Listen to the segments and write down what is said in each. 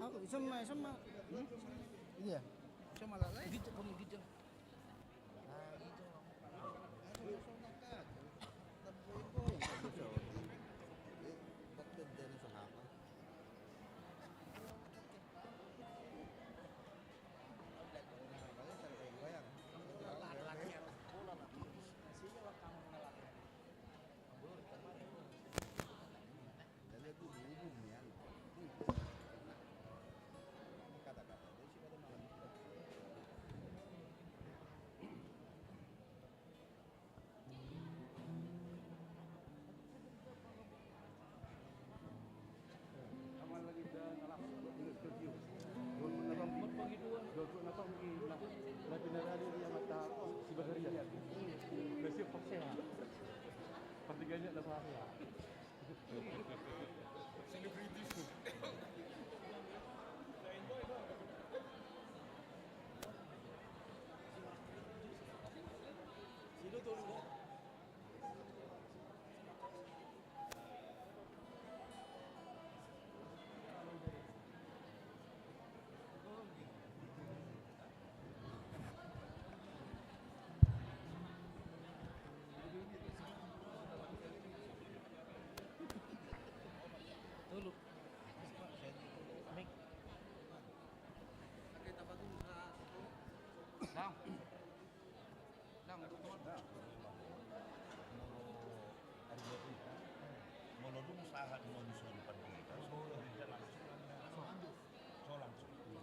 Sama. Iya. Sama lalai. Gitu kamu gitu.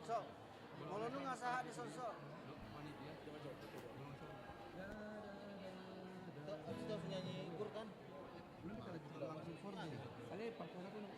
So, kalau nu ngasaha di sosok. Habis itu nyanyi kur kan? Langsung formal. Ale pakaian aku nang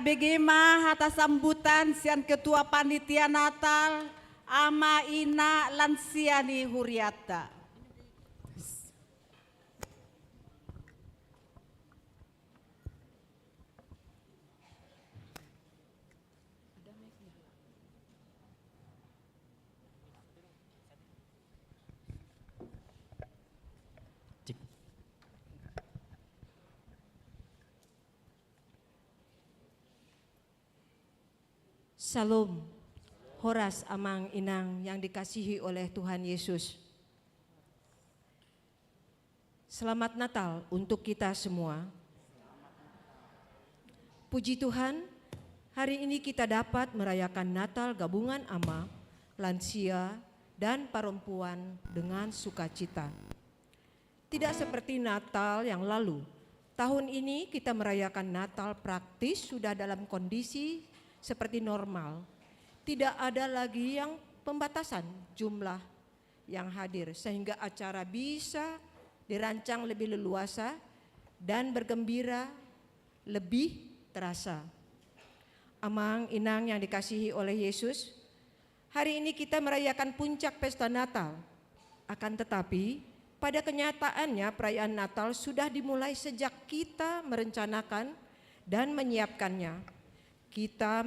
KBG mah atas sambutan sian Ketua Panitia Natal Ama Ina Lansiani Huriata. Salam, Horas Amang Inang yang dikasihi oleh Tuhan Yesus. Selamat Natal untuk kita semua. Puji Tuhan, hari ini kita dapat merayakan Natal gabungan ama, lansia, dan perempuan dengan sukacita. Tidak seperti Natal yang lalu, tahun ini kita merayakan Natal praktis sudah dalam kondisi seperti normal. Tidak ada lagi yang pembatasan jumlah yang hadir sehingga acara bisa dirancang lebih leluasa dan bergembira lebih terasa. Amang Inang yang dikasihi oleh Yesus, hari ini kita merayakan puncak pesta Natal. Akan tetapi pada kenyataannya perayaan Natal sudah dimulai sejak kita merencanakan dan menyiapkannya. Kita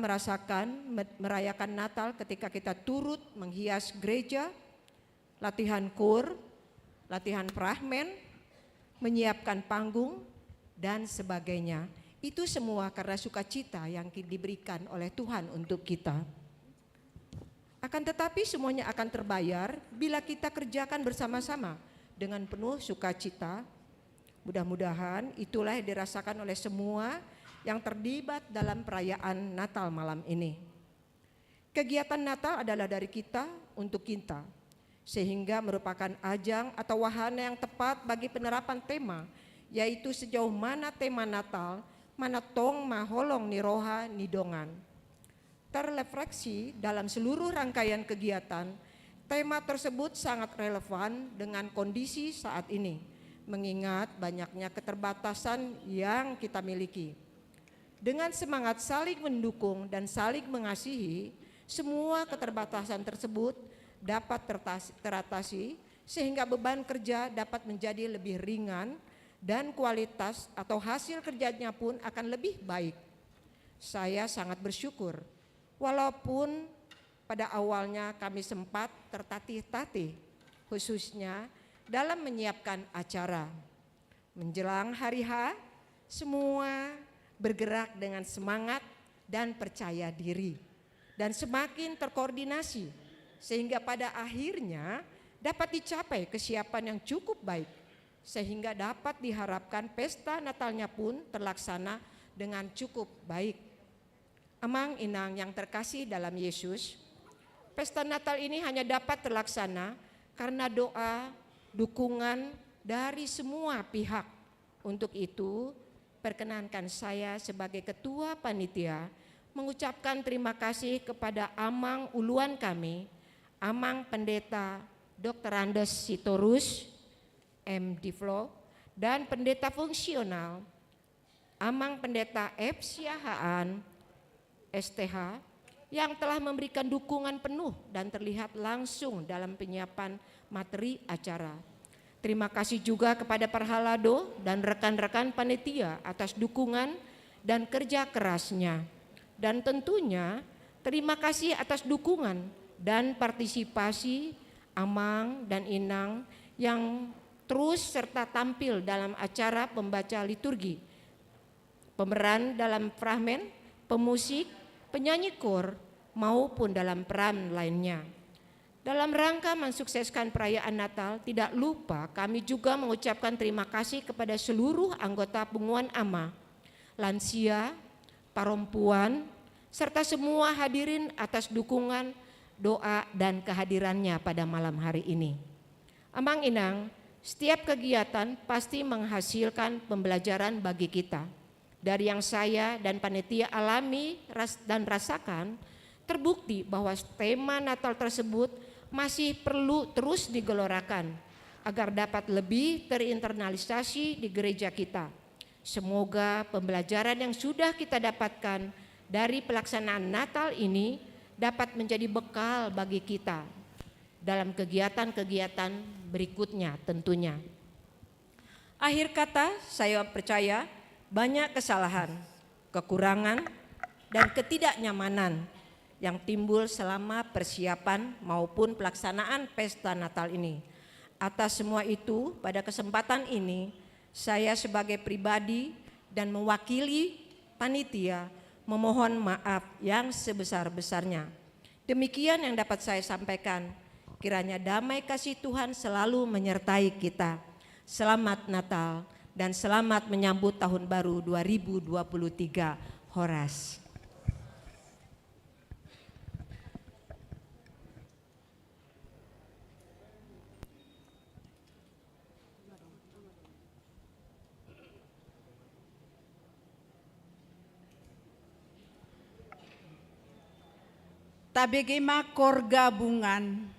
merayakan Natal ketika kita turut menghias gereja, latihan kur, latihan prahmen, menyiapkan panggung, dan sebagainya. Itu semua karena sukacita yang diberikan oleh Tuhan untuk kita. Akan tetapi semuanya akan terbayar bila kita kerjakan bersama-sama dengan penuh sukacita. Mudah-mudahan itulah yang dirasakan oleh semua yang terlibat dalam perayaan Natal malam ini. Kegiatan Natal adalah dari kita untuk kita, sehingga merupakan ajang atau wahana yang tepat bagi penerapan tema, yaitu sejauh mana tema Natal, mana tong maholong ni roha ni dongan. Terrefleksi dalam seluruh rangkaian kegiatan, tema tersebut sangat relevan dengan kondisi saat ini, mengingat banyaknya keterbatasan yang kita miliki. Dengan semangat saling mendukung dan saling mengasihi, semua keterbatasan tersebut dapat teratasi sehingga beban kerja dapat menjadi lebih ringan dan kualitas atau hasil kerjanya pun akan lebih baik. Saya sangat bersyukur walaupun pada awalnya kami sempat tertatih-tatih khususnya dalam menyiapkan acara. Menjelang hari H, semua bergerak dengan semangat dan percaya diri dan semakin terkoordinasi sehingga pada akhirnya dapat dicapai kesiapan yang cukup baik sehingga dapat diharapkan pesta Natalnya pun terlaksana dengan cukup baik. Amang Inang yang terkasih dalam Yesus, pesta Natal ini hanya dapat terlaksana karena doa, dukungan dari semua pihak. Untuk itu, perkenankan saya sebagai Ketua Panitia mengucapkan terima kasih kepada Amang Uluan kami, Amang Pendeta Dr. Andes Sitorus, MD Flo, dan Pendeta Fungsional, Amang Pendeta F. Siahaan, STH, yang telah memberikan dukungan penuh dan terlihat langsung dalam penyiapan materi acara. Terima kasih juga kepada Parhalado dan rekan-rekan panitia atas dukungan dan kerja kerasnya. Dan tentunya terima kasih atas dukungan dan partisipasi Amang dan Inang yang terus serta tampil dalam acara pembaca liturgi, pemeran dalam prahmen, pemusik, penyanyi kor, maupun dalam peran lainnya. Dalam rangka mensukseskan perayaan Natal, tidak lupa kami juga mengucapkan terima kasih kepada seluruh anggota Punguan Ama, lansia, perempuan, serta semua hadirin atas dukungan, doa, dan kehadirannya pada malam hari ini. Amang Inang, setiap kegiatan pasti menghasilkan pembelajaran bagi kita. Dari yang saya dan panitia alami dan rasakan, terbukti bahwa tema Natal tersebut masih perlu terus digelorakan agar dapat lebih terinternalisasi di gereja kita. Semoga pembelajaran yang sudah kita dapatkan dari pelaksanaan Natal ini dapat menjadi bekal bagi kita dalam kegiatan-kegiatan berikutnya tentunya. Akhir kata, saya percaya banyak kesalahan, kekurangan, dan ketidaknyamanan yang timbul selama persiapan maupun pelaksanaan pesta Natal ini. Atas semua itu, pada kesempatan ini, saya sebagai pribadi dan mewakili panitia memohon maaf yang sebesar-besarnya. Demikian yang dapat saya sampaikan. Kiranya damai kasih Tuhan selalu menyertai kita. Selamat Natal dan selamat menyambut tahun baru 2023. Horas. Tabegema kor gabungan.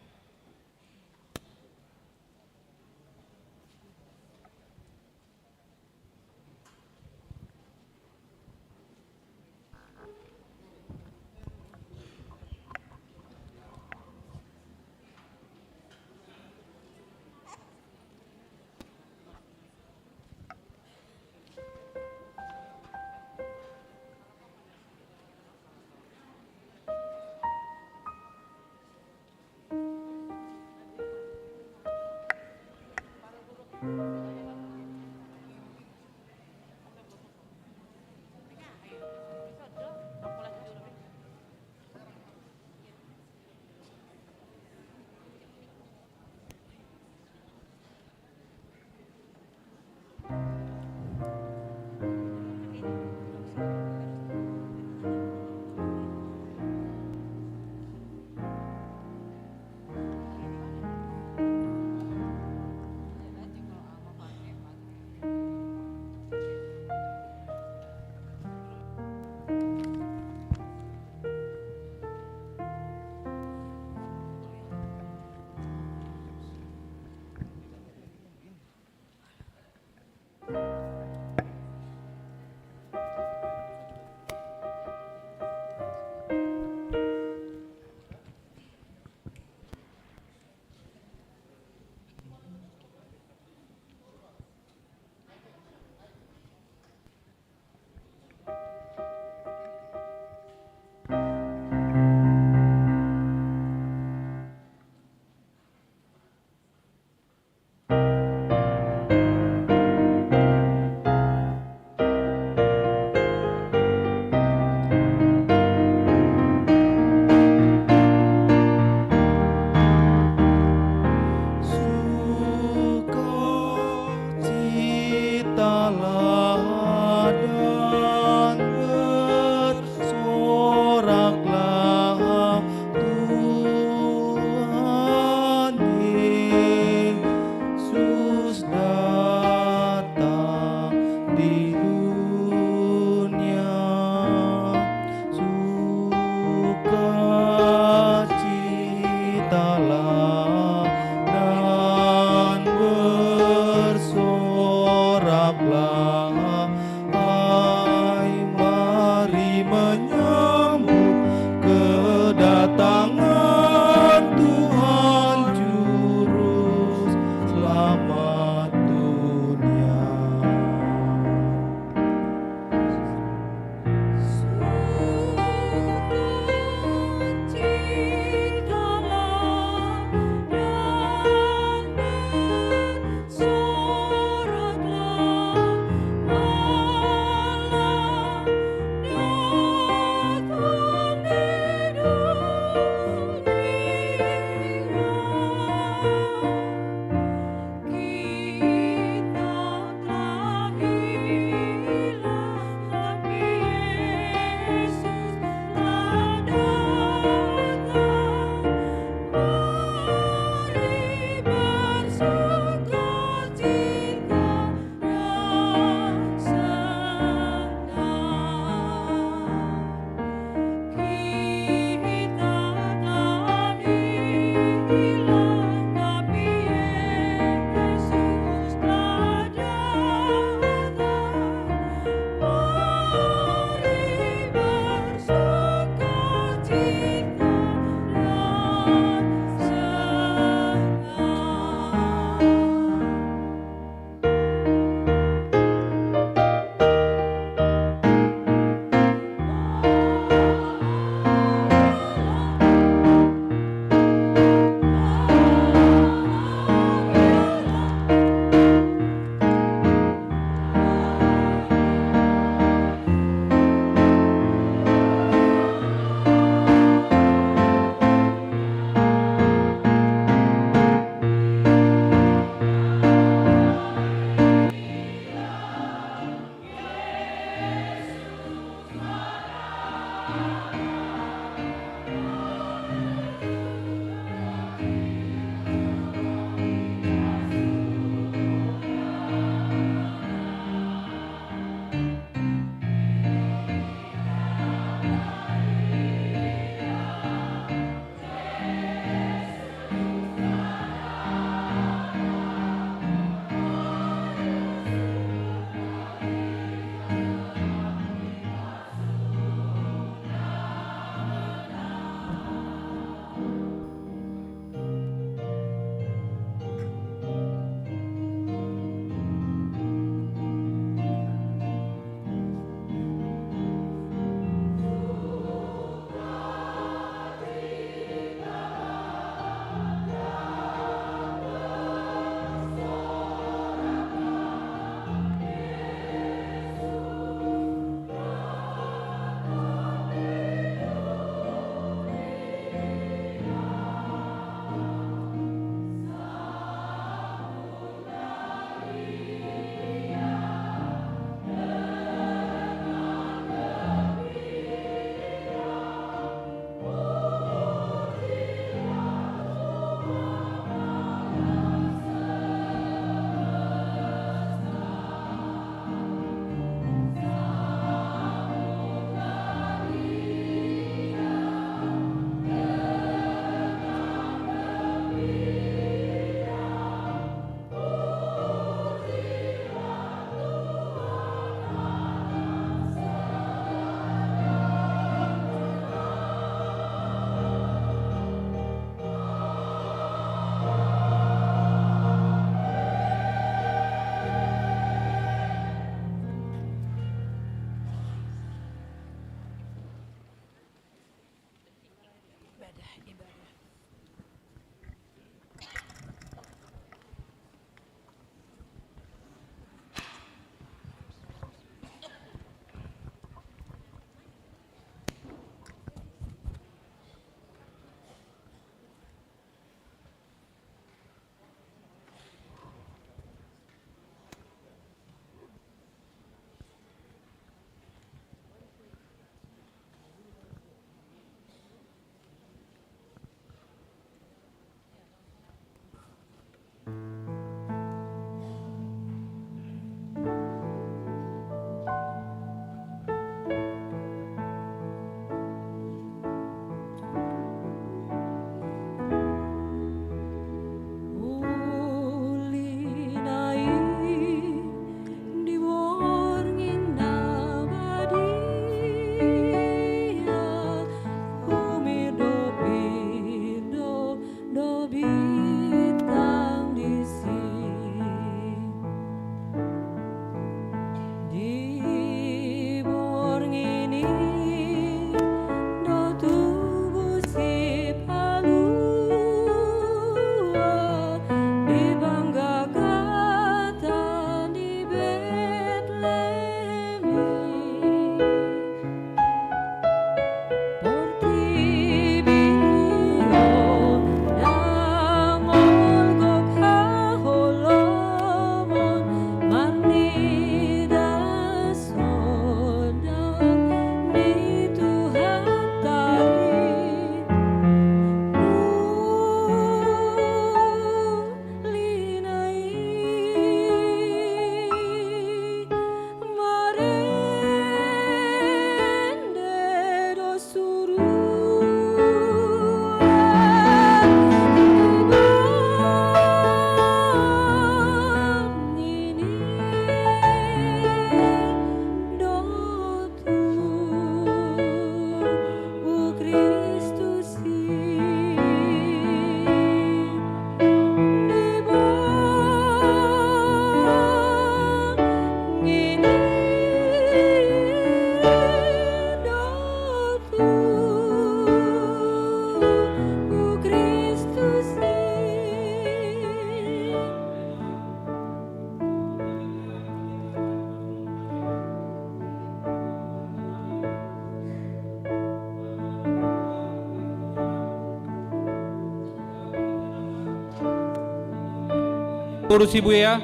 Kudu Sibuya,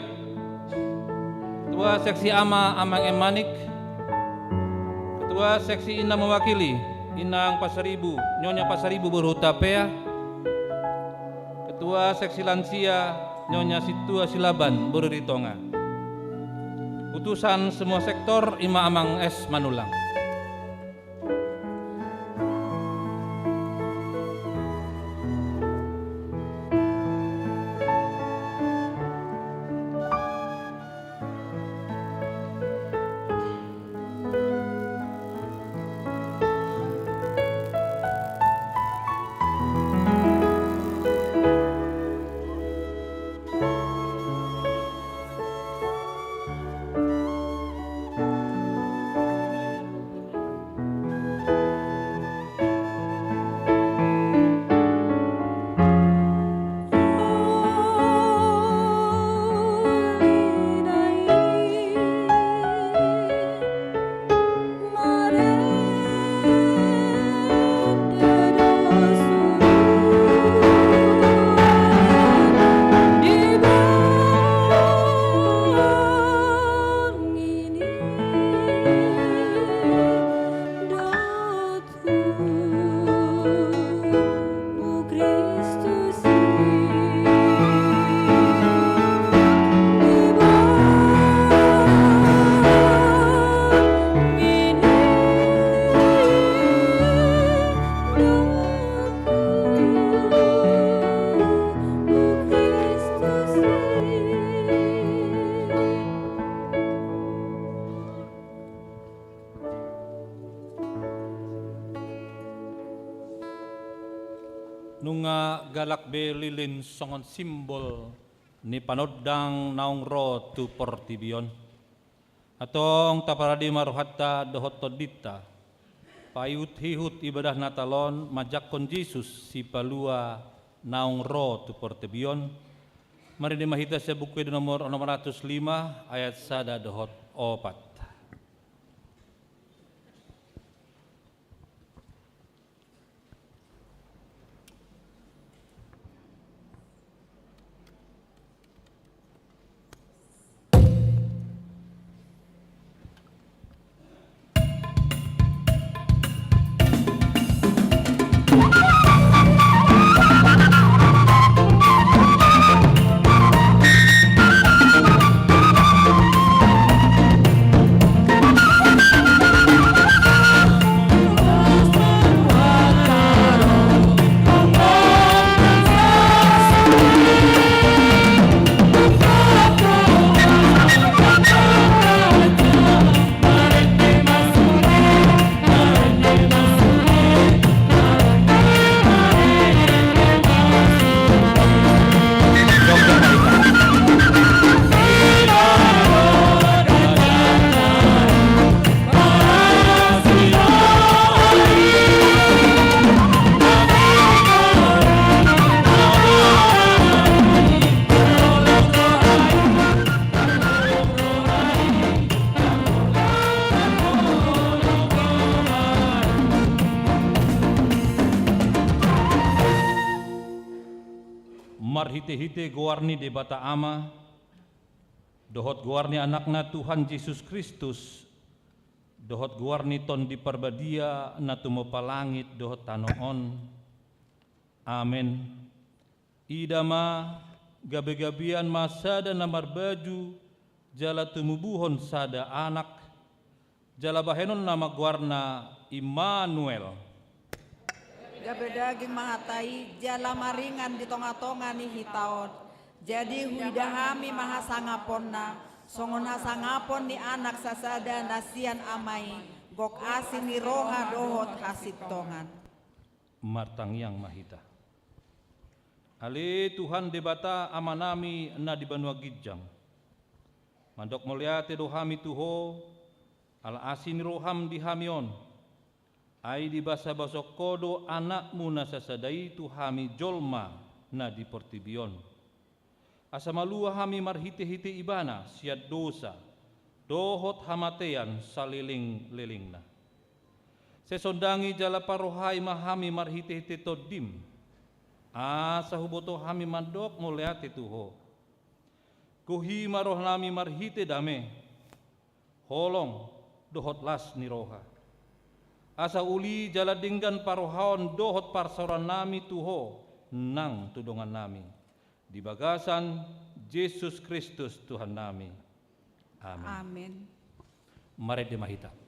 Ketua Seksi AMA Amang Emanik, Ketua Seksi Inang mewakili Inang Pasaribu, Nyonya Pasaribu Berhutapea, Ketua Seksi Lansia Nyonya Situa Silaban Berritonga, utusan semua sektor Ima Amang S. Manulang. Nunga galak be lilin songon simbol ni panodang naung ro tu portibion atong taparadi maruhatta dohot dita payut hihut ibadah natalon majakon Yesus si palua naung ro tu portibion mari dimahita sa buku nomor 605 ayat 1 dohot 4. Marhite-hite gowarni de bata ama, dohot gowarni anakna Tuhan Yesus Kristus, dohot gowarni ton di parbadia na tumopalangit dohot tanoon. Amen. Idama gabe-gabian masada na marbaju, jala tumubuhon sada anak, jala bahenon nama gowarna Immanuel. Gabe daging mahatai jala maringan di tonga-tonga ni hitaon. Jadi huidahami mahasangaponna songon hasangapon ni anak sasada nasian amai gok asin ni roha dohot hasit tongan. Martang yang mahita. Ali Tuhan debata amanami na di Banua Gijang. Mandok meliate dohami tuho al asin roham di hamion. Ai di basa-basa kodo anakmu na sasadai tu hami jolma na di portibion. Asa malua hami marhite-hite ibana siat dosa, dohot hamatean saliling-lilingna. Sesondangi jala parohai mahami marhite-hite todim. Asa huboto hami mandok ngoleate tuho. Kuhima roh nami marhite dame, holong dohot las ni roha. Asa uli jaladinggan parohaon dohot parsoran nami tuho nang tudongan nami. Di bagasan Yesus Kristus Tuhan nami. Amin. Amin. Mari dimahita.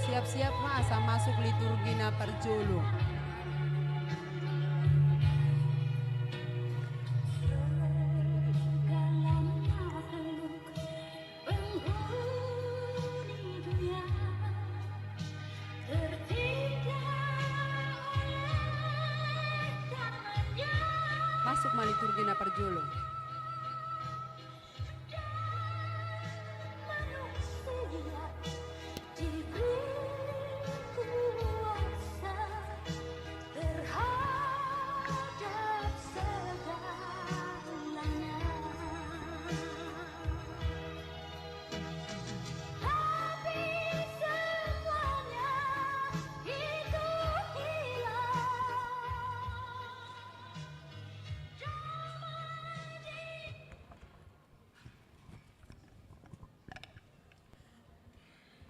Siap-siap masa masuk liturgi na perjulu. Tertinggal oleh tangannya. liturgi na parjolo.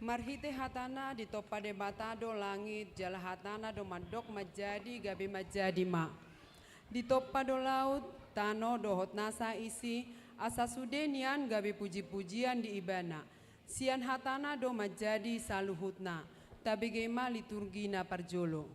Marhite hatana di topa de batado langit jala hatana do mandok majadi gabe majadi ma. Di topa do laut tano dohot nasa isi asa sudenian gabe puji-pujian di ibana. Sian hatana do majadi saluhutna. Tabigema liturgi na parjolo.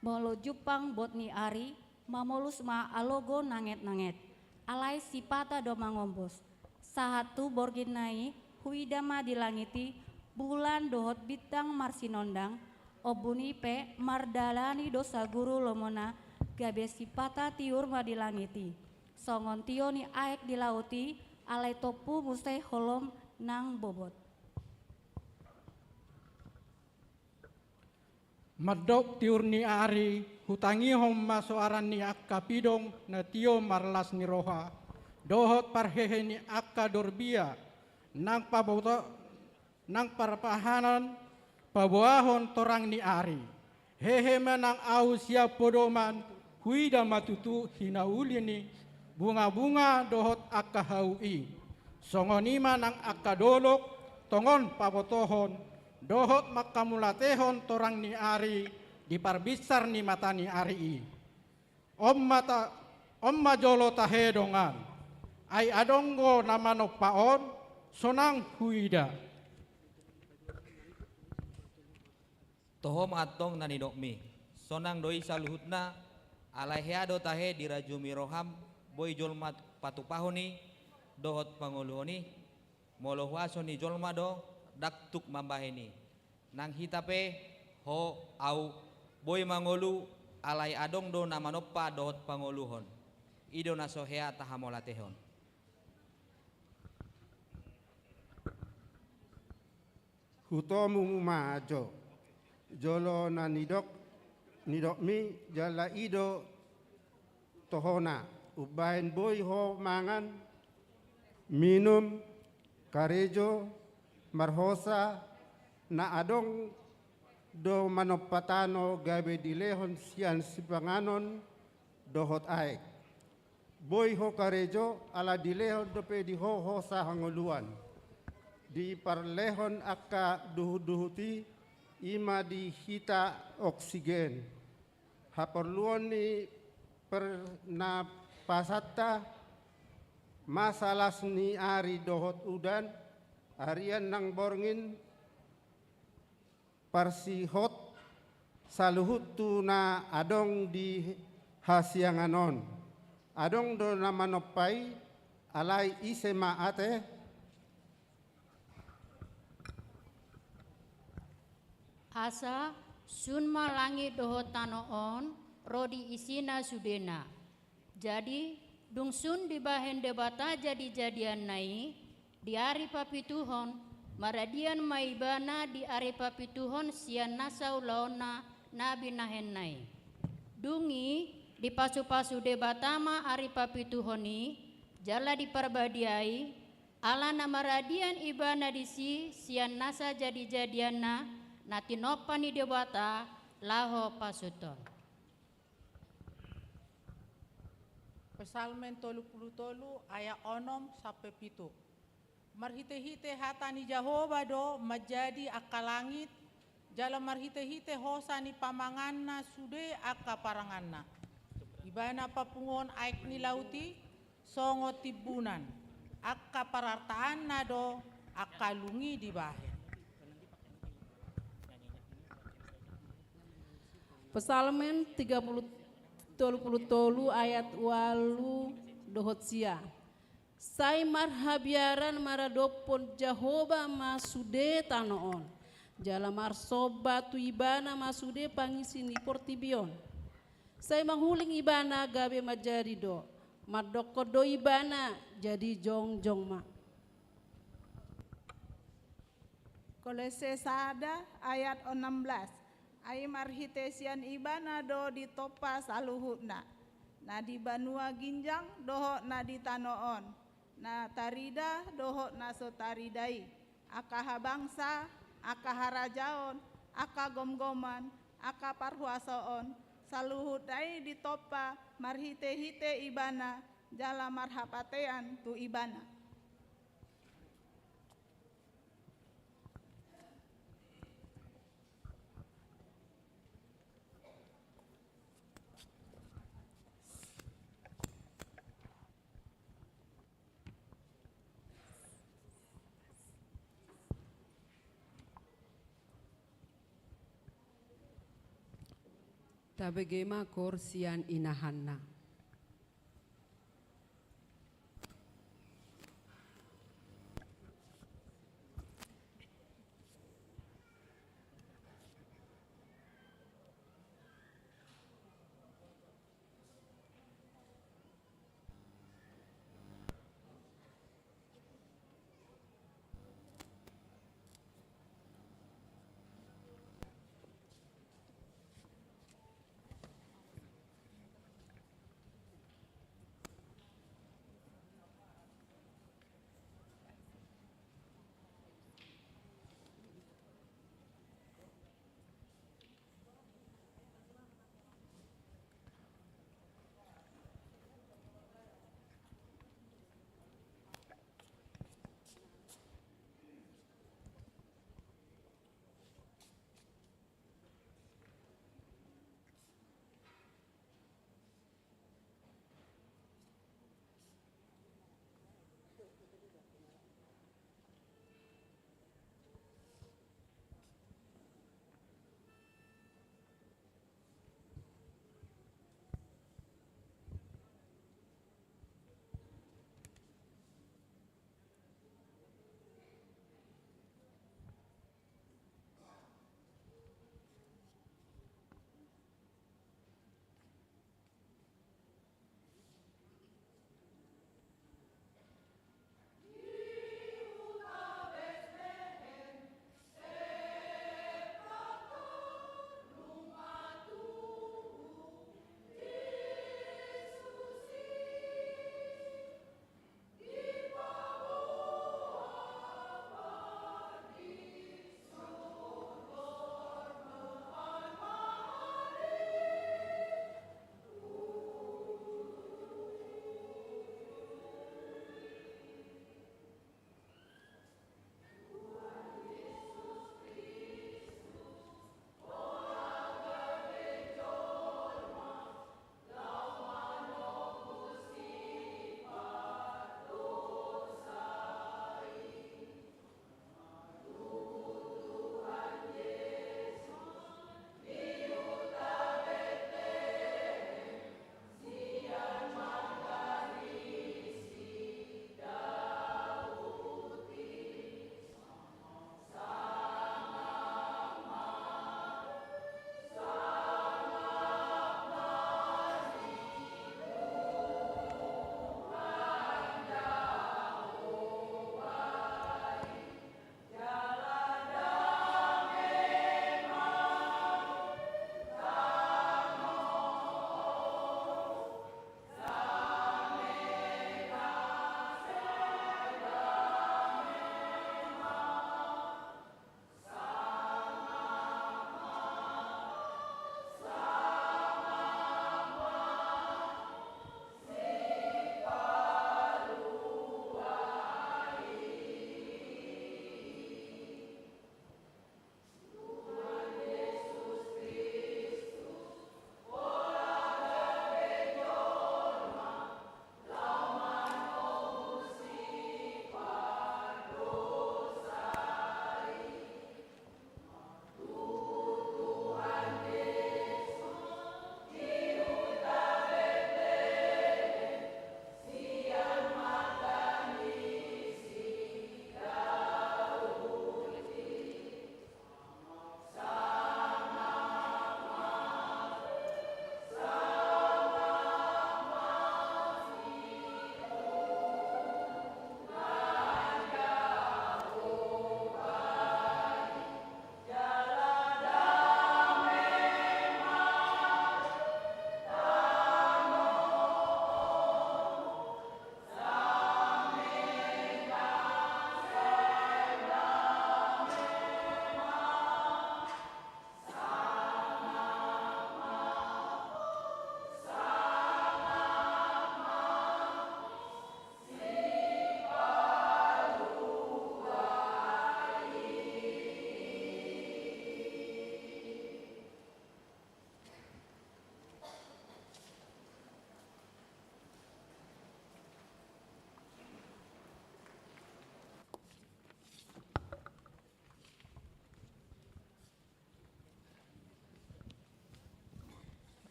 Molo jupang bot ni ari mamolus ma alogo nanget-nanget. Alai sipata do mangombos. Sahatu borginai huidama dilangiti bulan dohot bintang marsinondang obuni pe mardalani dosa guru lomona gabe sipata tiur madilangiti songon tio ni aek dilauti alai topu mustai holom nang bobot. Madok tiur ni ari hutangi hom masoaran ni akka pidong na tio marlas ni roha dohot parhehe ni akka dorbia nang paboto nang parpahanan pabuahon torang ni ari hehe menang au siap podoman huida matutu hinauli ni bunga-bunga dohot akka haui songonima nang akka dolok tongon pabotohon dohot makamulatehon torang ni ari diparbisar ni mata ni ari om majolo tahedongan ai adonggo nama nopaon sonang huida. Tohom atong nanidokmi. Sonang doi saluhutna alai heado tahe dirajumi roham boy jolma patupahoni dohot panguluhoni molohwasoni jolma do daktuk mambaheni. Nang hitape ho au boy mangolu alai adong do namanoppa dohot panguluhon. Ido nasohea tahamolatehon. Hutomu majo jolo na nidok mi jala ido tohona ubain boy ho mangan minum karejo marhosa na adong do manopatano gabe dilehon sian sipanganon dohot aek boy ho karejo ala dilehon dope di ho hosa hangoluan di parlehon akka duhu-duhuti ima di hita oksigen haperluan ni pernapasata masalas ni ari dohot udan arian nang borngin parsihot saluhut tu na adong di hasianganon adong do na manopai alai isema ate Asa sunma langit dohot tanoon rodi isina sudena. Jadi dung sun dibahen debata jadi-jadian nai di ari papituhon maradian maibana di ari papituhon sian nasau laona nabi nahen nai. Dungi di pasu-pasu debatama ari papituhoni jala diparbadiai ala nama radian ibana disi sian nasa jadi-jadian na natinopa ni debata laho pasuton. Pesalmen 33 ayat 6 sampai 7. Marhite-hite hata ni Jehovah do majadi akalangit jala marhite-hite hosa ni pamanganna sude aka paranganna. Ibana papungon aik ni lauti songo tibunan aka parartaanna do akalungi di bahe. Pesalmen 33 ayat 8 dohot sia. Sai marhabiaran maradopon Jehovah masude tanoon. Jala marsoba tu ibana masude pangisi ni portibion. Saya menghuling ibana gabe majadi do. Madoko do ibana jadi jong-jong ma. Kolose sada ayat 16. Ai marhitesian ibana do di topa saluhutna. Na di banua ginjang doho na di tanoon. Na tarida doho na so taridai. Akaha bangsa, akaha rajaon, aka gomgoman, aka parhuasoon. Saluhutai di topa marhite-hite ibana. Jala marhapatean tu ibana. Tabegema korsian inahanna.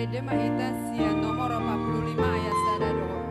Pede Mahita Sian nomor 45 ayat 1 doho.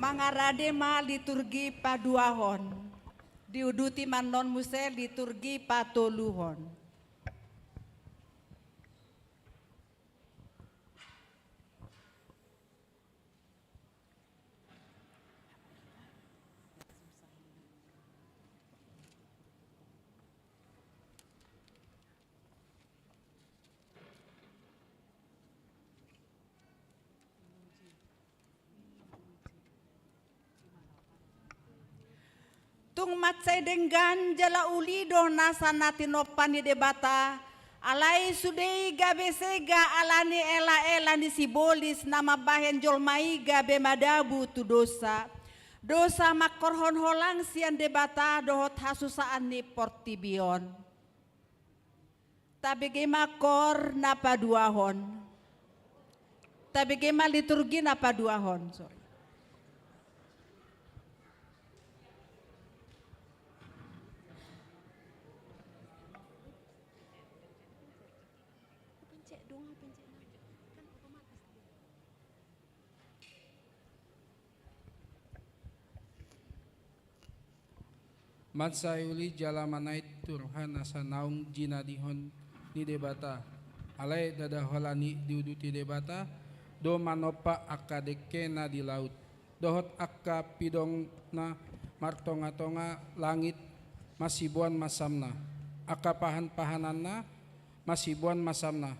Mangarade ma liturgi paduahon. Diuduti manon muse liturgi patoluhon. Tung matsay denggan jala ulido nasa natinopan ni debata alai sudei gabe sega alani ela ni sibolis nama bahen jolmai gabe madabu tu dosa makorhon holang sian debata dohot hasusaan ni portibion tabi gema kor napa duahon tabi gema liturgi napa duahon sorry. Matsay uli jala manait turhan asa naung jinadihon ni debata. Alay dadaholani diuduti debata do manopa akadeke na di laut. Dohot akka pidong na martonga-tonga langit masibuan masamna. Akka pahan-pahanan na masibuan masamna.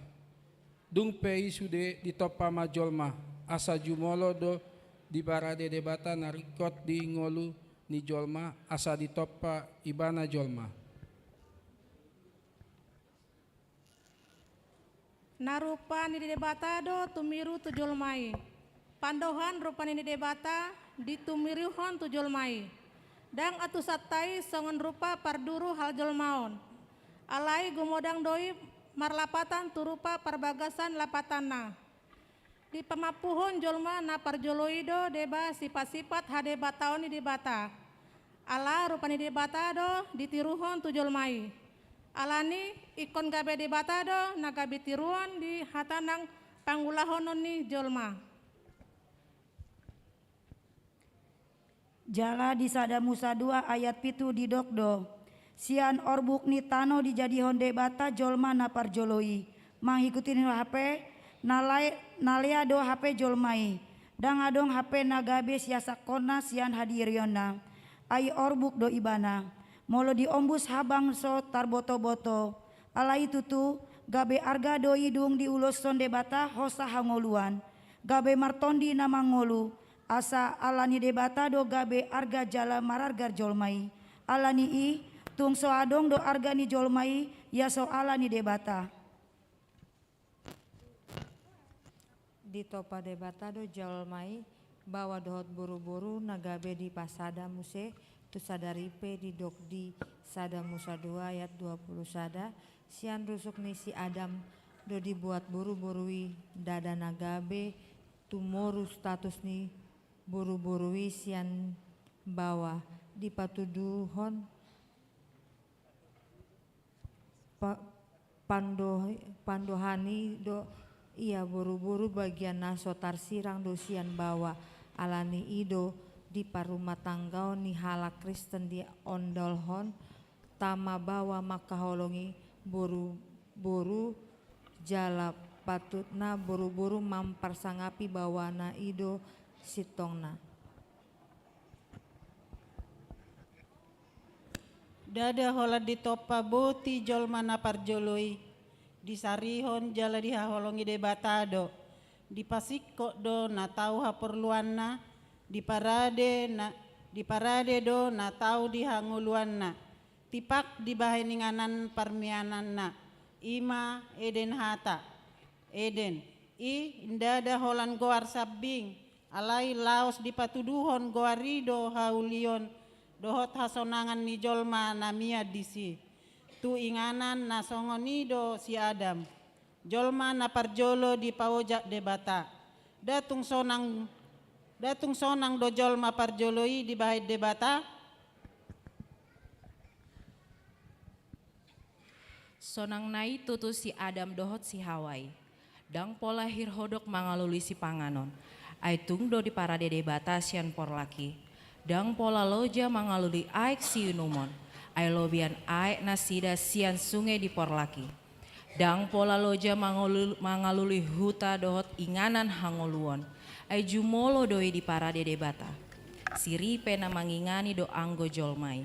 Dung pei sude ditopa majolma asa jumolo do di barade debata narikot di ngolu ni jolma asa ditopa ibana jolma. Narupa ni debata do tumiru tu jolmai. Pandohan rupa ni debata ditumiruhon tu jolmai. Dang atu satai songon rupa parduru hal jolmaon. Alai gumodang doi marlapatan turupa parbagasan lapatana. Di pemapuhon jolma na parjoloido deba sifat-sifat hadebataon ni debata. Ala rupani debata do ditiruhon tu jolmai. Alani ikon gabe debata do na gabe tiruhon di hatanang panggulahonon ni jolma. Jala di Sada Musa 2 ayat pitu di dokdo. Sian orbuk ni tano dijadihon debata jolma na parjoloi. Mangikutin HP nalia do HP jolmai dang adong HP nagabe siasakona sian hadiriona ai orbuk do ibana molo diombus habang so tarboto-boto ala itu tu gabe arga do idung diulos son debata hosa hangoluan gabe martondi nama ngolu asa alani debata do gabe arga jala marargar jolmai alani i tung so adong do arga ni jolmai ya so alani debata. Di topa debata do jolmai bawa dohot buru-buru nagabe di pasada muse tu sadaripe di dok di Sada Musa 2 ayat 20 sada sian rusuk nisi Adam do dibuat buru-burui dada nagabe tumoru status ni buru-burui sian bawa di patuduhon pandohani do ia buru-buru bagian naso tarsirang dosian bawa alani ido di parumah tanggau ni halak Kristen di ondolhon tama bawa maka holongi buru-buru jala patutna buru-buru mampar sangapi bawana ido sitongna. Dada hola ditopa boti jolmana parjoloi disarihon jala dihaholongi debatado dipasikko do na tau haperluanna diparade do na tau dihanguluanna tipak dibaheninganan parmiananna ima eden hata eden i indada holan goar sabbing alai laos dipatuduhon goarido haulion dohot hasonangan ni jolma namia disi tu inganan na songonido si Adam jolma na parjolo di pawojak debata datung sonang do jolma parjoloi di bahid debata sonang nai tutu si Adam dohot si Hawai dang pola hirhodok mangaluli si panganon Ai tungdo di para dede bata sian porlaki. Dang pola loja mangaluli aik si unumon. Ai lobian aik nasida sian sungai di porlaki. Dang pola loja mangaluli huta dohot inganan hangoluon. Ai jumolo doi di para dede bata. Siri pena mangingani do anggo jolmai.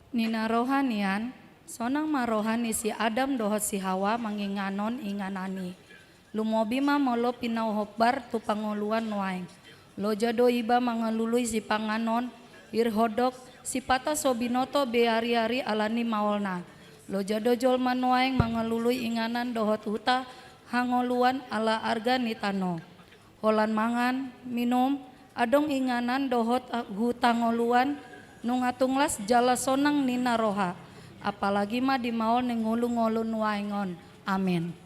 Nina rohanian, sonang marohani si Adam dohot si Hawa manginganon inganani. Lumobima molo pinau hopbar tu panguluan nuaing. Loja do iba mangalului si panganon, irhodok si pata sobinoto beari-ari alani maolna. Loja do jolma nuaing mangalului inganan dohot huta hangoluan ala arga nitano. Holan mangan, minum, adong inganan dohot huta ngoluan, nungatunglas jala sonang nina roha, apalagi mah di maol nengulu-ngulu nuaingon. Amin.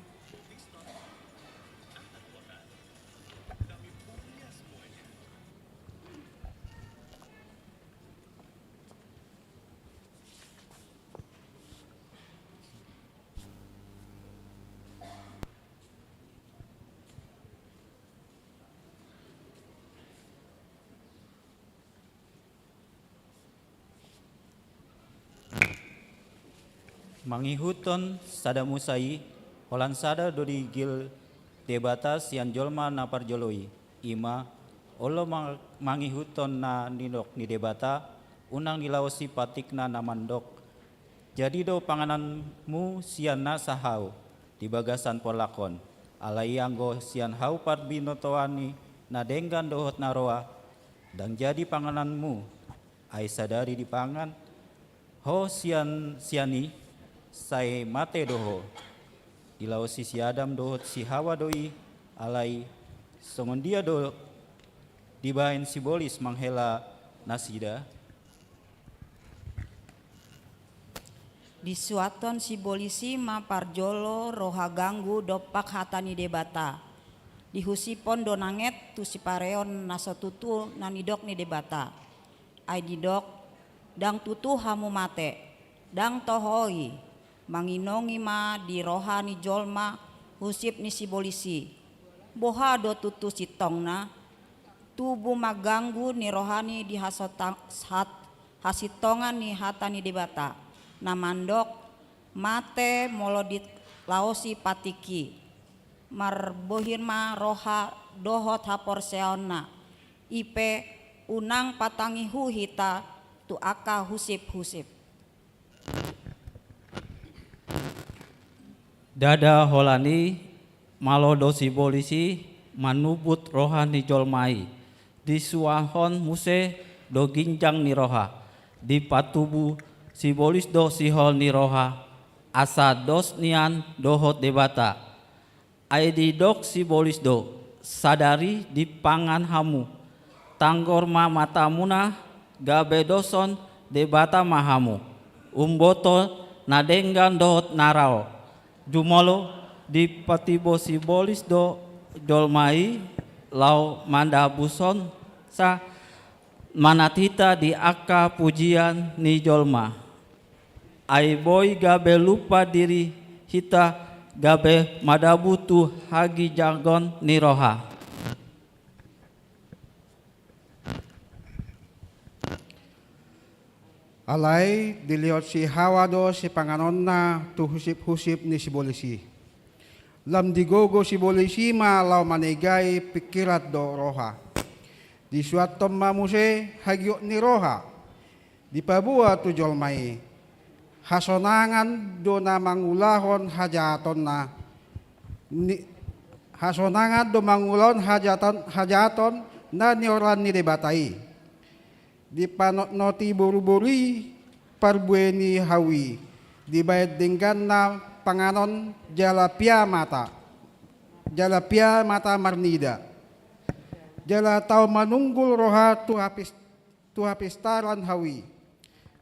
Mangihuton sada musai, holan sada dodi gil debata sian jolma na parjoloi. Ima, olo mangihuton na nindok ni debata, unang nilaosi patikna na mandok. Jadi do pangananmu sian na sahau, di bagasan polakon. Alai anggo sian hau parbinotoani na denggan dohot naroa, dan jadi pangananmu, ai sadari di pangan, ho siani, sai mate doho dilau si Adam dohot si Hawa doi alai songon dia do dibahen simbolis manghela nasida disuaton simbolisi ma parjolo roha ganggu dopak hatani debata dihusipon donanget tu si pareon naso tutu nanidok ni debata ai didok dang tutu hamu mate dang tohoi manginongi ma di rohani jolma husip ni simbolisi boha do tutu sitongna tubuh maganggu ni rohani di hasitongan ni hatani debata namandok mate molodit laosi patiki marbohir ma roha dohot hapor seonna ipe unang patangi hita tu aka husip. Dada holani malo dosi bolisi manubut rohani jolmai disuahon muse do ginjang ni roha di patubu sibolis do sihol ni roha asa dos nian dohot debata ai di dok sibolis do sadari di pangan hamu tanggor ma matamuna gabe doson debata mahamu umboto nadenggan dohot narao jumolo di patibo simbolis do jolmai lau manda buson sa manatita di aka pujian ni jolma ai boy gabe lupa diri hita gabe madabu tu hagi jargon ni roha alai diliot si Hawa do si panganon na tu husip-husip ni si bolisi. Lam digogo si bolisi ma lau manegay pikirat do roha. Di suatom mamuse hagyok ni roha. Di pabua tu jolmai. Hasonangan do na mangulahon hajaton na. Hasonangan do mangulahon hajaton na nioran ni debatai. Di panotnoti buru-buri parbueni hawi dibayad dengan na panganon jalapia mata marnida jala tau manunggul roha tu hapistaran hawi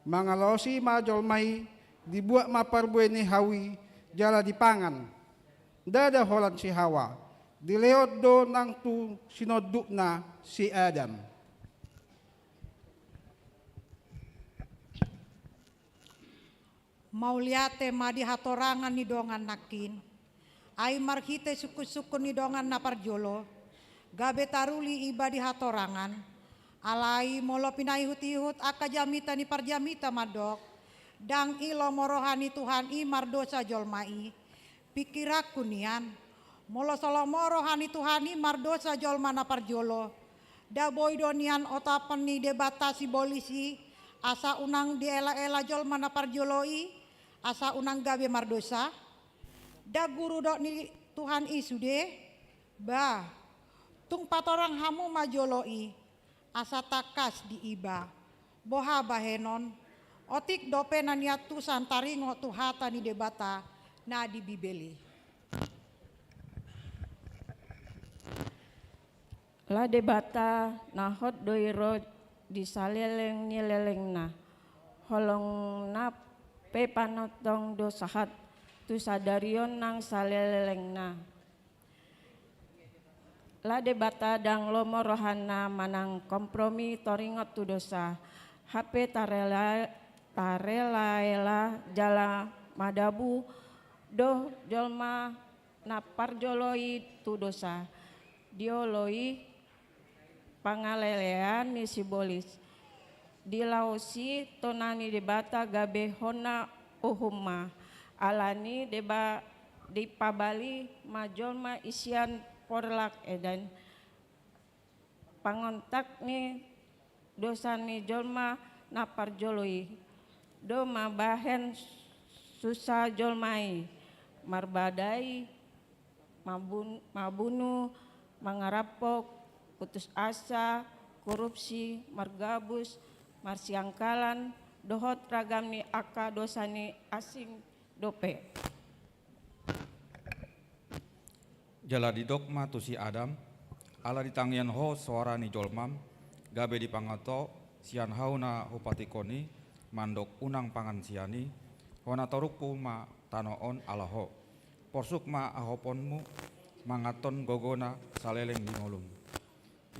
mangalosi ma jolmai dibuat ma parbueni hawi jala dipangan dada holan si Hawa dileot do nang tu sinodukna si Adam. Mauliate madi hatorangan ni dongan nakin Ai marhite suku-suku ni dongan na parjolo, gabe taruli iba di hatorangan, alai molo pinai hut-ihut aka jamita ni parjamita madok, dang ilo morohani Tuhan i mardosa jolmai, pikiraku nian, molo solo morohani Tuhan i mardosa jolma na parjolo, da boy donian otapan ni debatasi polisi, asa unang diela-ela jolma na parjoloi, asa unang gabe mardosa, da guru dok ni Tuhan i sude, bah, tung patorang hamu majoloi, asa takas di iba, boha bahenon, otik dope na niatu santaringo tuhata ni debata na di bibeli. La debata na hot doiro di saleleng ni leleng na, holong na pepanotong do sahat, tu sadarion nang saleleng na. La debata dang lomo rohana manang kompromi toringot tu dosa. HP tarela jala madabu do jolma napar joloi tu dosa. Dioloi pangalelean ni sibolis. Dilausi tonani debata gabe hona uhumma. Alani deba di pabali majolma isian porlak edan pangontak ni dosa ni jolma napar joloi do mabahen susah jolmai marbadai mabunu mangarapok putus asa korupsi margabus marsiangkalan dohot ragam ni aka dosa ni asing dope. Jala di dogma tu si Adam, ala di tangian ho suara ni jolmam, gabe di pangato, sian hauna hupatikoni, mandok unang pangan siani, hona torukpu ma tanoon ala ho, porsuk ma ahoponmu, mangaton gogona saleleng di ngolum.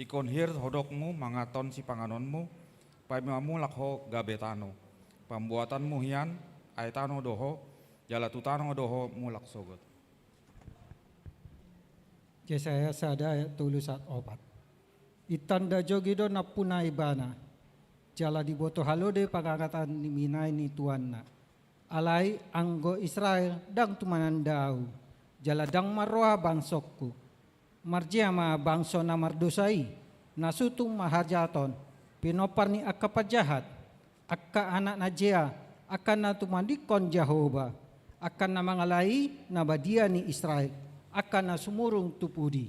Ikon hir hodokmu mangaton si panganonmu, paimamu lakho gabe tano, pembuatanmu hian, aitano doho, jala tutano doho mulak sogot. Yesaya sada ayat 34. Itanda jogido napuna ibana. Jala diboto halode pagangatan ni minai ni tuanna. Alai anggo Israel dang tumanandau. Jala dang marroa bangsokku. Marjiama bangso na mardosai. Nasutung maharjaton. Pinopar ni akka pajahat. Akka anak najea. Akan na tumandikon Jehovah. Akan na mangalai na badia ni Israel. Akan na sumurung tupudi.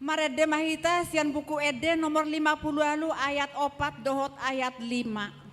Marede mahita sian buku Ede nomor 50 ayat 4 dohot ayat 5.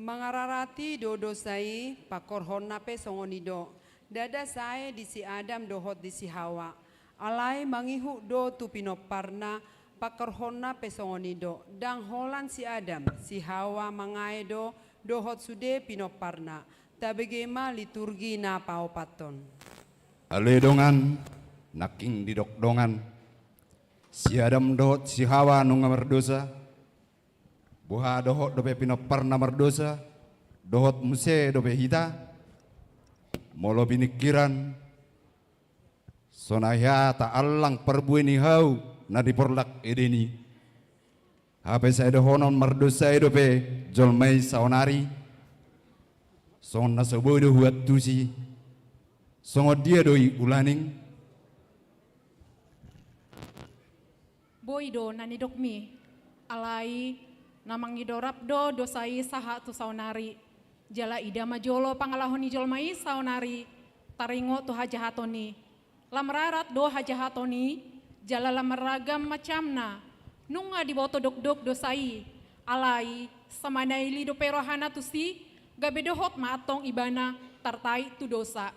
Mangararati do dosai pakorhon nape songonido. Dada saya di si Adam dohot di si Hawa. Alai mangihu do tu pinoparna pakorhon nape songonido. Dang holan si Adam, si Hawa mangae do dohot sude pinoparna. Tabegema liturgi na paopaton. Aledongan naking didokdongan si Adam dohot si Hawa nunga merdosa buha dohot dope pinoparna merdosa dohot muse dope hita molo pinikiran sonaya ta allang perbuini hau na diporlak edeni hape saya dohonon merdosa dope jolmai saonari son na sebodo huat tusi songo dia doi ulaning boido nanidokmi alai namang idorap do dosai saha tu saunari jala ida majolo pangalahoni jolmai saunari taringo tu hajahatoni lamrarat do hajahatoni jala lamaragam macamna nunga diboto dok dosai alai samanaili do perohana tu si gabe dohot matong ibana tartai tu dosa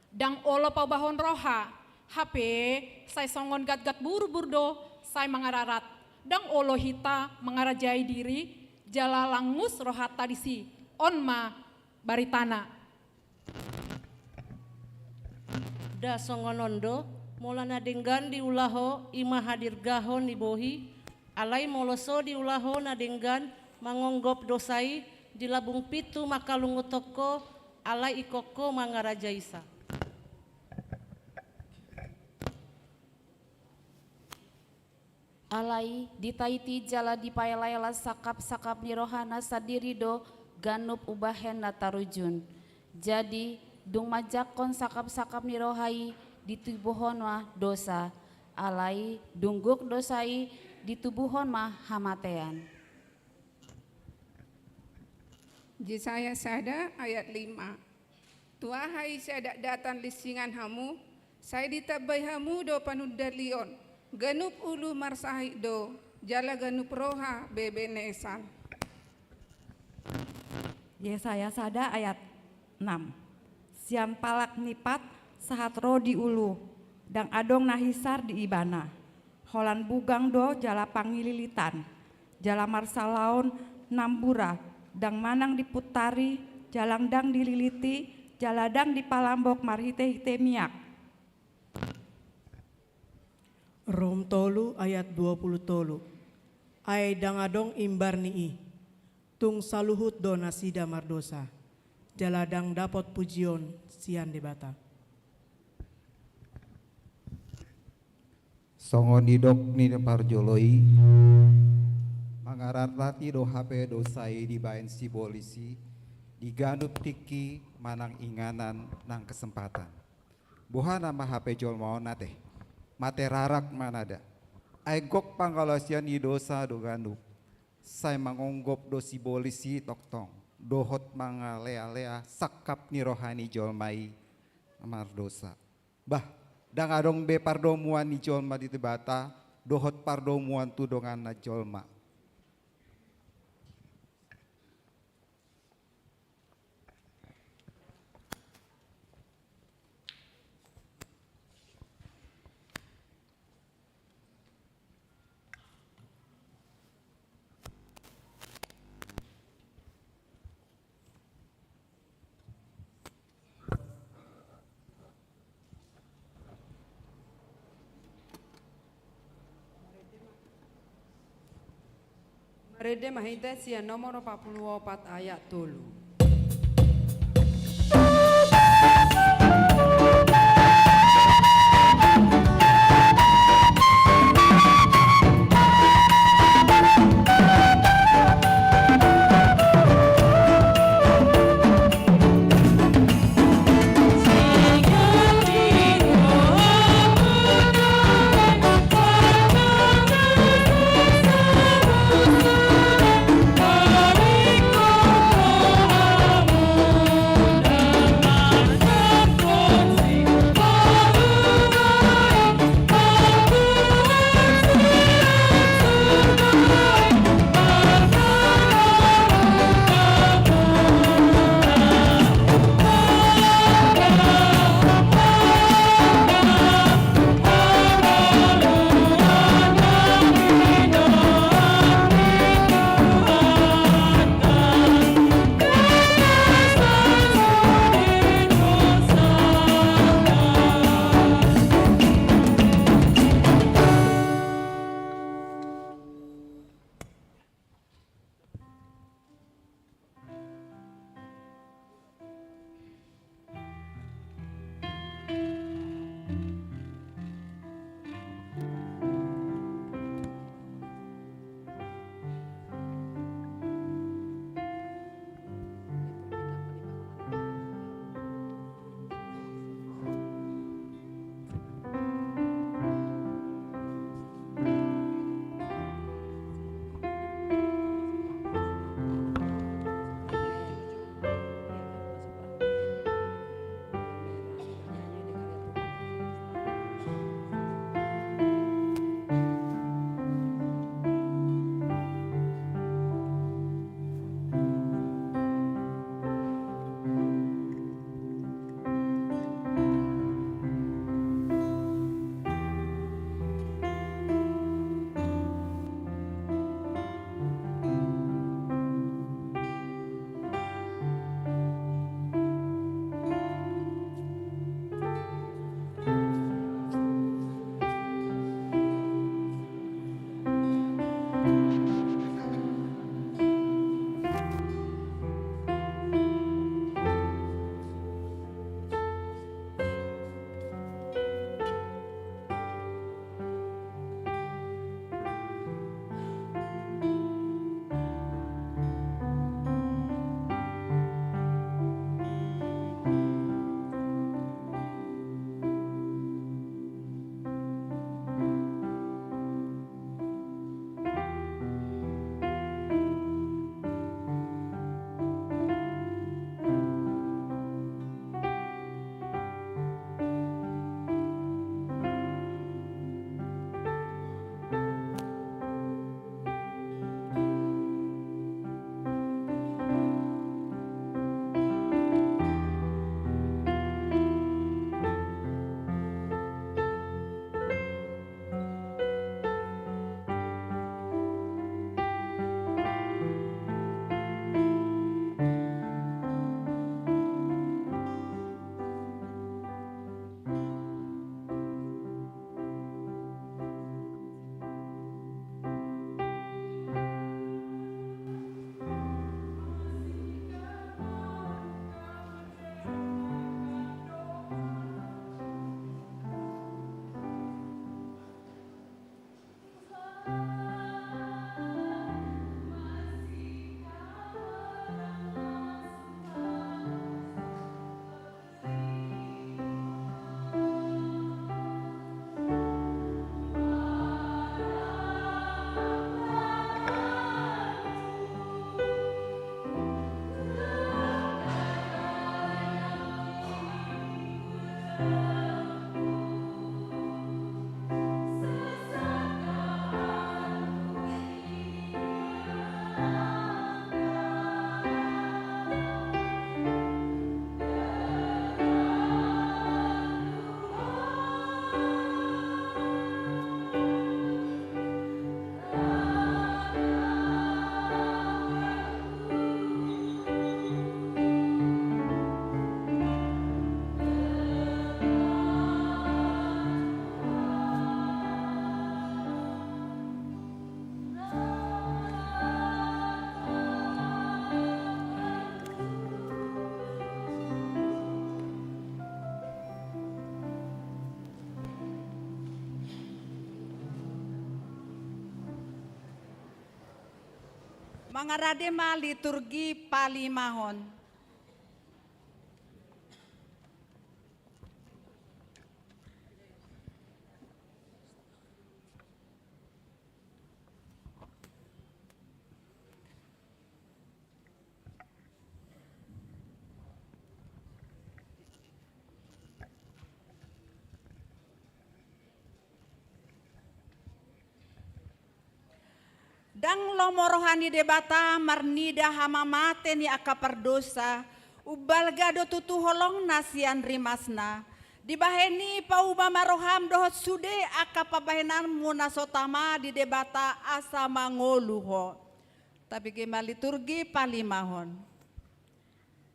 dang olo paubahon roha HP saya songon gat-gat buru-buru do saya mangararat dang olo hita mengarajai diri jala langus rohat tadisi onma baritana da songonondo molana denggan di ulaho ima hadir gahon di bohi alai moloso di ulaho na denggan mangonggop dosai di labung pitu makalungu toko alai ikoko mangarajaisa. Alai ditaiti jala dipayalayala sakap-sakap ni rohana sadiri do ganup ubahen na tarujun. Jadi dung majakon sakap-sakap ni rohai ditubuhon mah dosa. Alai dungguk dosai ditubuhon mah hamatean. Yesaya sada ayat 5. Tuahai saya datang lisingan hamu, saya ditabai hamu do panudalion. Ganup ulu marsahi do, jala ganup roha bebe nesan. Yesaya sada ayat 6. Sian palak nipat sahat ro di ulu, dang adong nahisar di ibana. Holan bugang do jala pangililitan, jala marsalaon nambura, dang manang diputari, jalang dang dililiti, jaladang dipalambok marhite-hite miak. Rom tolu ayat 20 tolu. Ay dangadong imbar nii. Tung saluhut do nasida mardosa. Jaladang dapot pujion sian debata. Songo nidok ni parjoloi. Mangararati do hape dosai dibaen si polisi. Diganup tiki manang inganan nang kesempatan. Buhana mah hape jolmaon nate. Mate rarak manada. Aigok pangkalasian di dosa do ganup. Saya mangonggop do si polisi toktong. Dohot manga lea-lea sakap ni rohani jolmai amar dosa. Bah, dang adong be pardomuan ni jolma di tebata. Dohot pardomuan tu dongan na jolma. Rede mahita sia nomor 44 ayat 3. Oh Mangaradema liturgi palimahon. Dang lomo rohani debata marnida hama mate ni aka perdosa ubal gado tutu holong nasian rimasna dibaheni pauba maroham dohot sude aka pabahenan munasotama di debata asa mangoluho tapi gema liturgi palimahon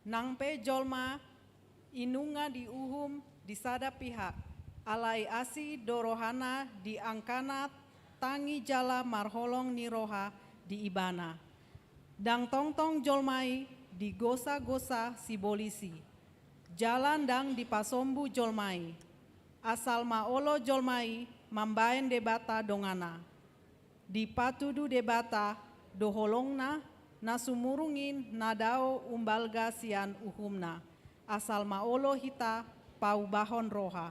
Nang pe jolma inunga di uhum di sada pihak alai asi dorohana di angkana tangi jala marholong niroha di ibana. Dang tongtong jolmai di gosa-gosa si bolisi. Jalan dang di pasombu jolmai. Asal maolo jolmai mambaen debata dongana. Di patudu debata doholongna nasumurungin nadao umbalga sian uhumna. Asal maolo hita paubahon roha.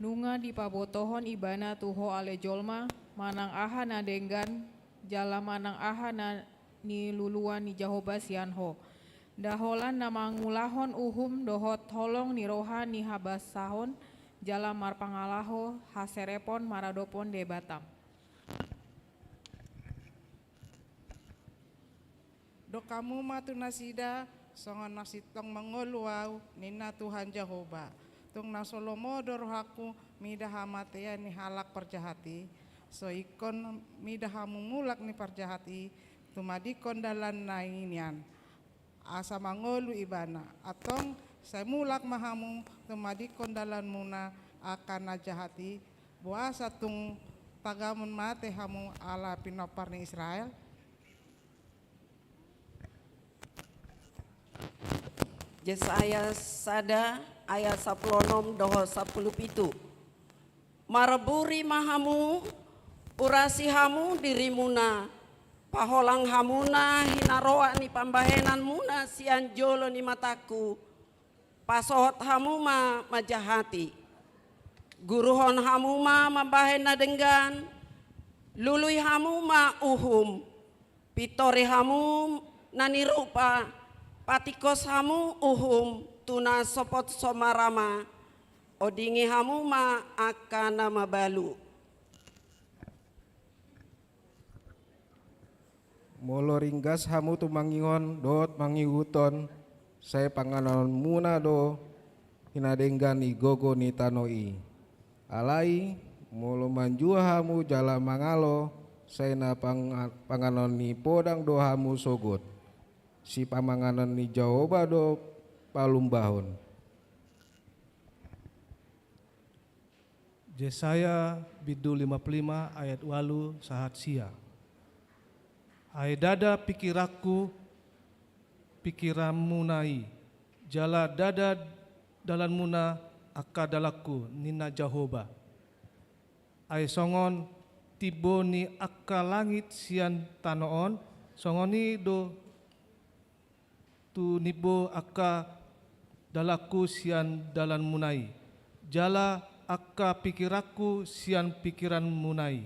Nunga di pabotohon ibana tuho ale jolma manang aha na denggan jala manang aha na ni luluan ni Jahoba sianho. Daholan na mangulahon uhum dohot holong ni roha ni habasahon jala marpangalaho haserepon maradopon debatam. Do kamu matu nasida songon nasitong mangoluau nina Tuhan Jahoba. Tung nasolomo dorohaku midahamatea ni halak perjahati so ikon midahamu mulak ni perjahati tumadikon dalan nainian asa mangolu ibana atong saya mulak mahamu tumadikon dalan muna akan najahati buasa tung tagamun mate hamu ala pinopar ni Israel. Yesaya sada ayat 10 doho 10 Maraburi mahamu urasi hamu dirimuna paholang hamuna hinaroa ni pambahenan muna sian jolo ni mataku pasohot hamu majahati guruhon hamu mambahena denggan lului hamu uhum pitori hamu nanirupa patikos hamu uhum tuna sopot somarama odingi hamu akan nama balu molo ringgas hamu tu mangingon dot mangihuton saya panganon muna do hinadenggan ni gogo ni tanoi alai molo manjua hamu jala mangalo saya na panganon ni podang do hamu sogot si pamanganan ni Jahoba do palumbahon. Yesaya bidu 55 ayat 8 sahat sia. Hai dada pikiraku pikiranmu nai jala dada dalan muna akadalaku nina Jahoba. Ai songon tibo ni akka langit sian tanoon songoni do tu nibo akka dalaku sian dalan munai jala akka pikiraku sian pikiran munai.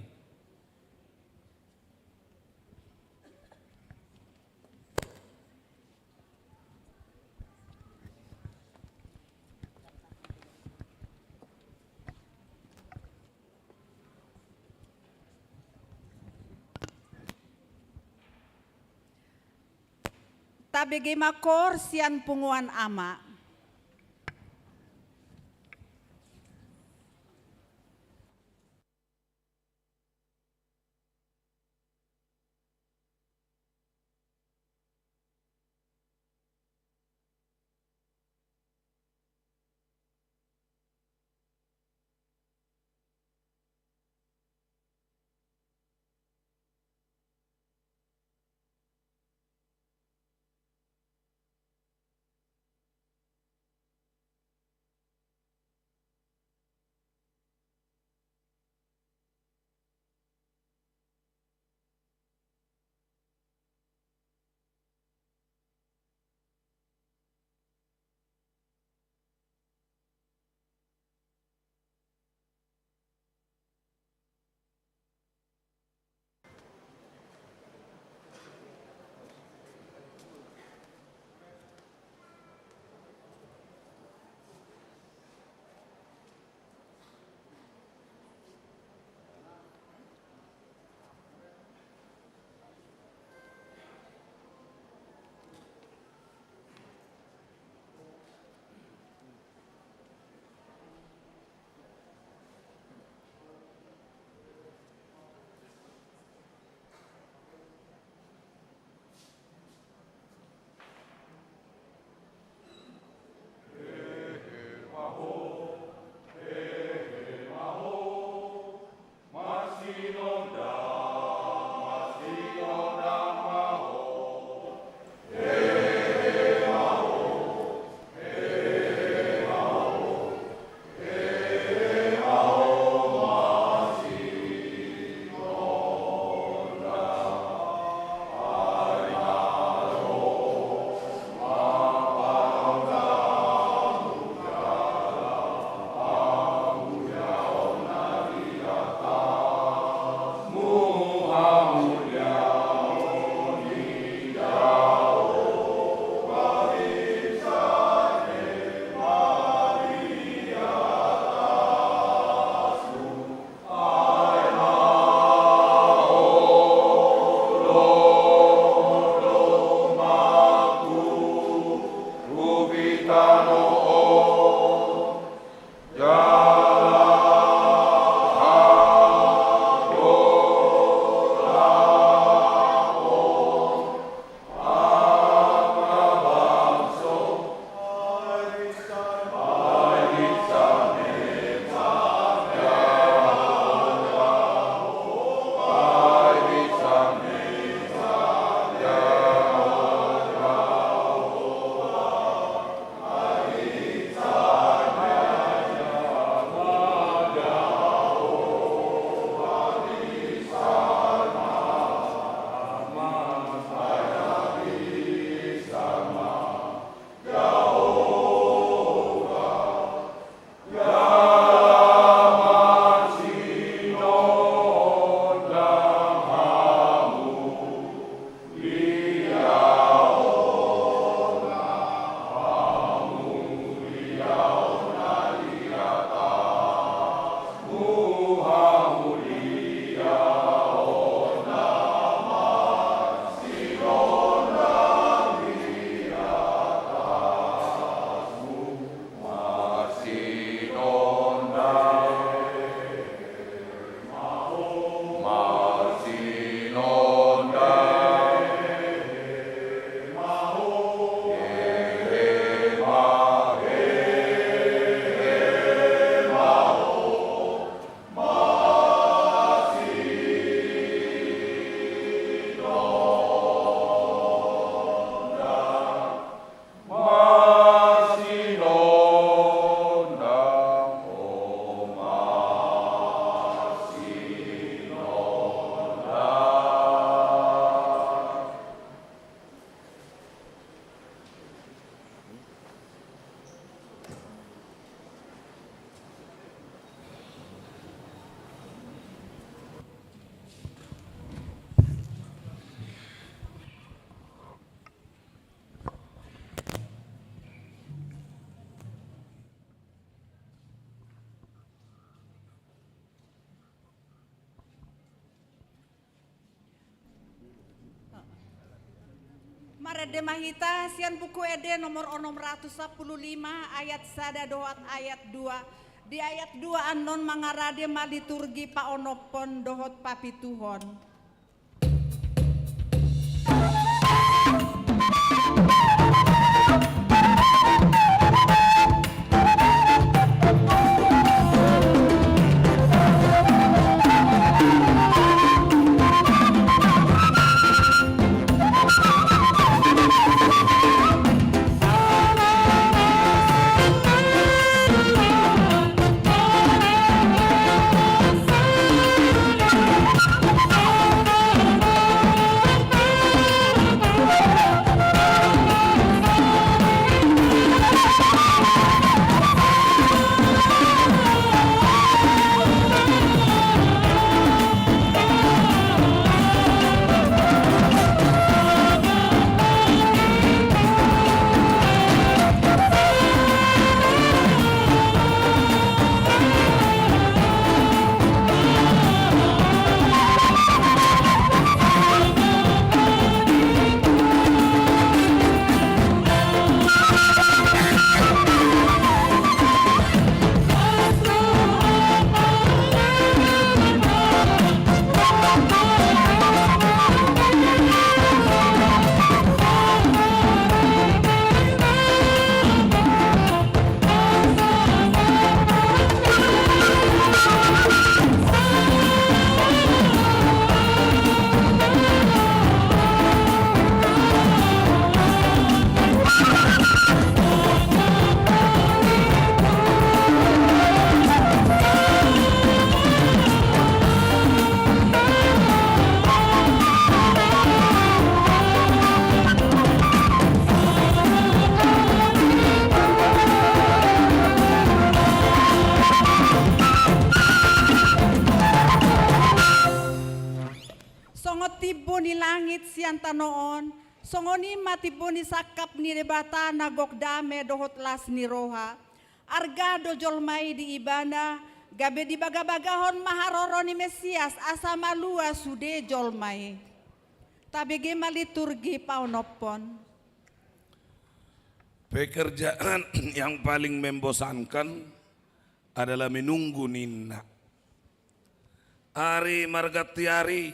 Tabege makor sian punguan ama. Marede mahita sian buku ede nomor 615 ayat sada doat ayat 2. Di ayat 2 anon mangarade maliturgi pa onopon dohot papituhon. Oh songot tibo ni langit sian tanoon, songoni matibo ni sakap ni debata nagok dame dohot las ni roha, argado jolmai di ibana, gabe di baga-bagahon maharoro ni Mesias asa malua sude jolmai. Tabege maliturgi paunopon. Pekerjaan yang paling membosankan adalah menunggu Nina. Hari margati hari,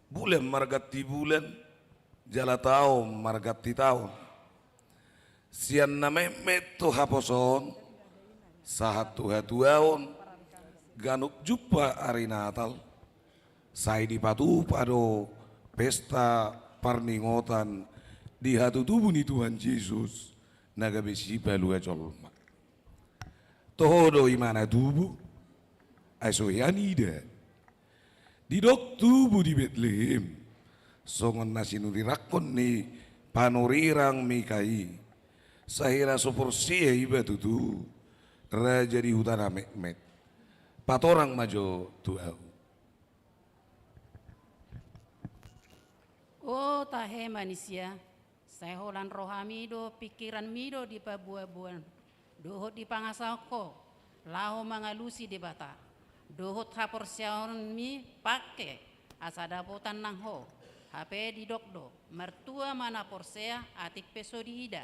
bulan margati bulan, jala tahun margati tahun. Sian na meto haposon, sahatu hatuaon, ganuk jumpa hari Natal. Saya dipatu pado pesta parningotan di hatu tubuh ni Tuhan Yesus. Naga besi balu ajolma. Todo imana tubuh, aso yanida. Di dok tubuh di Bethlehem, songon nasi nudirakon ni panorirang mikai. Sahira soporsia iba tutu, raja di hutan Mekmet. Patorang majo tuau. Oh tahe manusia, saya holan rohami do pikiran mido di pabuabuan, dohot di pangasako, laho mangalusi di bata. Dohot hapor siaon mi pake asada botan nang ho HP di dokdo mertua mana porsea atik peso di ida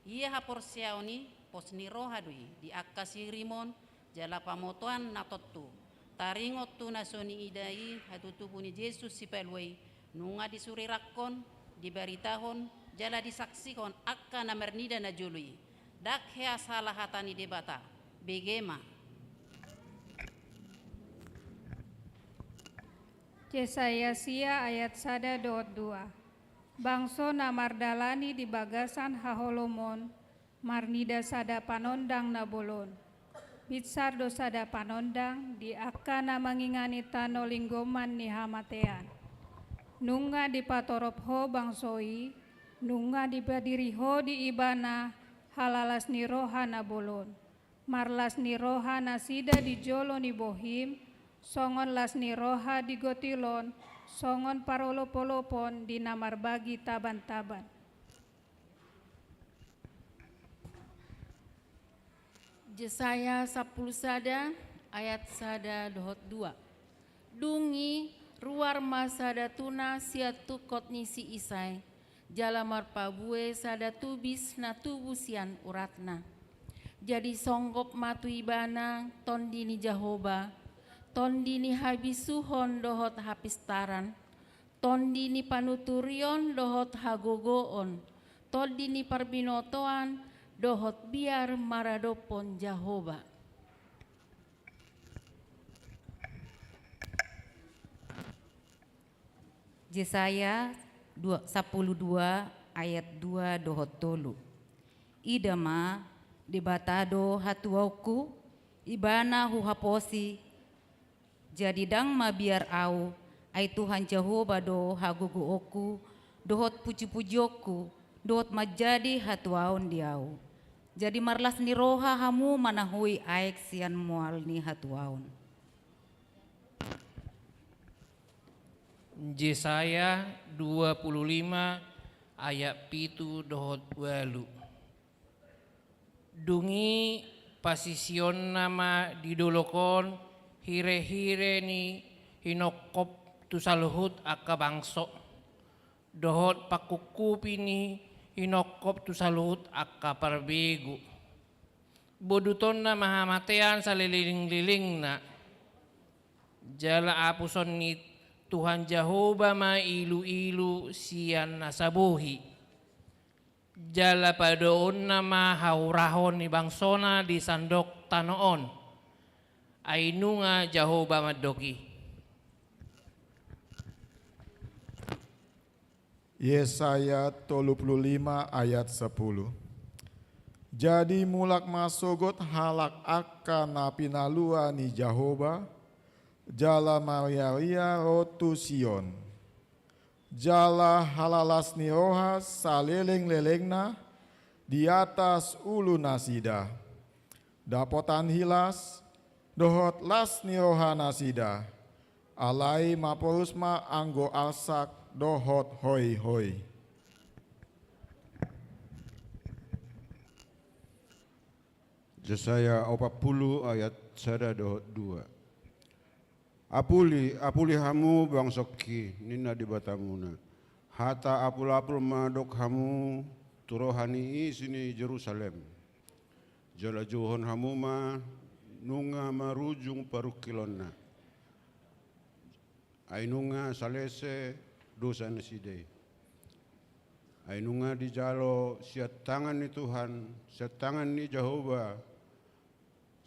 iya hapor siaoni pos ni rohadui di akasi rimon jala pamotoan natottu taringot tu nasoni idai hatutu puni Yesus si pelwei nunga di suri rakon di baritahon jala disaksikon akka na mernida na jului dak hea salah hatani debata begema. Yesaya sia ayat 1:2. Bangso na mardalani di bagasan haholomon, marnida sada panondang na bolon. Bitsar do sada panondang di akka na mangingani tano linggoman ni hamatean. Nunga di patorop ho bangsoi, nunga di badiri ho di ibana, halalas ni roha na bolon. Marlas ni roha na sida di jolo ni bohim, songon las ni roha di gotilon, songon parolopolopon di namar bagi taban-taban. Yesaya 10 sada ayat sada dohot 2. Dungi ruar masada tuna siatu kotni si isai, jalamar pabue sada tubis na tubusian uratna. Jadi songgop matu ibana tondini Jahoba, tondini habisuhon dohot hapistaran, tondini panuturion dohot hagogoon, tondini parbinotoan dohot biar maradopon Jahoba. Yesaya 12 ayat 2 dohot tolu. Idama debatado hatuauku ibana huhaposi jadi dang mabiar au ai Tuhan Jehovah do hagugu oku dohot puji-pujioku dohot majadi hatuaun diau jadi marlas ni roha hamu manahui aek sian mual ni hatuaun. Yesaya 25 ayat 7 dohot 8. Dungi pasision nama didolokon hire-hire ni hinokop tu saluhut aka bangso dohot pakukupi ni hinokop tu saluhut aka parbegu boduton na mahamatean sa liling-liling na jala apuson ni Tuhan Jehovah ma ilu-ilu sian nasabuhi jala padoon na mahaurahon ni bangsona di sandok tanoon ay nunga Jehovah madoki. Yesaya 35 ayat 10. Jadi mulak masogot halak akka napinalua ni Jehovah jala Maria rotu Sion. Jala halalas ni roha saleleng-lelengna di atas ulu nasida. Dapotan hilas dohot las ni roha nasida. alai mapurusma anggo alsak dohot hoi hoi. Yesaya 40 ayat 1-2. Apuli hamu bangsoki nina di batamuna. Hata apul madok hamu turohani sini Jerusalem. Jala johon hamu ma nunga marujung parukilonna. Ainunga salese dosa naside. Ainunga di jalo siat tangan ni Tuhan, siat tangan ni Jehovah.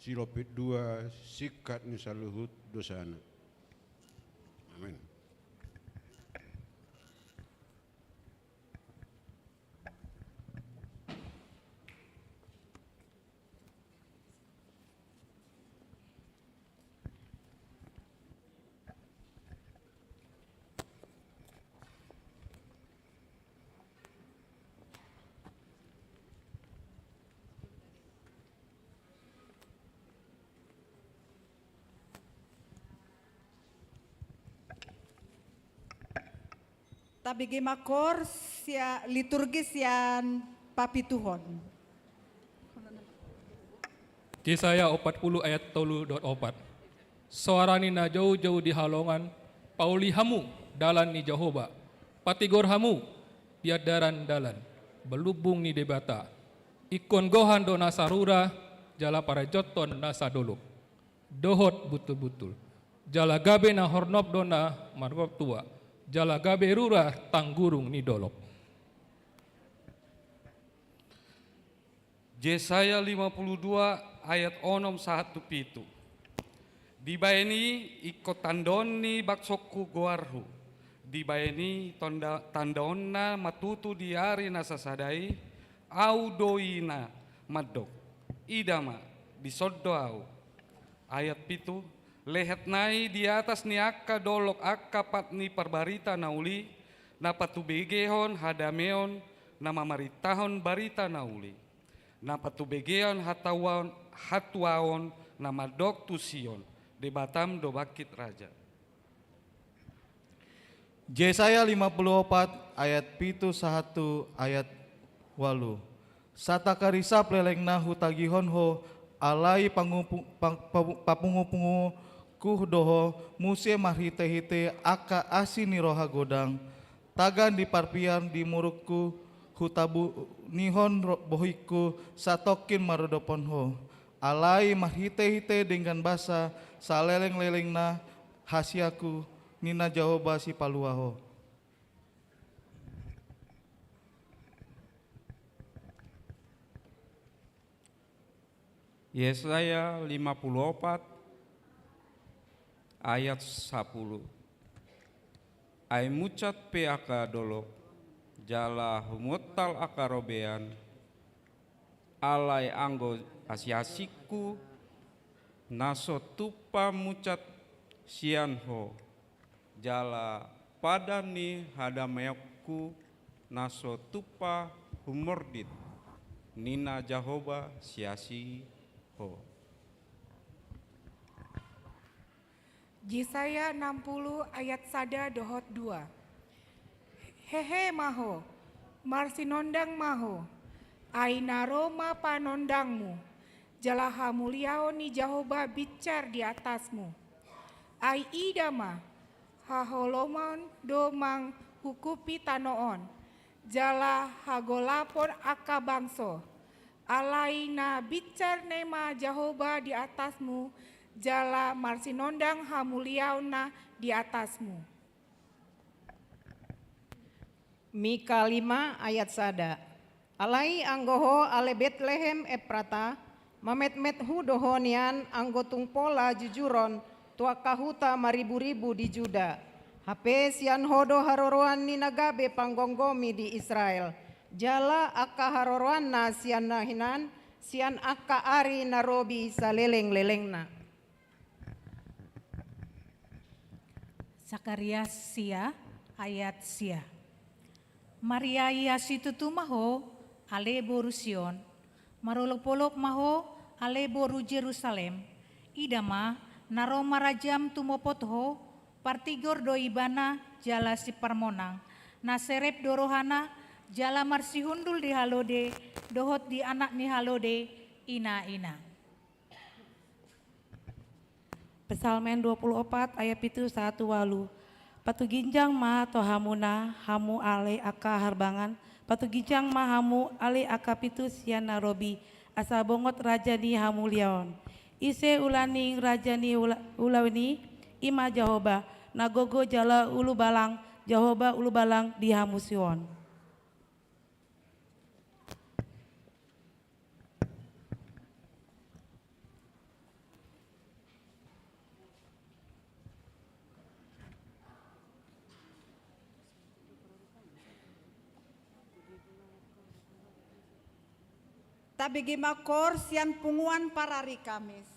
Silopit 2 sikat ni saluhut dosana. Amin. Tabigi makor sia liturgis yan papituhon. Yesaya 40 ayat 3-4. Suarani na jauh-jauh di halongan, pauli hamu dalan ni Jehovah, patigor hamu diadaran dalan, belubung ni debata, ikon gohan do nasarura, jala para joton nasa dolok, dohot butul-butul, jala gabe na hornop dona margop tua, jala gabe rura tanggurung ni dolok. Yesaya 52 ayat 6-1. Dibayani ikut tandoni baksokku goarhu. Dibayani tandonna matutu diari nasasadai au doina madok. Idama disoddo au. Ayat 7. Lehet nai di atas ni akka dolok akka patni perbarita nauli na patubegehon hadameon na mamaritahon barita nauli na patubegeon hatuaon na madok tusion debatam do bakit raja. Yesaya 54 ayat 7-1 ayat 8. Satakarisa plelengna hutagihon ho alai papungu-pungu kuh doho musie marhite-hite aka asini roha godang tagan di parpian di murukku hutabu nihon bohiku satokin marodopon ho alai marhite-hite dengan basa saleleng-lelengna hasiaku nina Jehovah si paluaho. Yesaya 54 ayat 10. Ai mucat pe aka dolok jala humutal aka robean alai anggo asiasiku naso tupa mucat sianho jala padani hadameokku naso tupa humordit nina Jehovah siasi ho. Yesaya 60 ayat 1-2. Hehe maho, marsinondang maho, ainaroma panondangmu, jalaha muliao ni Jehovah bicar di atasmu. Ai idama, haholomon domang hukupi tanoon, jala hagolapon aka bangso, alaina bicar nema Jehovah di atasmu, jala marsinondang hamuliauna di atasmu. Mika 5 ayat 1. Alai anggoho ale Betlehem Eprata, mamet-met hu dohonian anggo tungpola jujuron tua kahuta maribu-ribu di Juda. Hape sian hodo haroroan ni nagabe panggonggomi di Israel. Jala aka haroroan na sian nahinan, sian aka ari narobi saleleng-lelengna. Sakarias sia ayat sia. Maria ia situtu maho ale boru Sion, marolok-polok maho ale boru Jerusalem. Idama naro marajam tumopot ho Partigor do ibana jala si parmonang, naserep do rohana jala marsi hundul di halode, dohot di anak ni halode, ina. Pesalmen 24 ayat 1 walu. Patu ginjang ma to hamuna hamu ale aka harbangan. Patu ginjang ma hamu ale aka pitu sian narobi. Asa bongot raja ni hamu liaon. Ise ulaning raja ni ulawini ima Jahoba. Nagogo jala ulu balang. Jahoba ulu balang di hamu sion. Tabigi makor sian punguan parari Kamis.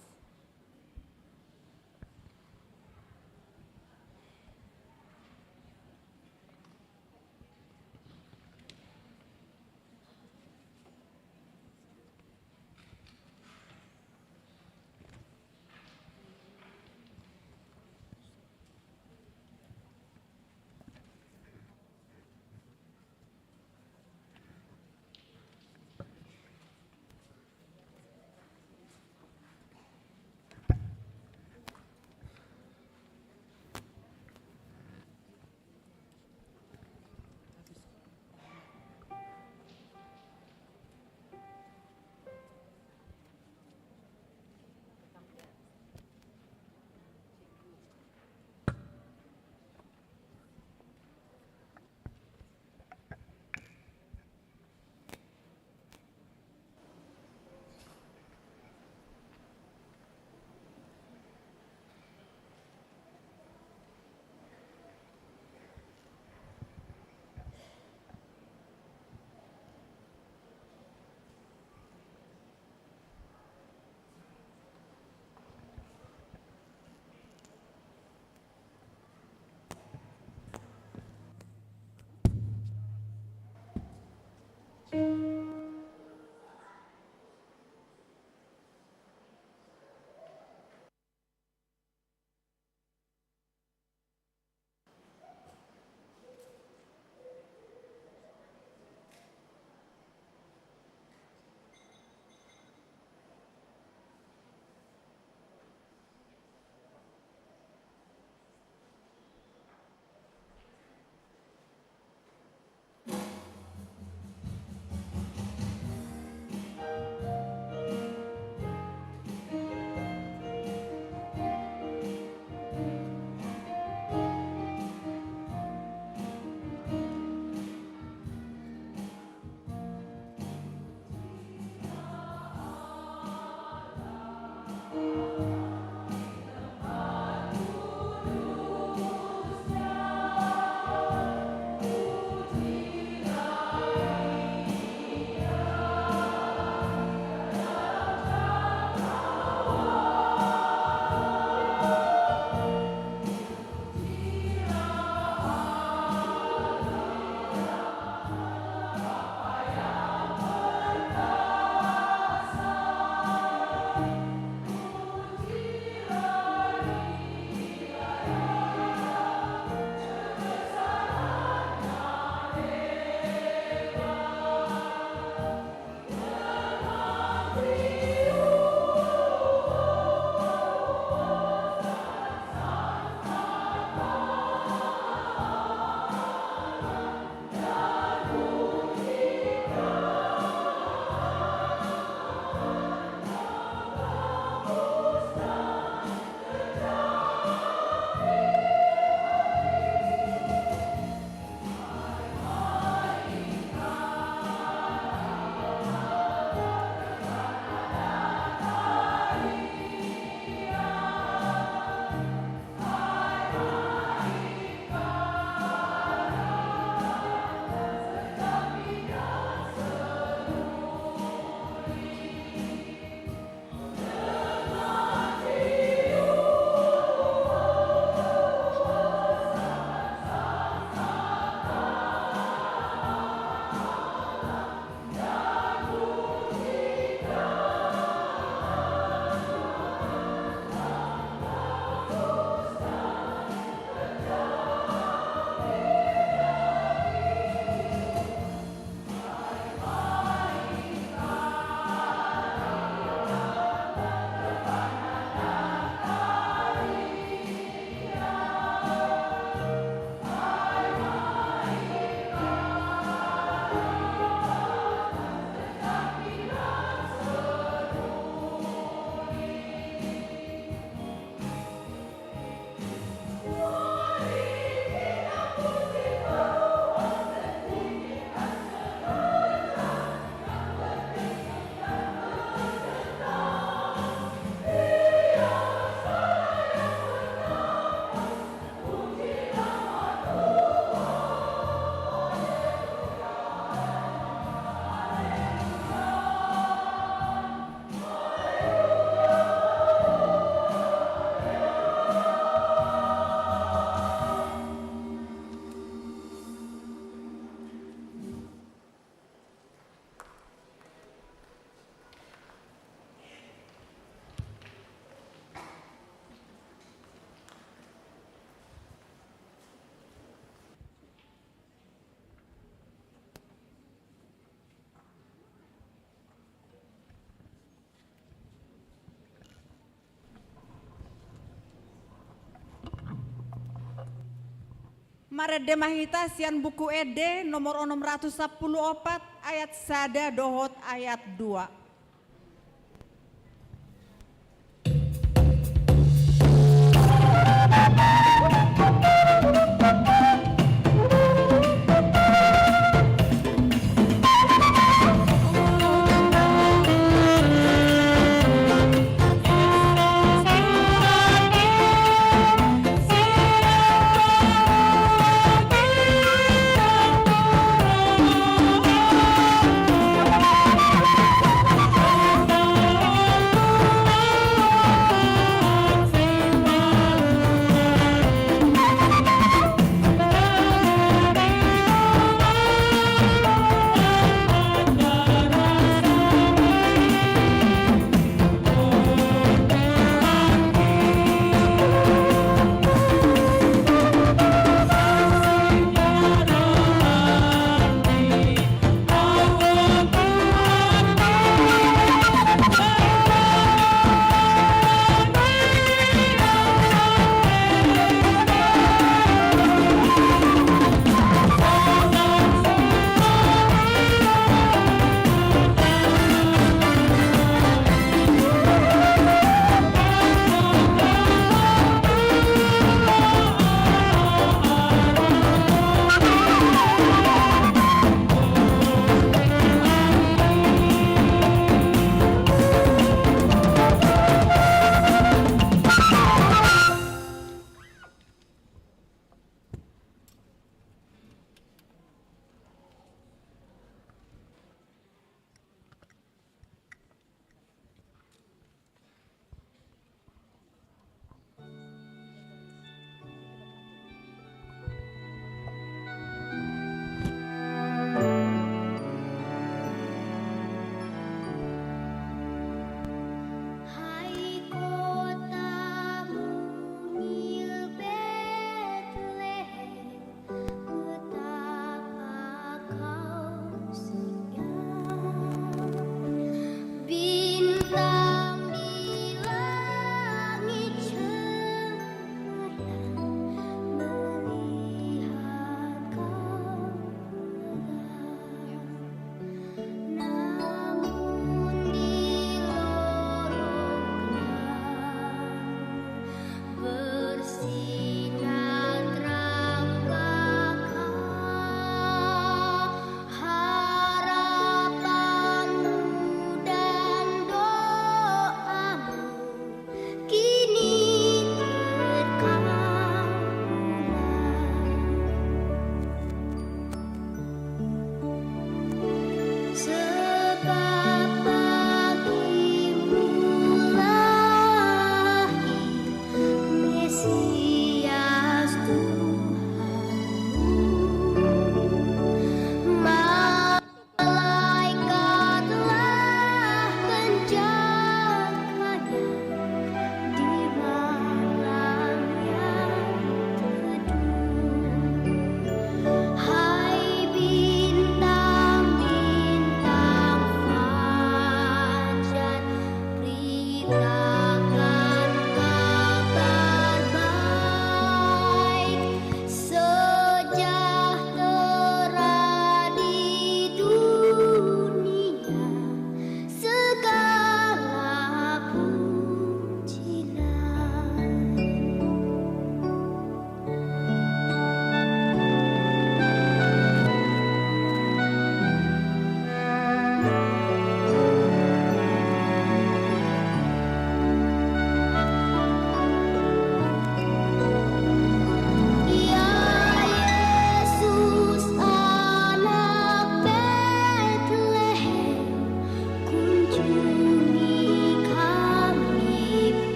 Marede mahita sian buku ede nomor 614 ayat sada dohot ayat 2.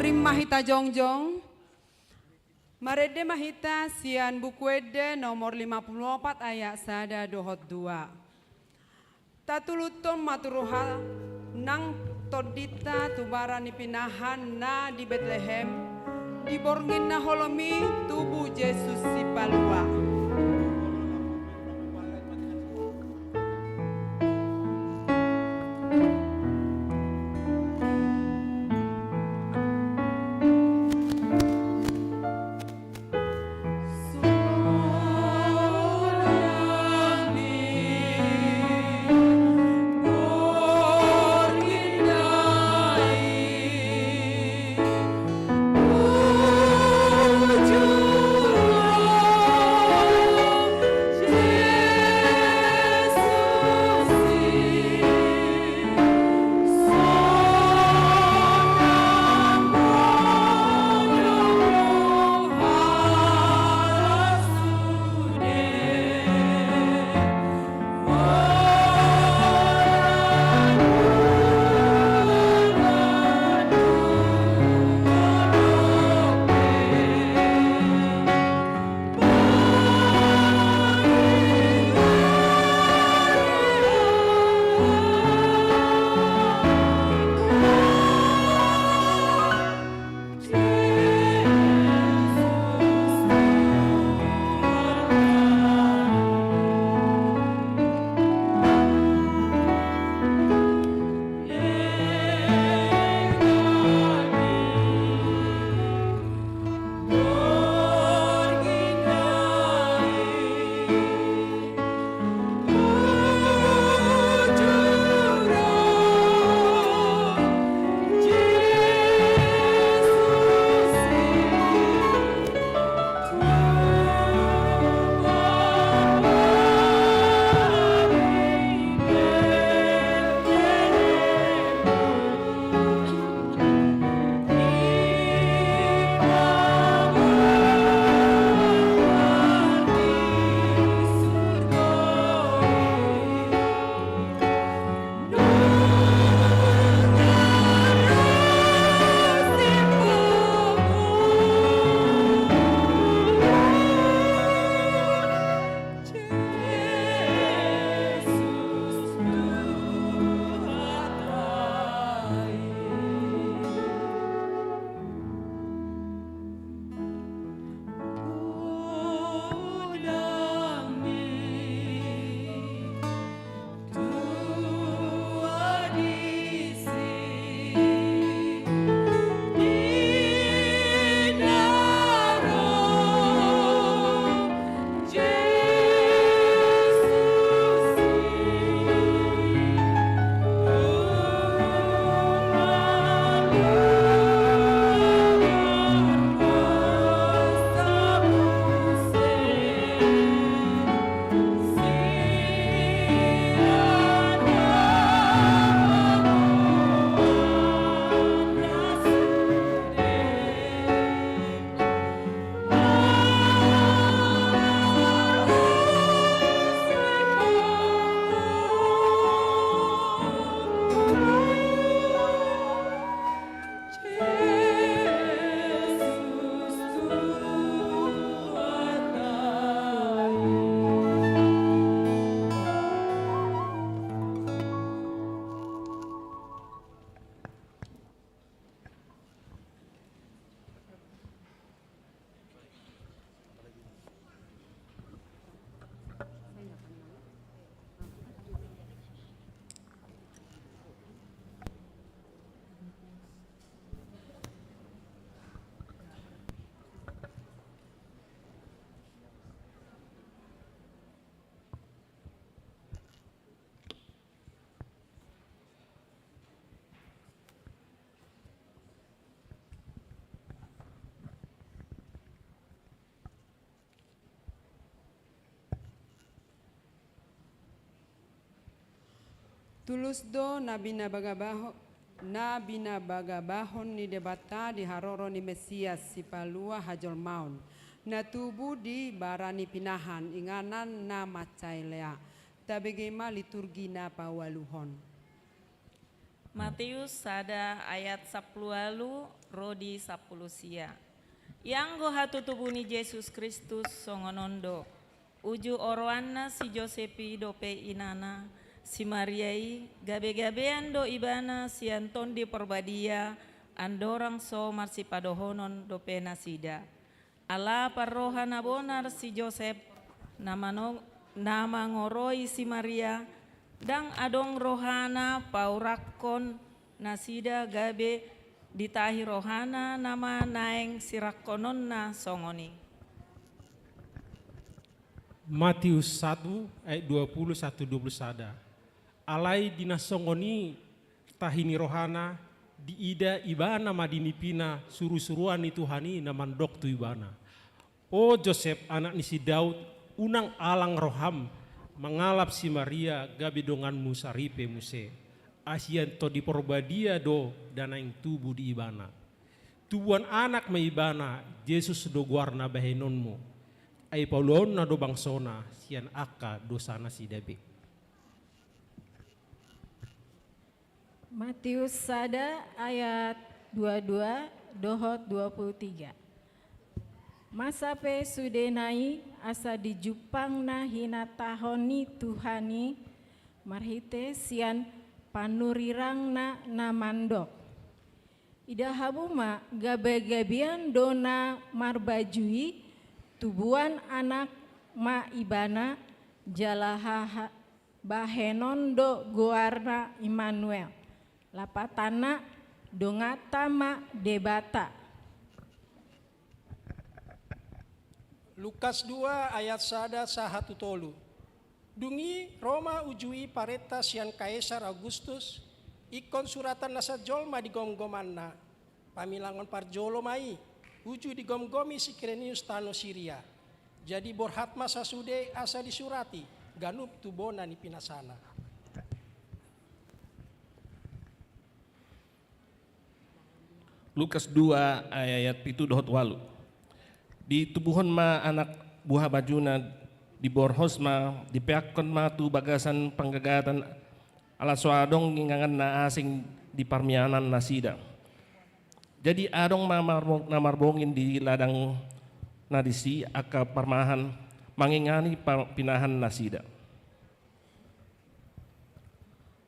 rimah hita jongjong. Marede mahita sian bukuede nomor 54 ayat sada dohot 2. Tatuluton maturuhal nang todita tubarani pinahan na di Bethlehem. Diborngin na holomi tubuh Yesus si palua. Tulus do nabina bagabahon ni debata di haroro ni Mesias si palua hajol maun. Na tubuh di barani pinahan inganan na macailea. Tabegema liturgi na pawaluhon. Matius sada ayat 10 rodi 10 sia. Yang gohatu tubuni Yesus Kristus songonondo. Uju oroanna si Josepi dope inana. Si Mariai gabe-gabean do ibana si Anton di perbadia. Andorang so marsi padohonon dope nasida. Ala parrohana bonar si Joseph. Nama ngoroi si Maria. Dang adong rohana paurakon nasida gabe ditahi rohana nama naeng sirakonon na songoni. Matius 1 ayat 21-21. Alai dina songoni tahini rohana diida ibana madini pina suru-suruan itu hani namandok tu ibana. O Joseph anak nisi Daud unang alang roham mengalap si Maria gabe dongan musaripe muse. Asian to di porbadia do dana yang tubuh di ibana. Tubuhan anak me ibana Yesus do guarna bahenonmu. Ai paulon na do bangsona sian aka dosana si debek. Matius sada ayat 22 dohot 23. Masape sudenai asa di Jupang na hina tahoni Tuhani marhite sian panurirang na namandok. Ida habuma gabe-gabian dona marbajui tubuan anak ma ibana jalaha bahenon do goarna Immanuel. Lapatana dongata ma debata. Lukas 2 ayat 1 sahatu tolu. Dungi Roma ujui pareta sian Kaisar Augustus ikon suratan nasa jolma di gomgomanna. Pamilangon parjolo mai uju di gomgomi si Kirenius tano Syria. Jadi borhat masa sude asa disurati ganup tubona ni pinasana. Lukas 2 ayat 7 dohot walu. Di tubuhon ma anak buah bajuna di borhos ma di peakon ma tu bagasan penggagatan ala soadong ngingangan na asing di parmianan nasida. Jadi adong ma namarbongin di ladang nadisi aka parmahan mangingani pinahan nasida.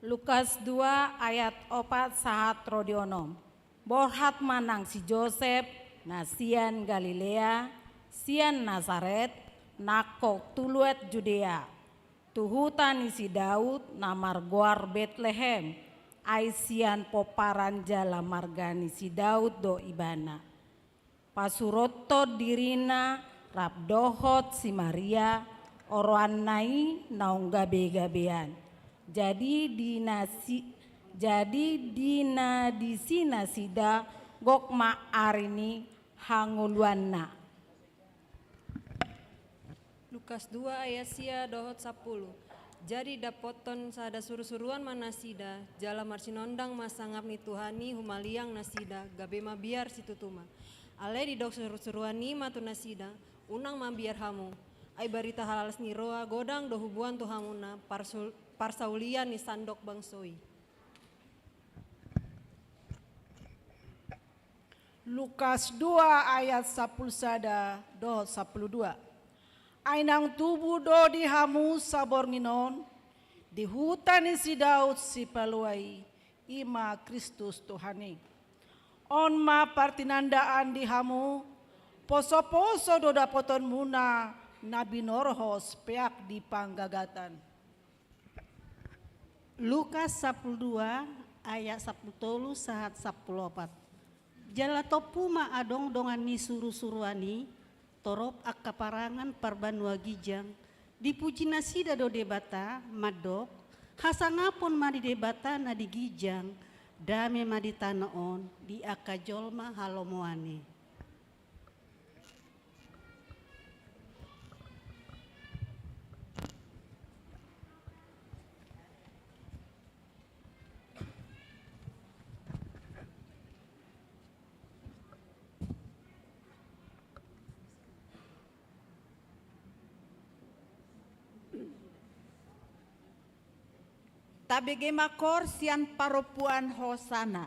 Lukas 2 ayat 4 sahat rodionom. Borhat manang si Joseph nasian Galilea, sian Nazaret, nakok tuluet Judea. Tuhutan isi Daud namar goar Bethlehem, aisian poparan jala margani si Daud do ibana. Pasuroto dirina rabdohot si Maria, oroan nai naung gabe-gabean. Jadi dina disina sida gok ma arini hanguluanna. Lukas 2 ayat sia dohot 10. Jadi dapoton sada suru-suruan manasida jala marsinondang masangap ni Tuhani humaliang nasida gabe mabiar situtuma. Ale di dok suru-suruan ni matu nasida unang mabiar hamu. Ai barita halalas ni roa godang do hubuan tu hamuna parsaulian ni sandok bangsoi. Lukas 2 ayat 10 sada do 12. Ainang tubuh do di hamu sabor nginon, di hutan si Daud si paluai, ima Kristus Tuhani. On ma partinandaan di hamu, poso-poso do dapoton muna, nabi norhos peak di panggagatan. Lukas 12 ayat 10 sahat 14. Jala topu ma adong dongan ni suru-suruani, torop akaparangan parbanua gijang, dipuji nasida do debata, madok, hasangapon ma di debata na di gijang, dame ma di tanaon, di akajolma halomoane. tabege makor sian paropuan hosana.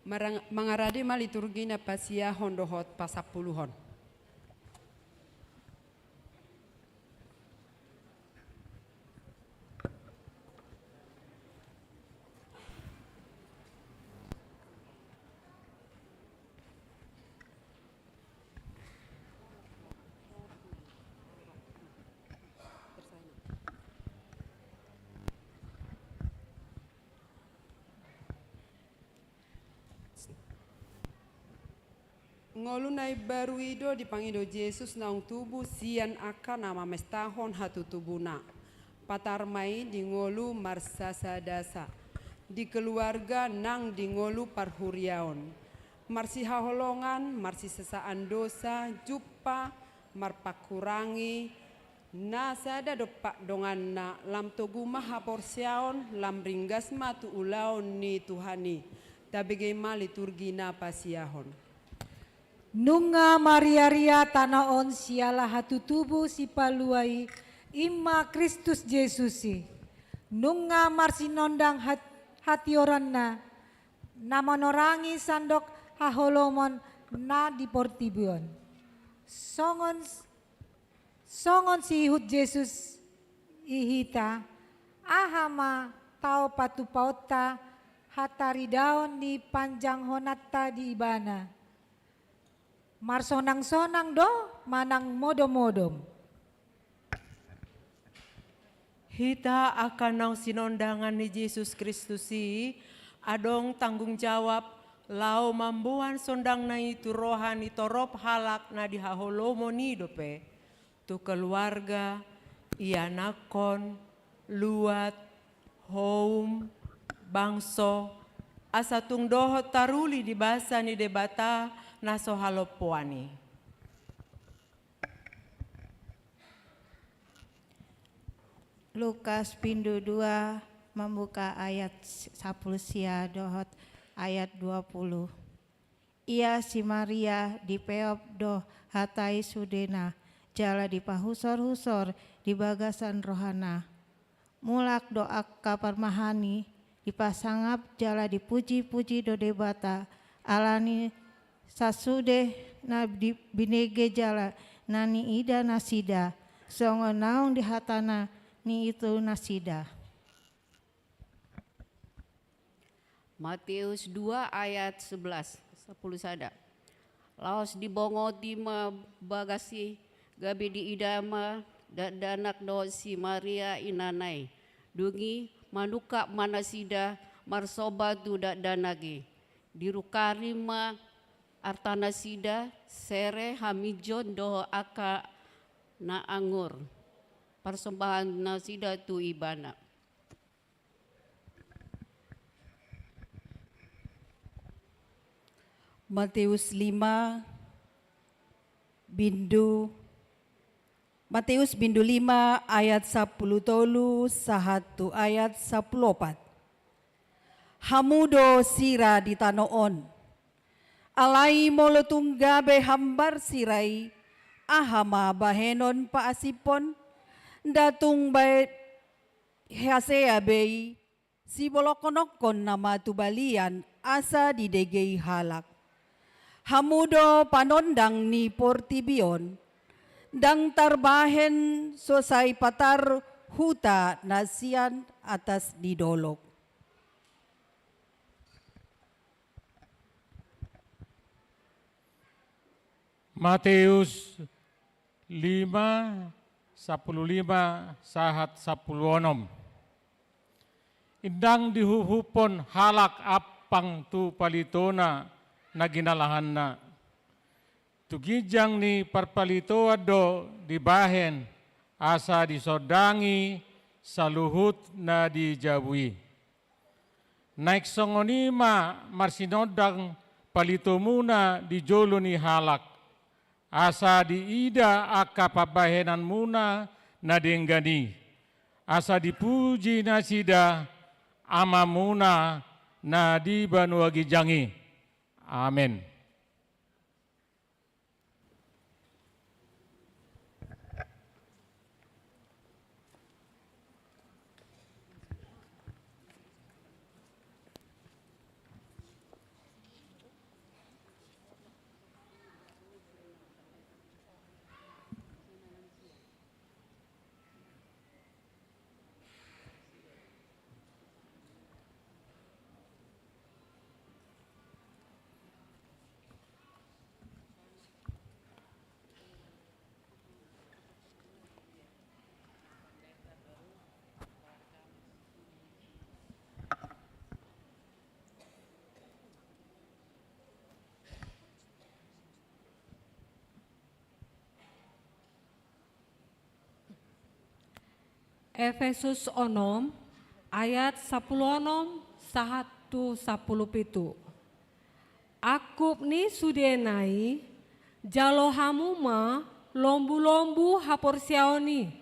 Mangarade ma liturgi na pasia hondohot pasapuluhon. Ngolu nai baru ido dipangido Yesus naung tubuh sian aka nama mestahon hatu tubuna. Patar mai di ngolu marsasa dasa. Di keluarga nang di ngolu parhuriaon. Marsi haholongan, marsi sesaan dosa, jupa, marpakurangi. Na sada dopak dongan na lam toguma haporsiaon, lam ringgas matu ulaon ni Tuhani. Tabegema liturgi na pasiahon. Nunga Maria Ria tanaon siala hatu tubuh si paluai imma Kristus Yesusi. Nunga marsinondang hati oranna namanorangi sandok haholomon na diportibion. Songon si ihut Yesus ihita ahama tau patu pauta hatari daon di panjang honatta di ibana. Marsonang-sonang do manang modom-modom. Hita akan nang sinondangan ni Yesus Kristusi adong tanggung jawab lau mambuan sondang na itu rohani torop halak na dihaholomo ni dope tu keluarga ianakon luat home bangso asatung dohot taruli di basa ni debata naso halopoani. Lukas pindu 2 membuka ayat 10 sia dohot ayat 20. Ia si Maria di peop do hatai sudena jala di pahusor-husor di bagasan rohana. Mulak doa kaparmahani dipasangap jala dipuji-puji do debata alani sasude na binege jala nani ida nasida songo naung di hatana ni itu nasida. Matius 2 ayat 11 sada. Laos dibongo tima bagasi gabi di idama danak do si Maria inanai. Dungi manuka manasida marsobatu danagi. Dirukarima artana sida sere hamijon doho aka na angur persembahan nasida tu ibana. Matius 5 bindu 5 ayat 10 tolu sahatu ayat 14. Hamudo sira di tanoon alai molotunggabe hambar sirai ahama bahenon paasipon datung bae hasea bei si bolokonokon nama tubalian asa didegei halak. Hamudo panondang ni portibion dang tarbahen sosai patar huta nasian atas didolok. Matius 5, 15 sahat 10. Indang dihuhupon halak apang tu palitona na ginalahan na. Tugijang ni parpalitoa do dibahen asa disodangi saluhut na dijabui. Naik songonima marsinodang palito muna di jolo ni halak. Asa diida aka pabahenan muna na denggani. Asa dipuji na sida ama muna na di banuagi jangi. Amin. Efesus 6 ayat 10 1-10. Akup ni sudenai jalo hamu ma lombu-lombu haporsiaoni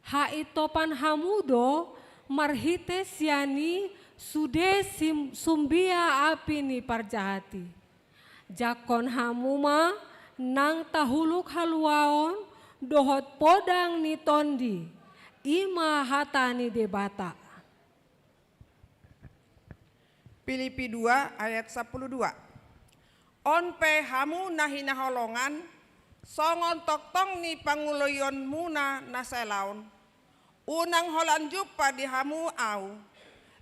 haitopan hamudo marhite siani sude sumbia api ni parjahati jakon hamu ma nang tahuluk haluaon dohot podang ni tondi ima hatani debata. Filipi 2 ayat 12. Onpe hamu nahina holongan, songon toktong ni panguloyon muna naselaon. Unang holan jupa di hamu au,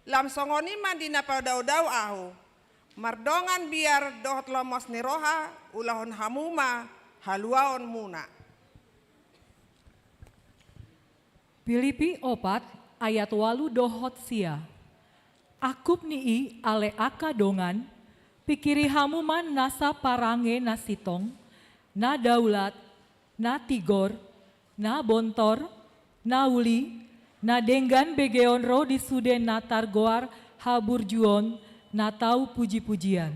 lam songoni mandina padaw-daw au. Mardongan biar dohot lomos ni roha, ulahon hamu ma haluaon muna. Filipi 4 ayat 8 dohot sia. Akup nii ale aka dongan, pikiri hamu man nasa parange na sitong, na daulat, na tigor, na bontor, na uli, na denggan begeon ro di sude na targoar haburjuon, na tau puji-pujian.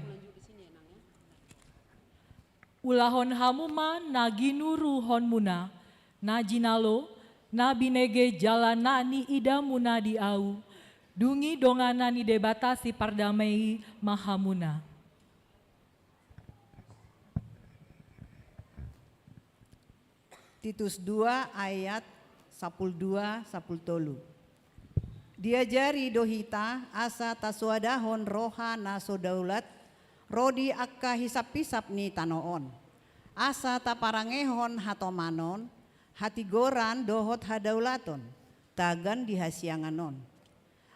Ulahon hamu man na ginuru hon muna, na jinalo, na binege jalana ni ida muna di au, dungi dongana ni debatasi pardamai mahamuna. Titus 2 ayat 12-13. Diajari dohita asa taswadahon roha na sodaulat rodi akka hisap-hisap ni tanoon. Asa taparangehon hatomanon hatigoran dohot hadaulaton tagan dihasianganon.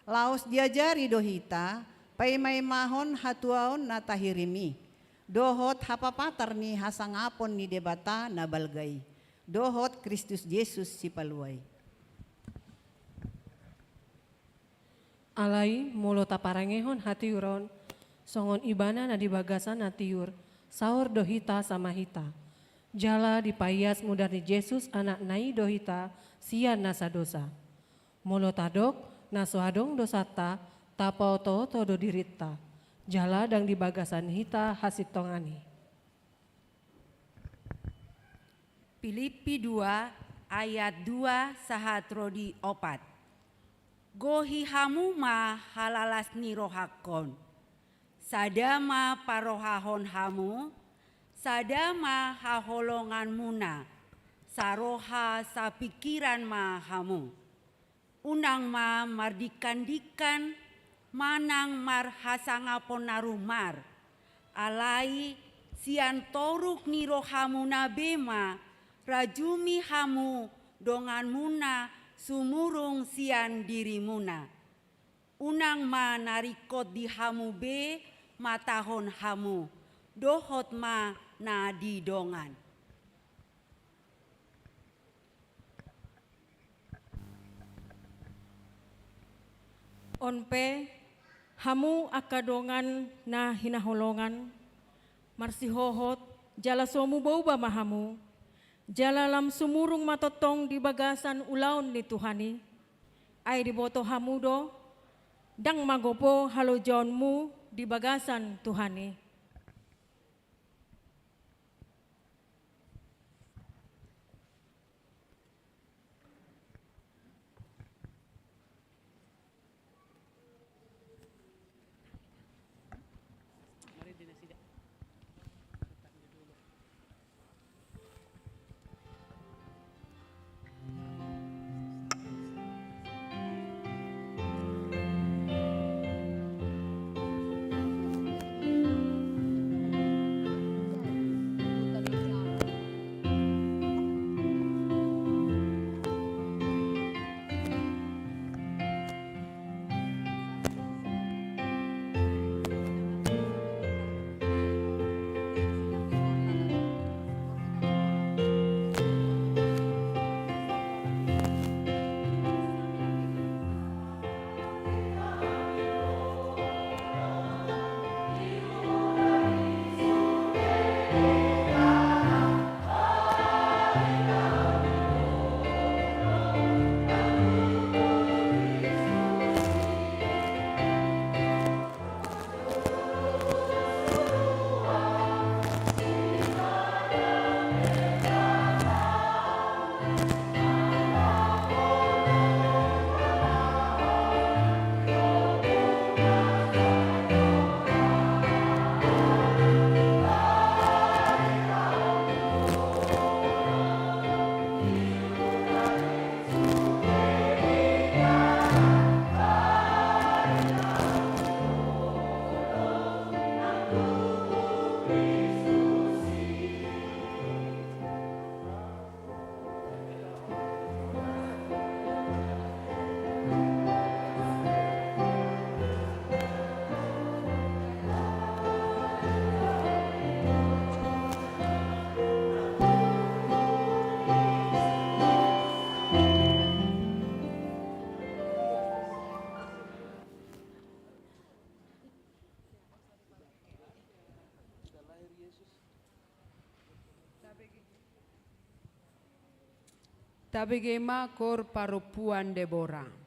Laos diajari dohita paimay mahon hatuaon na tahirimi. Dohot hapapatar ni hasangapon ni debata na balgay. Dohot Kristus Yesus si paluay. Alai mulo taparangehon hatiuron, songon ibana na dibagasan hatiur, saur dohita sama hita. Jala dipayas mudar ni Yesus anak nai dohita sian nasa dosa. Mulo tadok naso adong dosata tapau to do dirita. Jala dang dibagasan hita hasit tongani. Filipi 2 ayat 2 sahat rodi 4. Gohi hamu ma halalas ni rohakon. Sadama parohahon hamu, sadama haholongan muna, saroha sapikiran ma hamu. Unang ma mardikan-dikan, manang mar hasangapon narumar. Alai sian toruk ni rohamu nabema, rajumi hamu dongan muna sumurung sian diri muna. Unang ma narikot di hamu be matahon hamu, dohot ma na di dongan. Onpe hamu akadongan na hinaholongan, marsihohot jala somu bauba mahamu, jala lam sumurung matotong di bagasan ulaon ni Tuhani, ay diboto hamudo, dang magopo halojonmu di bagasan Tuhani. Tabegema kor parupuan Deborah.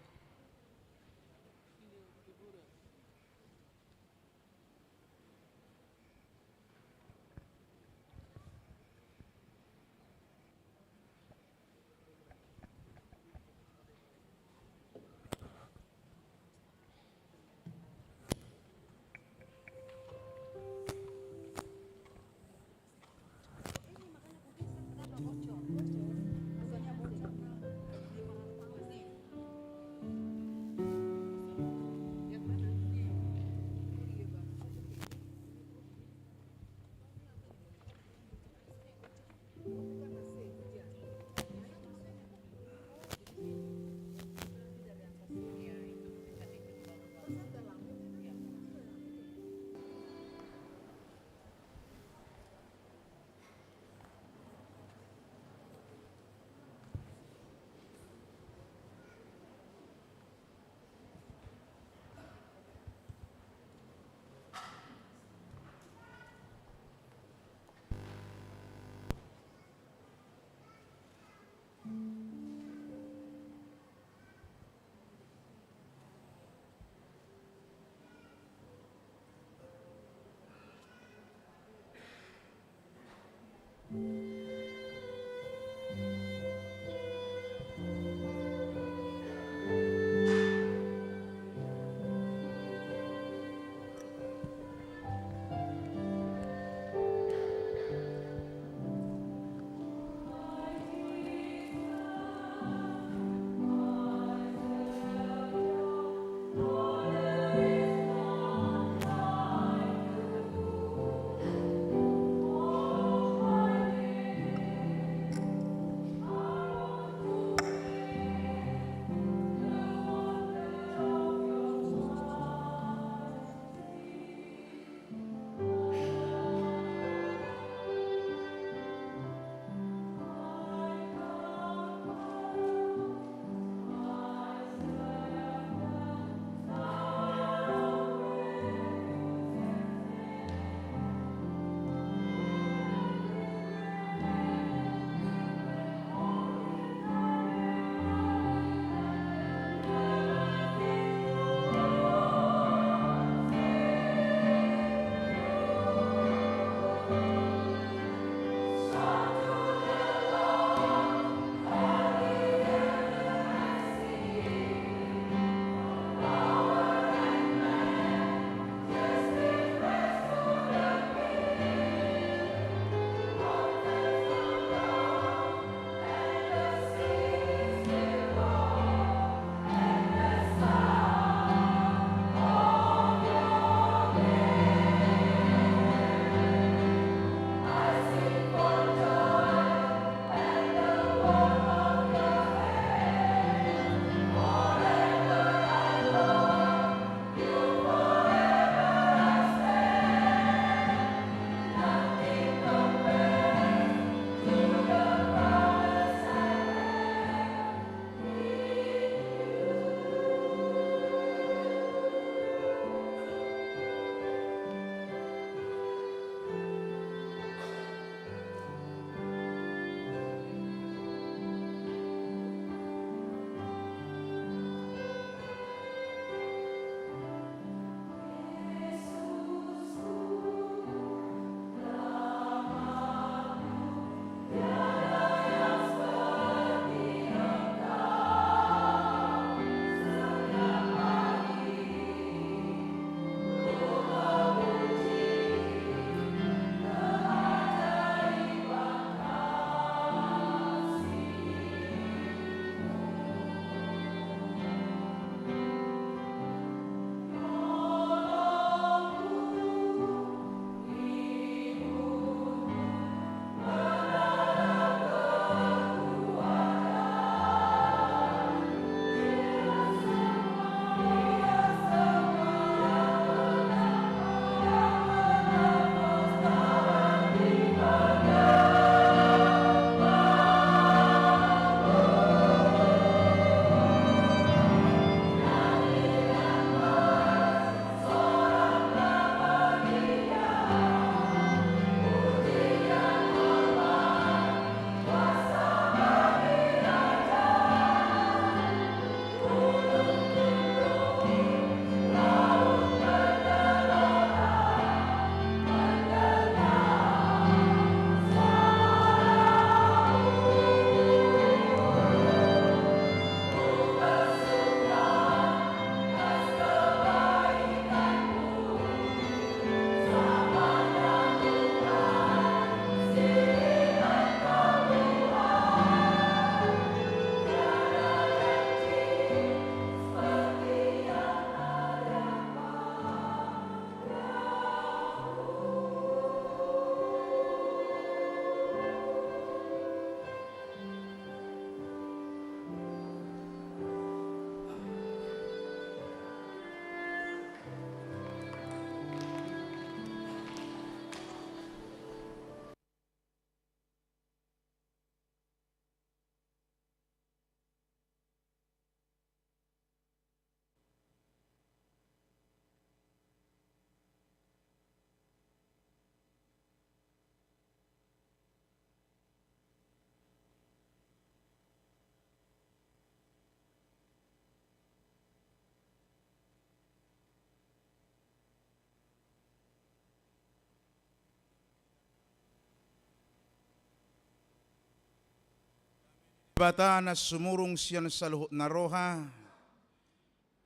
Bata na sumurong siyan sa luhot na roha,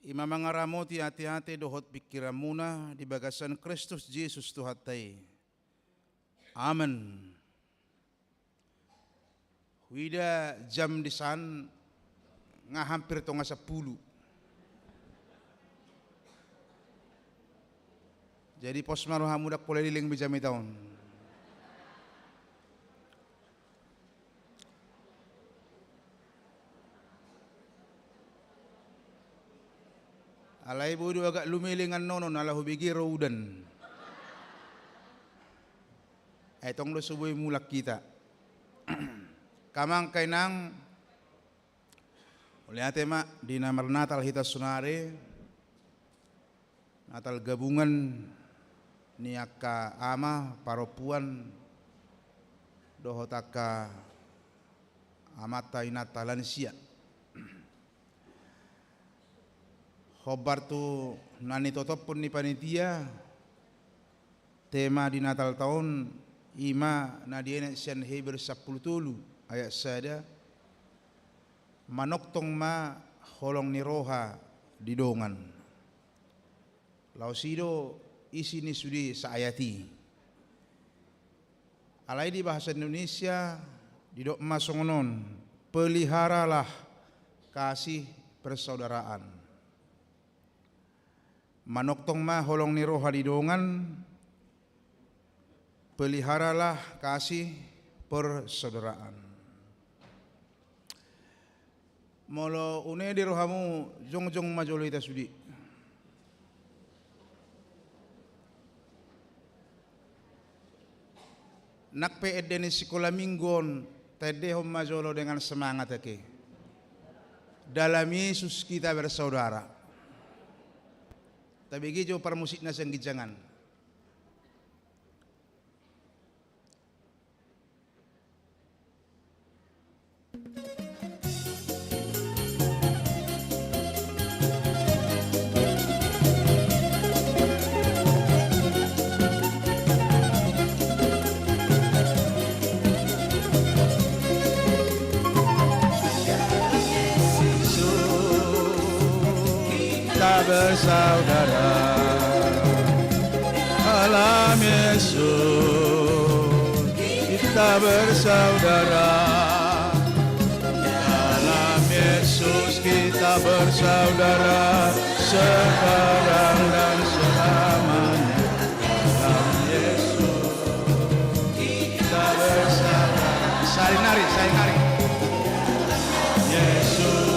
imamangaramoti hati-hati dohot pikiran muna di bagasan Kristus Jesus Tuhatay. Amen. Wida jam disan nga hampir to nga 10. Jadi pos maruha mudak pulai liling bijami taon. Alay bodo agak lumilingan nono nala hubigi roudan. Etong lo subuhi mulak kita. Kamang kainang uliate mak di namar Natal hita sunare Natal gabungan ni akka ama paropuan dohotaka amata inatalan sia. Khobar tu nani totop pun ni panitia tema di Natal tahun ima nadiena sian Heber 10 ayat sada manoktong ma holong ni roha di dongan lausido isi ni sudi saayati alai di bahasa Indonesia di dok masongonon peliharalah kasih persaudaraan manoktong ma holong ni roha di dongan peliharalah kasih persaudaraan. Molo une di rohamu jong-jong majolo ita sudi. Nakpe edeni sekolah minggon tede hom majolo dengan semangat ake. Dalam Yesus kita bersaudara. Tapi gijo permusikna sang gijangan. Bersaudara alam Yesus kita bersaudara alam Yesus kita bersaudara sekarang dan selamanya alam Yesus kita bersaudara saya nari Yesus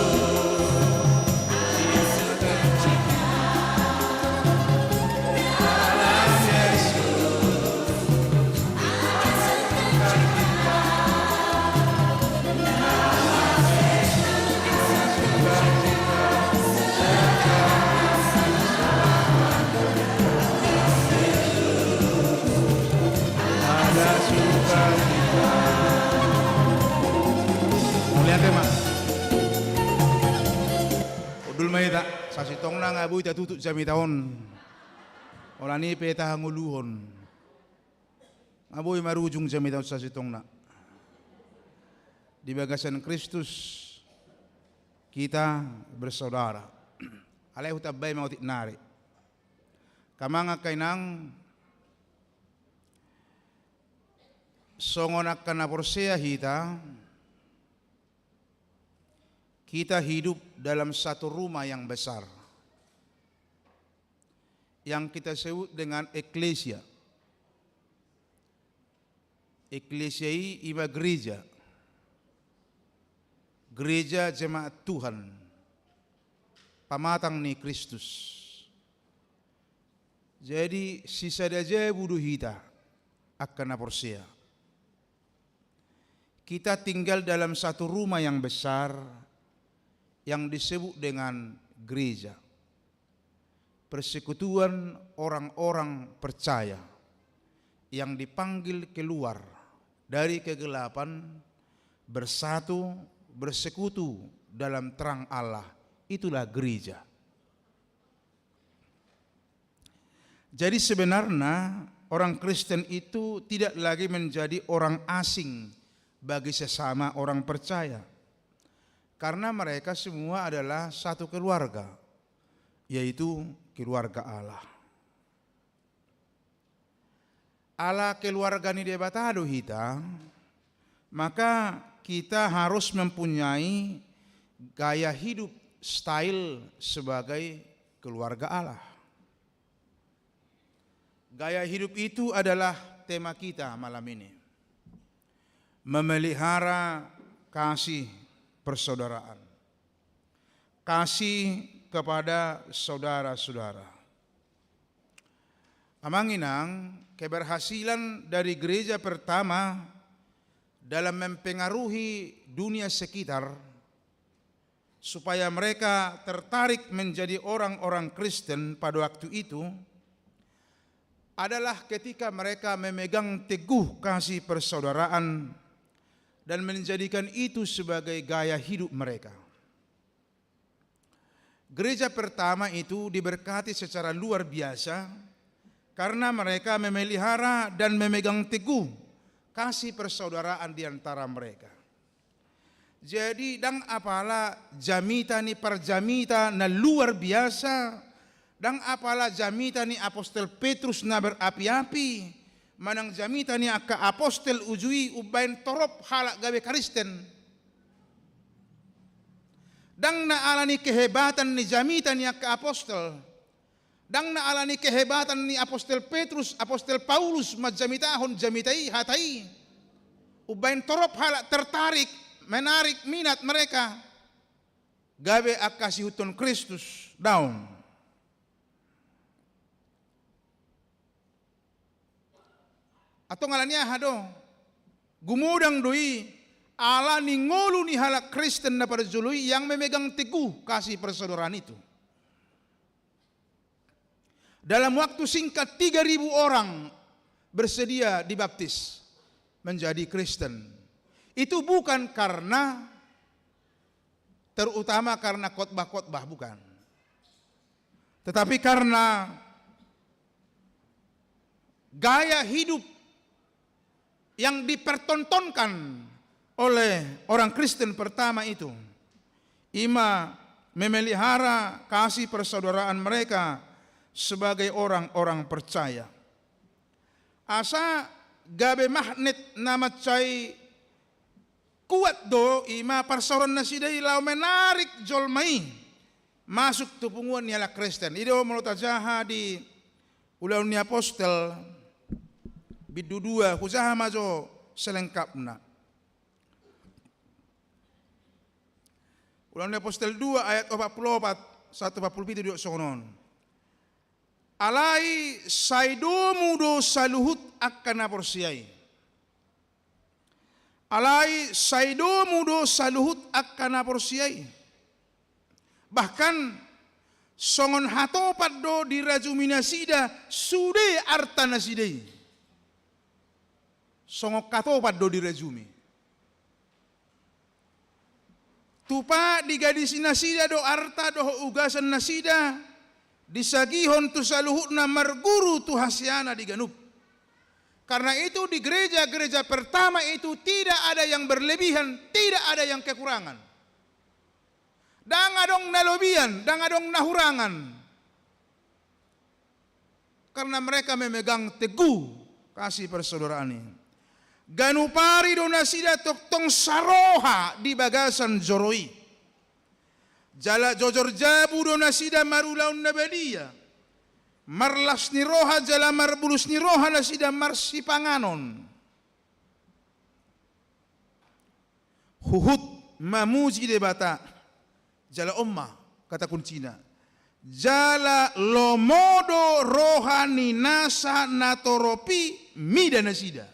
Udul may ta sa sitong na nga buhay tutuk jami taon. Wala ni peta hanguluhon. Aboy marujung jami taon sa sitong na. Di bagasan Kristus kita bersaudara. Alay hutabay mautik nari. Kamanga kainang songonak kana porsea kita hidup dalam satu rumah yang besar yang kita sebut dengan eklesia. Eklesia ini ima gereja. Gereja jemaat Tuhan. Pamatang ni Kristus. Jadi sisa daja budu hita akan aporsia. Kita tinggal dalam satu rumah yang besar yang disebut dengan gereja. Persekutuan orang-orang percaya yang dipanggil keluar dari kegelapan bersatu bersekutu dalam terang Allah. Itulah gereja. Jadi sebenarnya orang Kristen itu tidak lagi menjadi orang asing bagi sesama orang percaya. Karena mereka semua adalah satu keluarga, yaitu keluarga Allah. Allah keluarga ni debatado hita, maka kita harus mempunyai gaya hidup, style sebagai keluarga Allah. Gaya hidup itu adalah tema kita malam ini. Memelihara kasih persaudaraan. Kasih kepada saudara-saudara. Amanginang, keberhasilan dari gereja pertama dalam mempengaruhi dunia sekitar supaya mereka tertarik menjadi orang-orang Kristen pada waktu itu adalah ketika mereka memegang teguh kasih persaudaraan dan menjadikan itu sebagai gaya hidup mereka. Gereja pertama itu diberkati secara luar biasa karena mereka memelihara dan memegang teguh kasih persaudaraan di antara mereka. Jadi dang apalah jamita ni perjamita na luar biasa, dang apalah jamita ni apostol Petrus na berapi-api, manang jamita ni aka apostol ujui ubain torop halak gawe Kristen. Dang naalani kehebatan ni jamita ni aka apostol, dang naalani kehebatan ni apostol Petrus, apostol Paulus majamitahon jamitai hatai, ubain torop halak tertarik, menarik minat mereka gawe akasihutun Kristus daun. Atau ngalanya hado gumudang doi ala ni ngolu ni halak Kristen na parjului yang memegang teguh kasih persaudaraan itu. Dalam waktu singkat 3.000 orang bersedia dibaptis menjadi Kristen. Itu bukan karena terutama karena khotbah-khotbah, bukan. Tetapi karena gaya hidup yang dipertontonkan oleh orang Kristen pertama itu. Ima memelihara kasih persaudaraan mereka sebagai orang-orang percaya. Asa gabe magnet nama cai kuat do ima parsoron na sidai lau menarik jolmai masuk tupunguan niala Kristen. Ido melutajaha di ulang ni apostel bidu 2 kujaha majo selengkapna. Ulang ni apostel 2 ayat 44 147 diok sonon. Alai saidomu do saluhut akan aporsiai. Alai saidomu do saluhut akan aporsiai. Bahkan songon hatopat do dirajumina sida sude artana sidai. Songok katopat do dirajumi. Tupa digadisi nasida do arta do ugasan nasida disagihon tu saluhut na marguru tu hasyana diganup. Karena itu di gereja-gereja pertama itu tidak ada yang berlebihan, tidak ada yang kekurangan. Dang adong nalobian, dang adong nahurangan. Karena mereka memegang teguh kasih persaudaraan ini. Ganupari donasida toktong saroha di bagasan joroi. Jala jojor jabu donasida marulaun nabadia. Marlas ni roha jala marbulus ni roha nasida marsi panganon. Huhut mamuji debata jala omma kata kuncina. Jala lomodo rohani nasa natoropi mida nasida.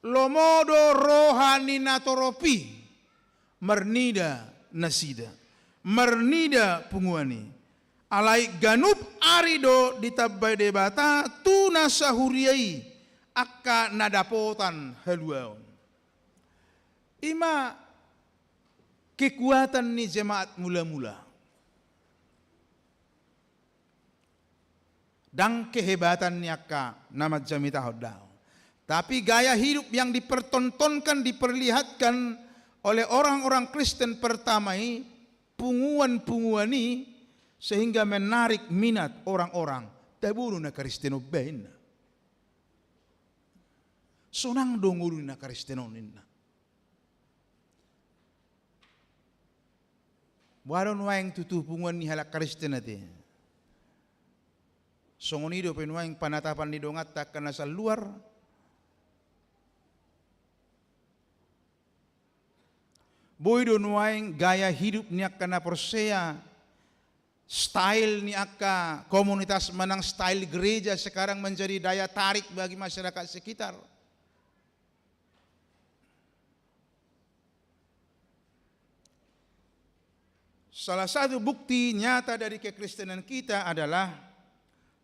Lomodo rohani natoropi mernida nasida. Mernida punguani. Alai ganup arido ditabai debata tu nasahuriai akka nadapotan haluaon. Ima kekuatan ni jemaat mula-mula. Dan kehebatan ni akka nama jamita hodau. Tapi gaya hidup yang dipertontonkan, diperlihatkan oleh orang-orang Kristen pertama ini, punguan-punguani, sehingga menarik minat orang-orang. Taburu na Kristeno bain. Sonang donguru na Kristeno ninna. Waron waing tutu punguan ni halak Kristen ati. Songonido penuaing panatapan ni dongat tak kena sa luar. Boy donuaing gaya hidup ni kena persea. Style ni akka komunitas menang style gereja sekarang menjadi daya tarik bagi masyarakat sekitar. Salah satu bukti nyata dari kekristenan kita adalah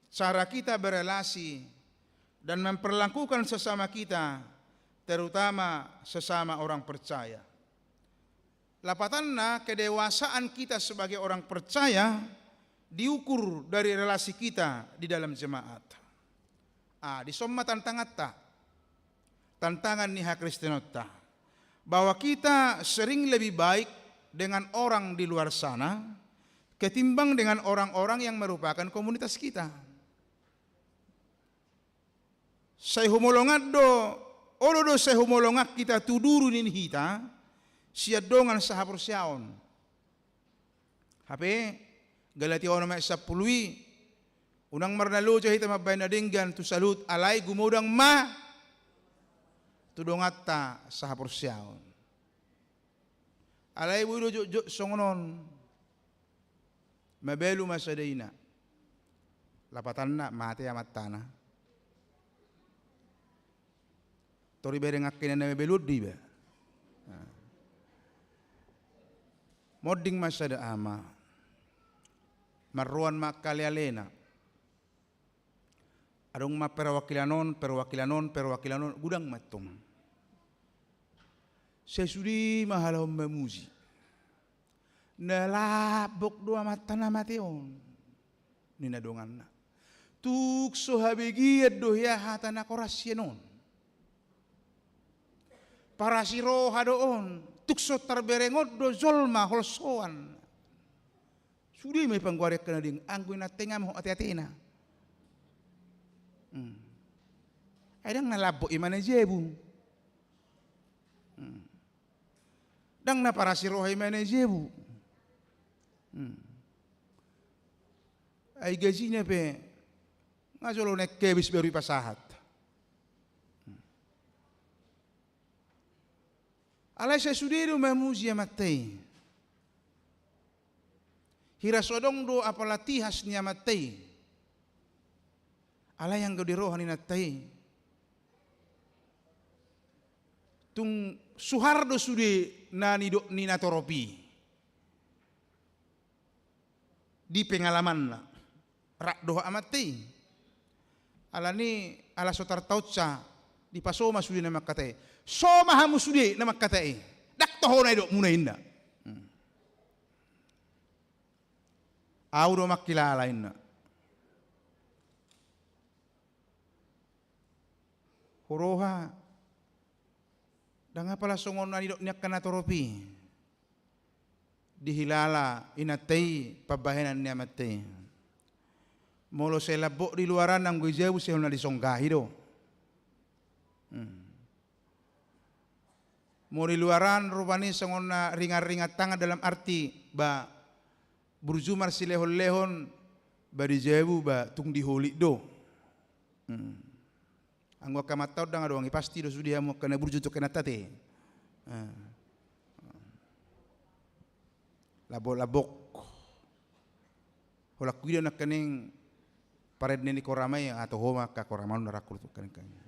cara kita berelasi dan memperlakukan sesama kita, terutama sesama orang percaya. Lapatanna kedewasaan kita sebagai orang percaya diukur dari relasi kita di dalam jemaat. Di somma tantangan niha Kristenota, bahwa kita sering lebih baik dengan orang di luar sana ketimbang dengan orang-orang yang merupakan komunitas kita. Saya humolongat olodo saya humolongat kita tuduru nin hita siya dongan sa hapursiaon. Hape Galatia 1:10 unang marnalo hita mabay na dinggan tu salut alay gumudang tudongat ta sa hapursiaon. Alay budo jo songonon mabelu masadayna lapatan na mati amat tanah. Tori bereng akin na mabelud di ba? Moding masada ama maruan makalialena adong perwakilanon gudang matum sesudi mahalau memuji nalabok dua mata na mateon nina dongan na tuk sohabegiyad dohya hatana korasyenon para siro hadoon tukso terberengot do zolma holsoan. Sudi may panggwarek ka na ding anggoy na tengam ho ati-ati na. Ay dang nalabo iman na jebu. Dang na para si rohay man na jebu. Ay gaji niya pe nga zolo nek kebis beru pasahat. Alay sa sudido memuji matay. Hirasodong do apalatihas niya matay. Alay ang gadirohan ni natay. Tung suhardo sudi na ni natoropi. Di pengalaman na. Rak doha amatay. Alani ala sotar tautsa di pasoma sudi na makatay. So mahamu sudi na magkatay. Daktoho na ito muna hinda. Auro makilalain na. Huroha. Danga pala sungon na nidok niyak kanatoropi. Dihilala inatay pabahenan niya matay. Molo sa labo di luaran ng guijew siya na disonggahi do. Mori luaran rupani sangon na ringat-ringat tanga dalam arti ba burjumar si lehon-lehon ba di jebu ba tung diholi do. Ang wakamataw da nga doang ipasti do sudiha mo kana burju to kana tate. Labok-labok. Holak kuida na kaning pared ni koramay atau homa ka koraman na rakul to kaning.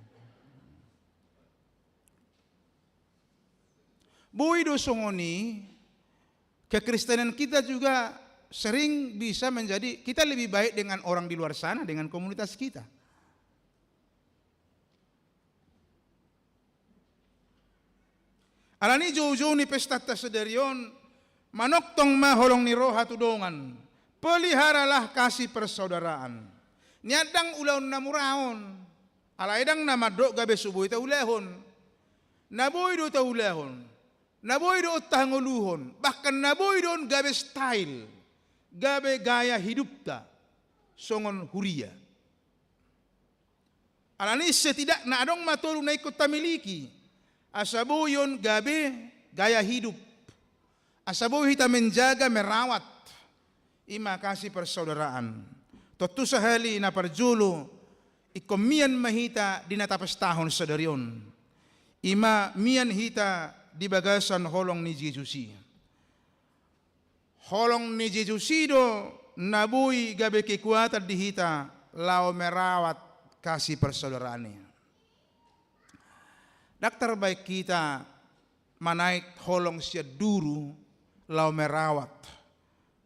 Buido songoni, kekristenan kita juga sering bisa menjadi, kita lebih baik dengan orang di luar sana, dengan komunitas kita. Alani jauh-jauh ni pesta tasadarion, manoktong maholong ni roha tudongan, peliharalah kasih persaudaraan. Niadang ulaun namuraon, alaidang namadok gabe subuh ita ulehon, nabuido ta ulehon. Naboy do tanguluhon, bahkan naboy don gabe style, gabe gaya hidup ta, songon huria. Alani setidak na adong matulung na ikut tamiliki, asabuyon gabe gaya hidup, asabuy hita menjaga merawat, ima kasih persaudaraan. Totu sahali na parjulo, ikomian mahita dinatapas tahun sadarion. Ima mian hita di bagasan holong ni Jesusi. Holong ni Jesusi do nabui gabe kekuatan di hita lao merawat kasih persaudaraan. Daktar baik kita manaik holong sia duru lao merawat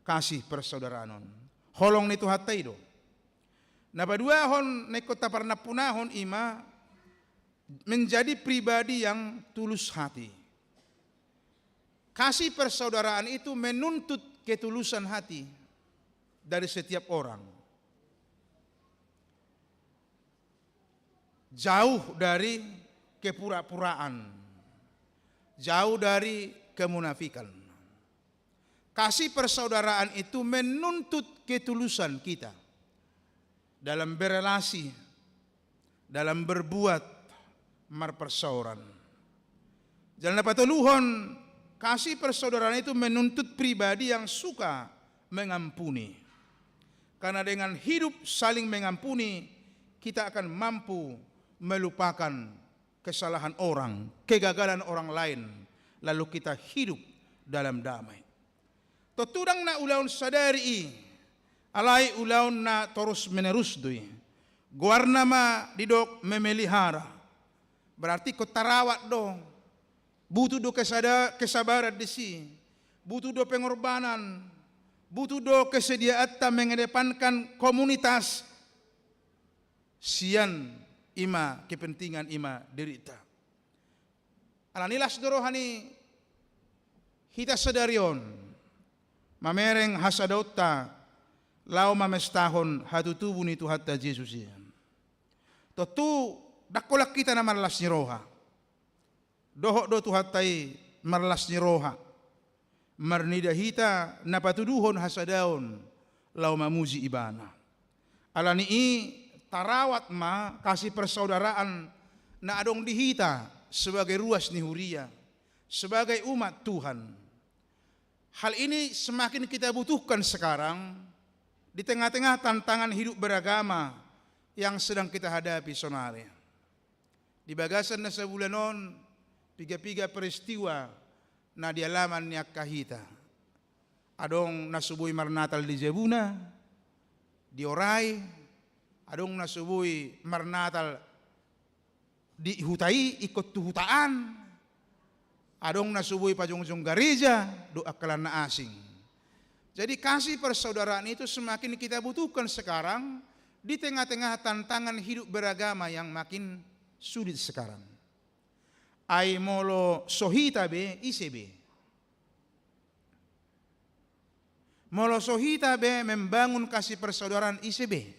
kasih persaudaraan. Holong ni Tuhan do. Nabadua hon nekota parna punahon ima menjadi pribadi yang tulus hati. Kasih persaudaraan itu menuntut ketulusan hati dari setiap orang. Jauh dari kepura-puraan. Jauh dari kemunafikan. Kasih persaudaraan itu menuntut ketulusan kita dalam berelasi, dalam berbuat marpersauran. Jalan patuluhon, kasih persaudaraan itu menuntut pribadi yang suka mengampuni. Karena dengan hidup saling mengampuni, kita akan mampu melupakan kesalahan orang, kegagalan orang lain, lalu kita hidup dalam damai. Tutudang na ulaun sadari, alai ulaun na terus menerus dui. Guarna ma didok memelihara. Berarti kau tarawat do. Butuh do kesabaran disi. Butuh do pengorbanan. Butuh do kesediaan mengedepankan komunitas. Sian ima kepentingan ima derita. Alanilas dorohani hita sadarion. Mamereng hasadota. Lau mamestahon hatutubun itu hatta Yesus ya. Totu dakolak kita na marlas ni roha. Dohok do tu hatai marlas ni roha. Marnida hita napatuduhon hasadaon lau mamuji ibana. Alani i tarawat ma kasih persaudaraan na adong dihita sebagai ruas ni huria, sebagai umat Tuhan. Hal ini semakin kita butuhkan sekarang. Di tengah-tengah tantangan hidup beragama yang sedang kita hadapi sonare. Di bagasan na sa bulanon, piga-piga peristiwa na dialaman niya kahita. Adong nasubuy marnatal di Jebuna, di Oray, adong nasubuy marnatal di Hutai, ikot tuhutaan, adong nasubuy pajong-jong gareja, do akalan na asing. Jadi kasih persaudaraan itu semakin kita butuhkan sekarang di tengah-tengah tantangan hidup beragama yang makin sulit sekarang. Ai molo sohita be isebe. Molo sohita be membangun kasih persaudaraan isebe.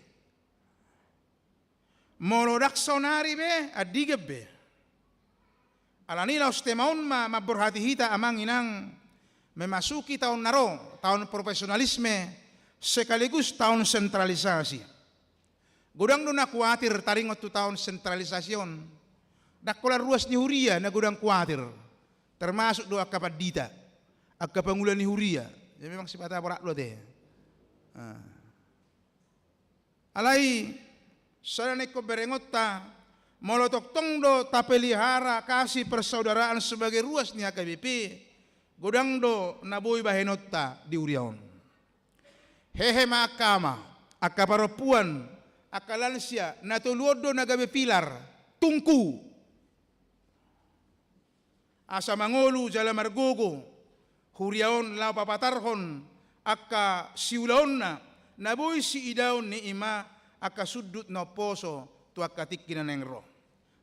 Molo daksonari be adigeb be. Alanilaustemaun ma berhati hita amang inang memasuki tahun naro, tahun profesionalisme, sekaligus tahun sentralisasi. Gudang do na kuatir taringot tu tahun sentralisasyon. Dakola ruas ni huria na gudang kuatir. Termasuk do akapadita, akapangulan ni huria. Ya memang sifat apa lo teh. Alai sarane ko berengot ta molotok tong do tapelihara kasih persaudaraan sebagai ruas ni HKBP. Godang do naboy bahenotta di uriaon. Hehe makama, akaparopuan, akalansia, natuluodo nagabe pilar, tungku. Asa mangolu jala margogo, huriaon lau papatarhon, akka siulaonna, naboy si idaon ni ima, akka sudut no poso, tu akatik kinaneng roh.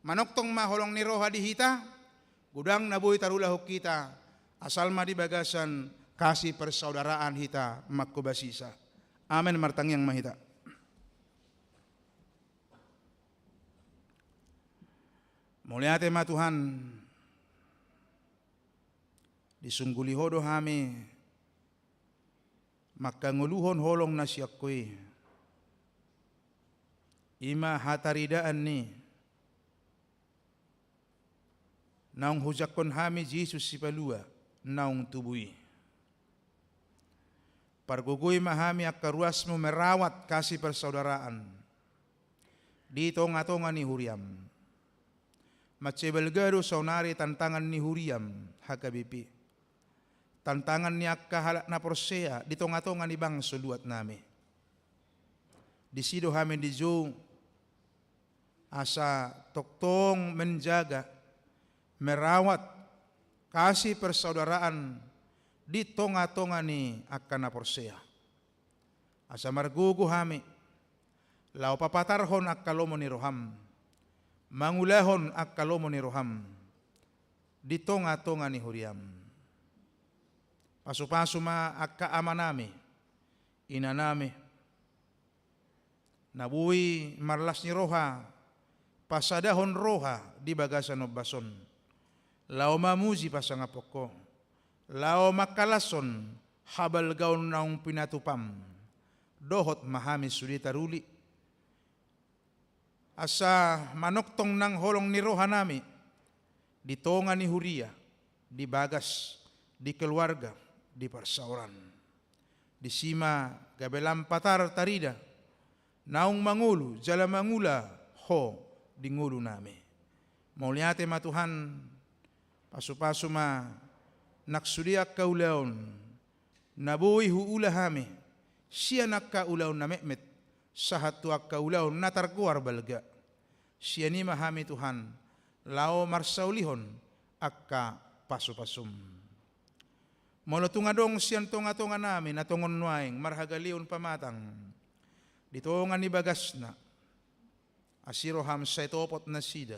Manoktong maholong ni roh hadihita, godang naboy tarulahok kita, asal ma di bagasan kasih persaudaraan hita makubasisa. Amin martang yang mahita. Muliate ma Tuhan. Disungguli hodo hami maka nguluhon holong na siyakkoy. Ima hataridaan ni naung hujakon hami Jesus si palua naung tubui. Pargugoy mahami akaruas mo merawat kasih persaudaraan. Di tonga-tonga ni Huriam. Macebelgado saunari tantangan ni Huriam hakabipi. Tantangan ni akka halak na Porsea di tonga-tonga ni bang suluat nami. Di sido hami di jo asa toktong menjaga merawat kasih persaudaraan di tonga-tonga ni akka na Porsea. Asa margugo hami lau papatarhon akkalomo ni roham, mangulahon akkalomo ni roham, di tonga-tonga ni Huriam. Pasu-pasu ma akka amanami, inanami, nabui marlas ni roha, pasadahon roha di bagasan obason, lau mamuji pasangapoko, lau makalason habal gaun naung pinatupam, dohot mahami sudi taruli, asa manoktong nang holong ni roha nami, di tonga ni Huria, di bagas, di keluarga, di persauran, di sima gabelam patar tarida, naung mangulu, jala mangula, ho, di ngulu nami. Mauliate ma Tuhan, pasu-pasu ma naksudiak kaulaon, nabui huula hami, siya nakkaulaon na mekmet, sahatu akka ulaon natar kuar balga. Siya ni mahami Tuhan, lao marsaulihon akka pasu-pasum. Molo tungadong siyan tonga-tonga namin na tongon nuaing marhagalion pamatang. Ditongan ni bagas na, asiroham sa itopot na sida,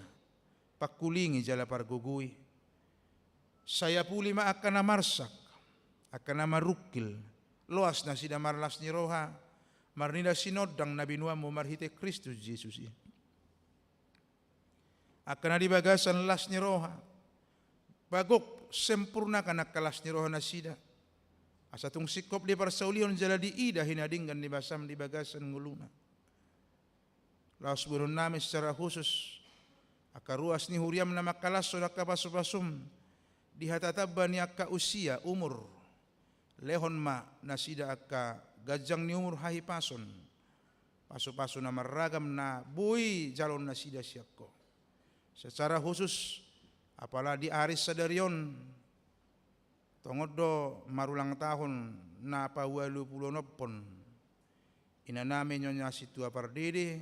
pakulingi jala parguguy. Saya puli ma akka na marsak, akka na marukil, loas na sida marlas ni roha, marnida sinodang na binuam mo marhite Kristus Jesus. Akan di bagasan las ni roha, bagok sempurna kanak kalas ni roha na sida. Asa tung sikop di parsaulion jala di ida hinadinggan di basam di bagasan nguluna. Laos burun namin secara khusus, akaruas ni Huriam na makalaso na kapasupasum, dihatatabba ni akka usia umur, lehon ma na sida akka gajang ni umur hahipason, pasu-pasu na maragam na buhi jalon na sida siyakko. Secara khusus, apalagi aris sadarion, tongod do marulang tahun na pawalu pulo nopon, inanami nyonya situa pardede,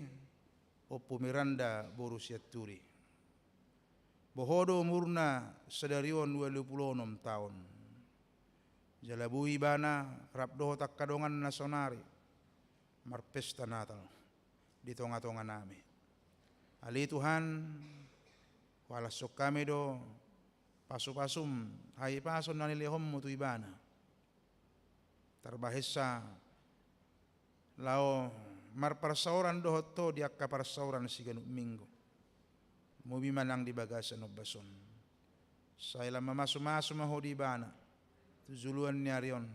opo Miranda Borussia Turi. Bohodo umurna sadarion 26 tahun. Jalabui bana rapdo tak kadongan nasonari marpesta Natal di tonga-tonga nami. Ali Tuhan walasok kami do pasu-pasum hai pason na nilihom mo tu ibana. Tarbahesa lao marparsauran do hoto di akka parsauran siganuk minggu. Mubi manang di bagasan obason. Saya lama masu-masu maho di ibana. Tuzuluan ni Arion.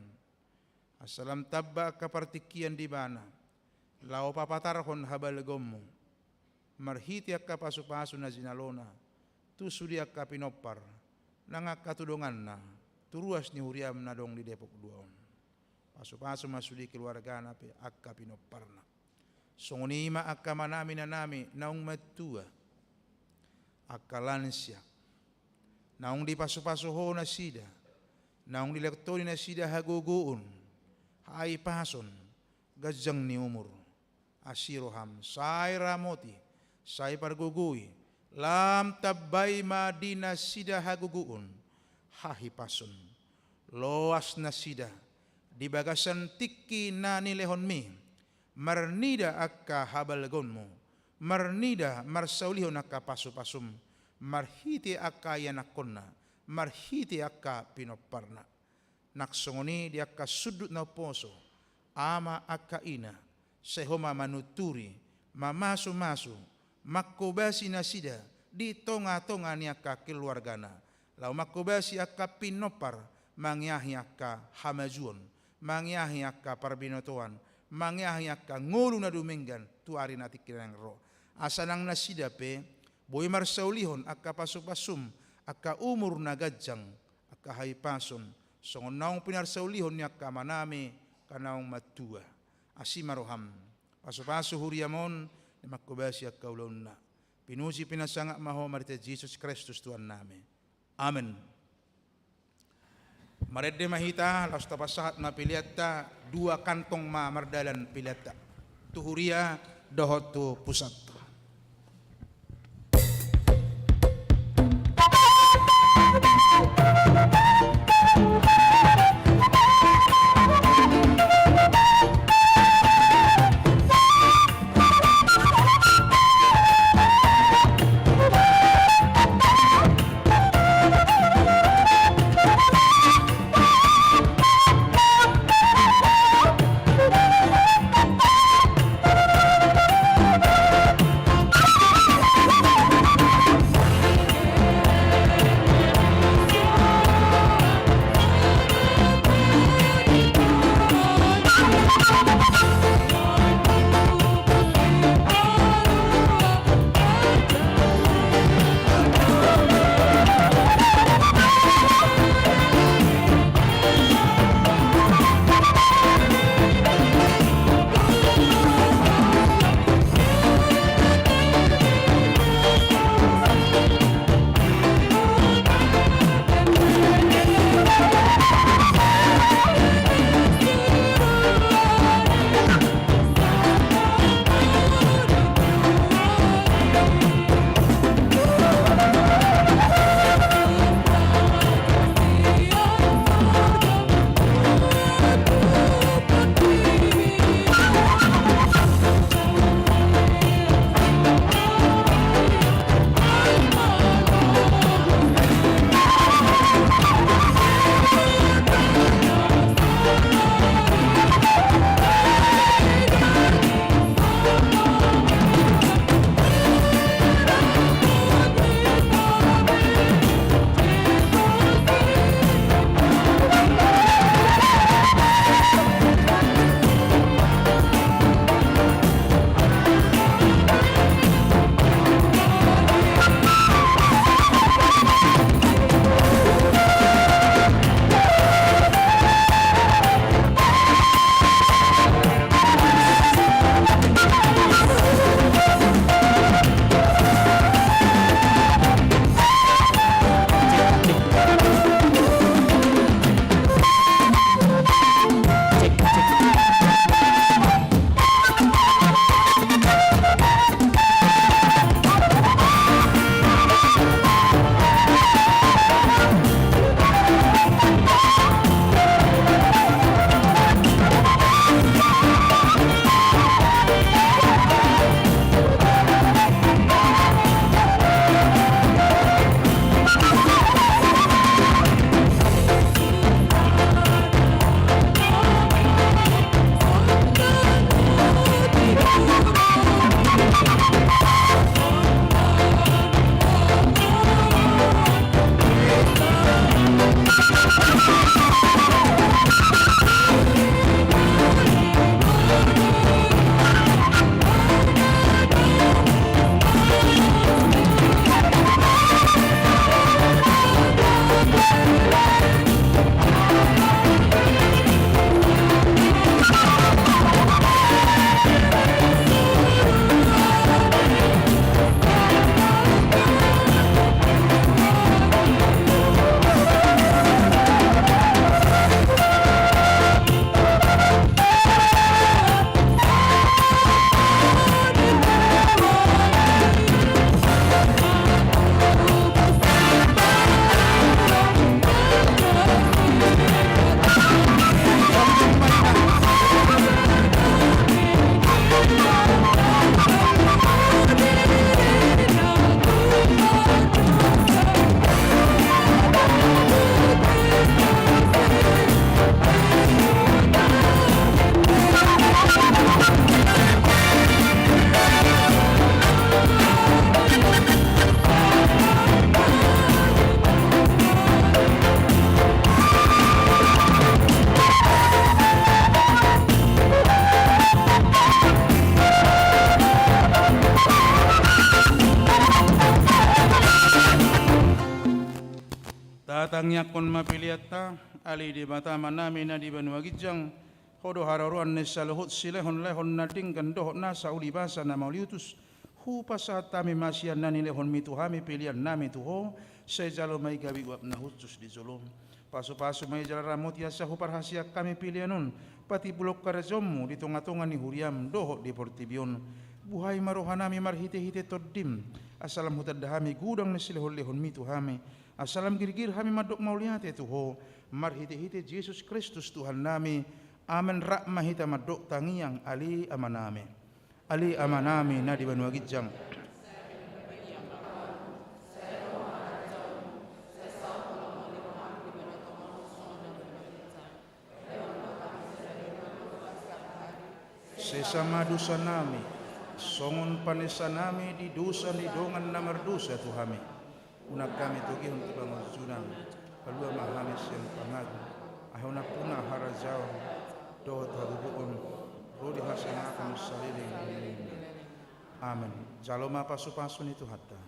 Asalam tabba kapartikian di bana. Lao papatarhon habal gommo. Marhiti akka pasu-pasu na zinalona. Tu sudi akka pinopar. Nangakatudongan na. Turuas ni Huriam na dong di Depok 2. Pasu-pasu masudi keluarga na pe akka pinopar na. Songonima akka manami na nami naung matua. Akka lansia. Naung di pasu-pasu ho na sida. Naung dilektoni na sida haguguun, hai pason, gajang ni umur, asiroham, say ramoti, say pargugui, lam tabay madina sida haguguun, hahi pason, loas na sida, di bagasan tiki na nilehon mi, marnida akka habalgon mo, marnida marsaulihon akka pasu-pasum, marhiti akka yanakon na, marhiti akka pinoparna. Naksongoni di akka sudut na poso, ama akka ina, sehoma manuturi, mamasu-masu, makobasi na sida, di tonga-tonga ni akka keluargana. Lau makobasi akka pinopar, mangyahyak hamajuan, mangyahyak parbinotoan, mangyahyak ngulu na duminggan, tuari natik kinang ro. Asanang nasidape, boy marsaulihon, akka pasupasum, akka umur na gajang, akka haipason, songon naong pinarsaulihon niya ka manami, kanaong matua. Asimaroham, pasu-pasu huriamon, ni makubasi akka ulon na. Pinusi pinasangak maho marita Jesus Kristus Tuhan nami. Amen. Maredde mahita, laus tapasahat na piliata, 2 kantong mardalan piliata. Tuhuria, dohot tu pusat. yakon mapiliatta ali di bata manami na di Banua Gijang hodo hararuan nesaluhut silehon lehon nading gandoh nasa ulibasa na mauliutus hu pasatami masian nani lehon mituhami pilihan nami tuho sejalo mai gabi wab na hutus di zolom pasu-pasu mai jalan ramut yasa hu parhasia kami pilihanun pati bulok karajomu di tonga-tonga ni huriam doho di portibion buhai marohanami marhite-hite todim asalam hutadahami gudang nesilehon lehon mituhami asalam girgir hami madok mauliate tuho marhite-hite Yesus Kristus Tuhan nami amen rakmah hita madok tangiang ali amaname na di Banua Gijang sesama dosa nami songon panesa nami di dosa di dongan namar dosa Tuhami unak kami tugi untuk bangun sunan kalua mahamis yang pangag ahuna puna harajau dohot habubuun rodi hasanakan saliling amin jaloma pasu-pasu itu hatta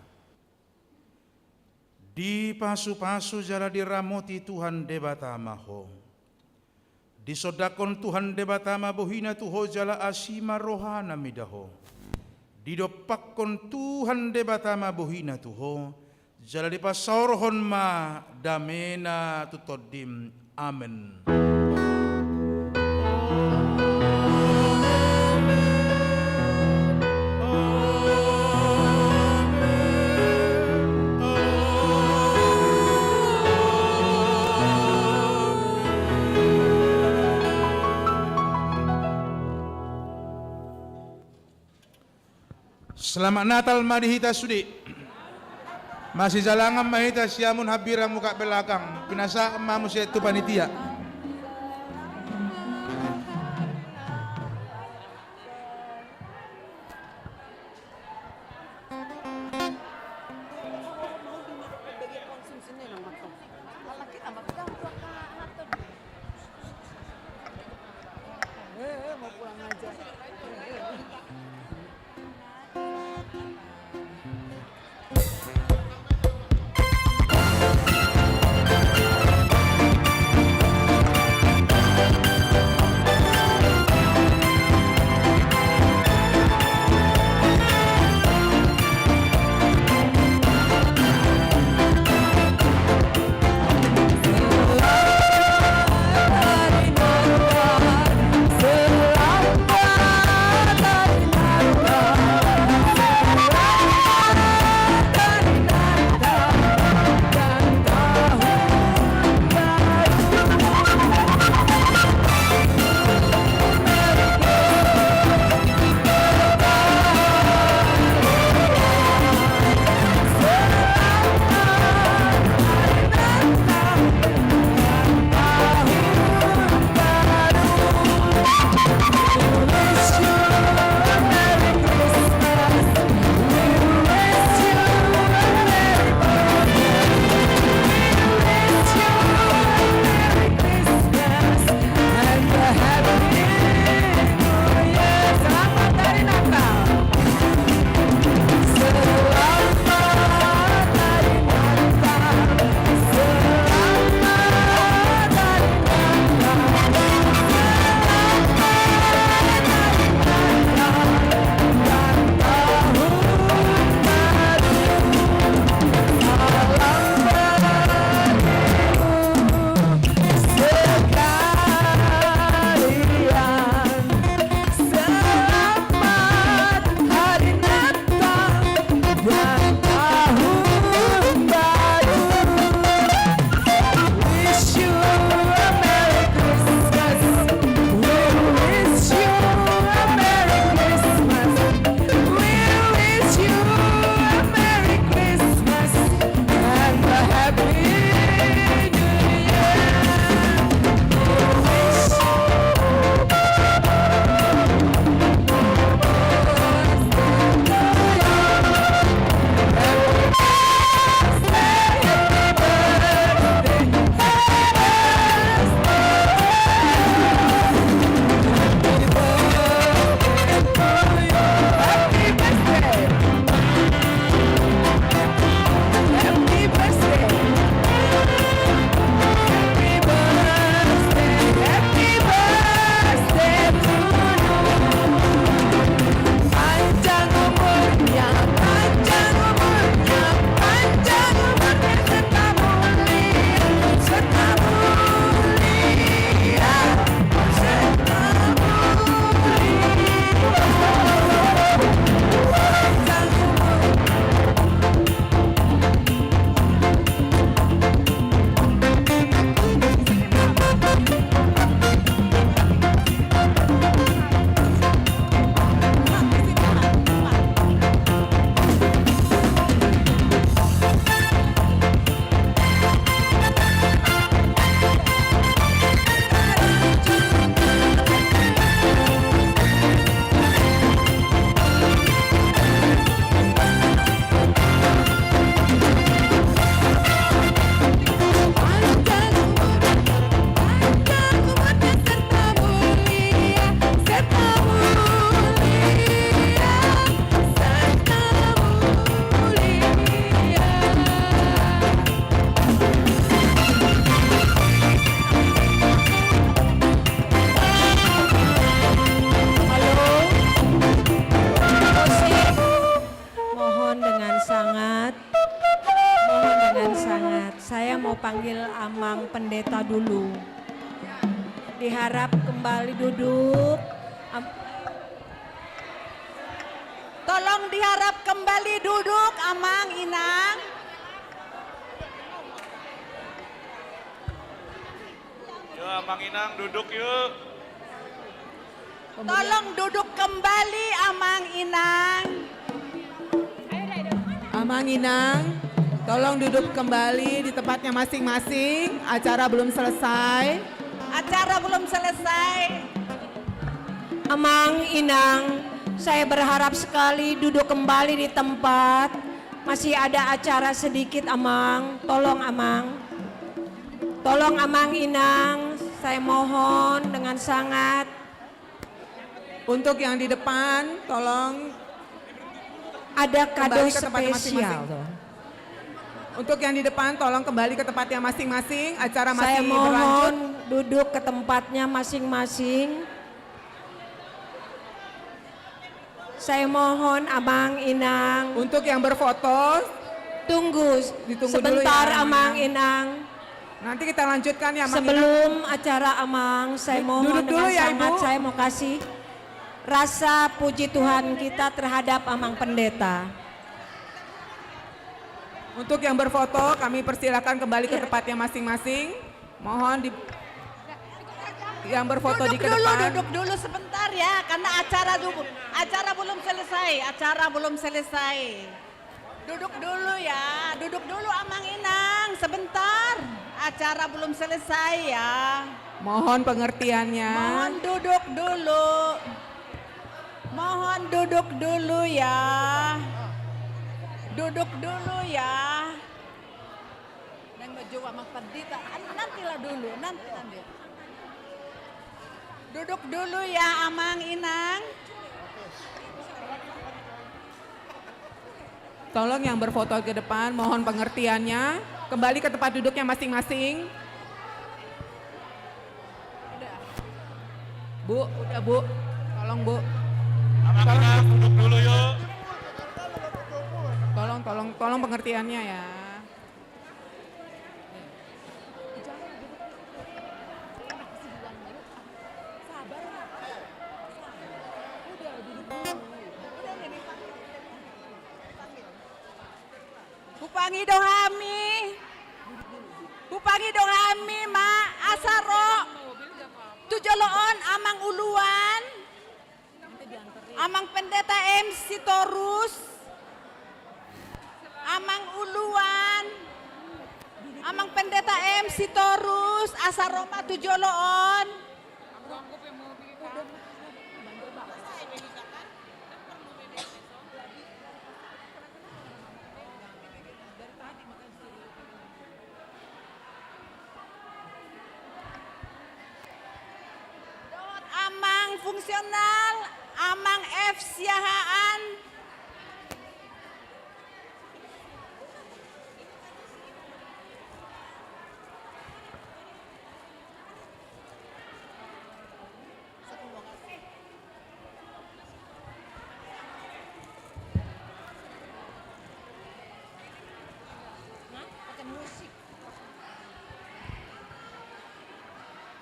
di pasu-pasu jala diramoti Tuhan debatama ho disodakon Tuhan debatama bohina tuho jala asima rohana midaho didopakon Tuhan debatama bohina tuho jala dipasaurohon ma damena tutodim amen. Selamat Natal madihita sudi. Masih jalangan mahita siamun habira muka belakang. Pinasa manusia itu panitia. Mau pulang aja. pendeta dulu. Diharap kembali duduk. Tolong diharap kembali duduk, Amang Inang. Yuk Amang Inang duduk yuk. Tolong duduk kembali, Amang Inang. Amang Inang, tolong duduk kembali di tempatnya masing-masing. Acara belum selesai. Acara belum selesai. Amang Inang, saya berharap sekali duduk kembali di tempat. Masih ada acara sedikit, Amang. Tolong, Amang. Tolong, Amang Inang. Saya mohon dengan sangat. Untuk yang di depan, tolong ada kado kembali ke tempat spesial. masing-masing. Untuk yang di depan, tolong kembali ke tempatnya masing-masing. Acara Saya masih mohon berlanjut. duduk ke tempatnya masing-masing. Saya mohon Amang Inang. Untuk yang berfoto, ditunggu dulu sebentar ya, Amang Inang. Nanti kita lanjutkan ya, Amang Sebelum acara Amang, saya mohon Duduk dulu dengan ya, sangat Ibu. saya mau kasih rasa puji Tuhan kita terhadap Amang Pendeta. Untuk yang berfoto, kami persilakan kembali ke tempatnya masing-masing. Mohon yang berfoto di ke depan. Duduk dulu sebentar ya, karena acara belum selesai. Acara belum selesai. Duduk dulu ya, duduk dulu Amang Inang, sebentar. Acara belum selesai ya. Mohon pengertiannya. Mohon duduk dulu. Mohon duduk dulu ya. Duduk dulu ya. Neng mau jawab sama pendeta, nantilah dulu, nanti. Duduk dulu ya Amang Inang. Tolong yang berfoto ke depan, mohon pengertiannya. Kembali ke tempat duduknya masing-masing. Bu, udah Bu. Tolong Bu. Amang duduk dulu yuk. Tolong pengertiannya ya. Kupangi dohami ma asaro tujoloon amang uluan amang pendeta MC Torus amang uluan amang pendeta MC Torus asaroma tujoloon amang fungsional, amang F siahaan.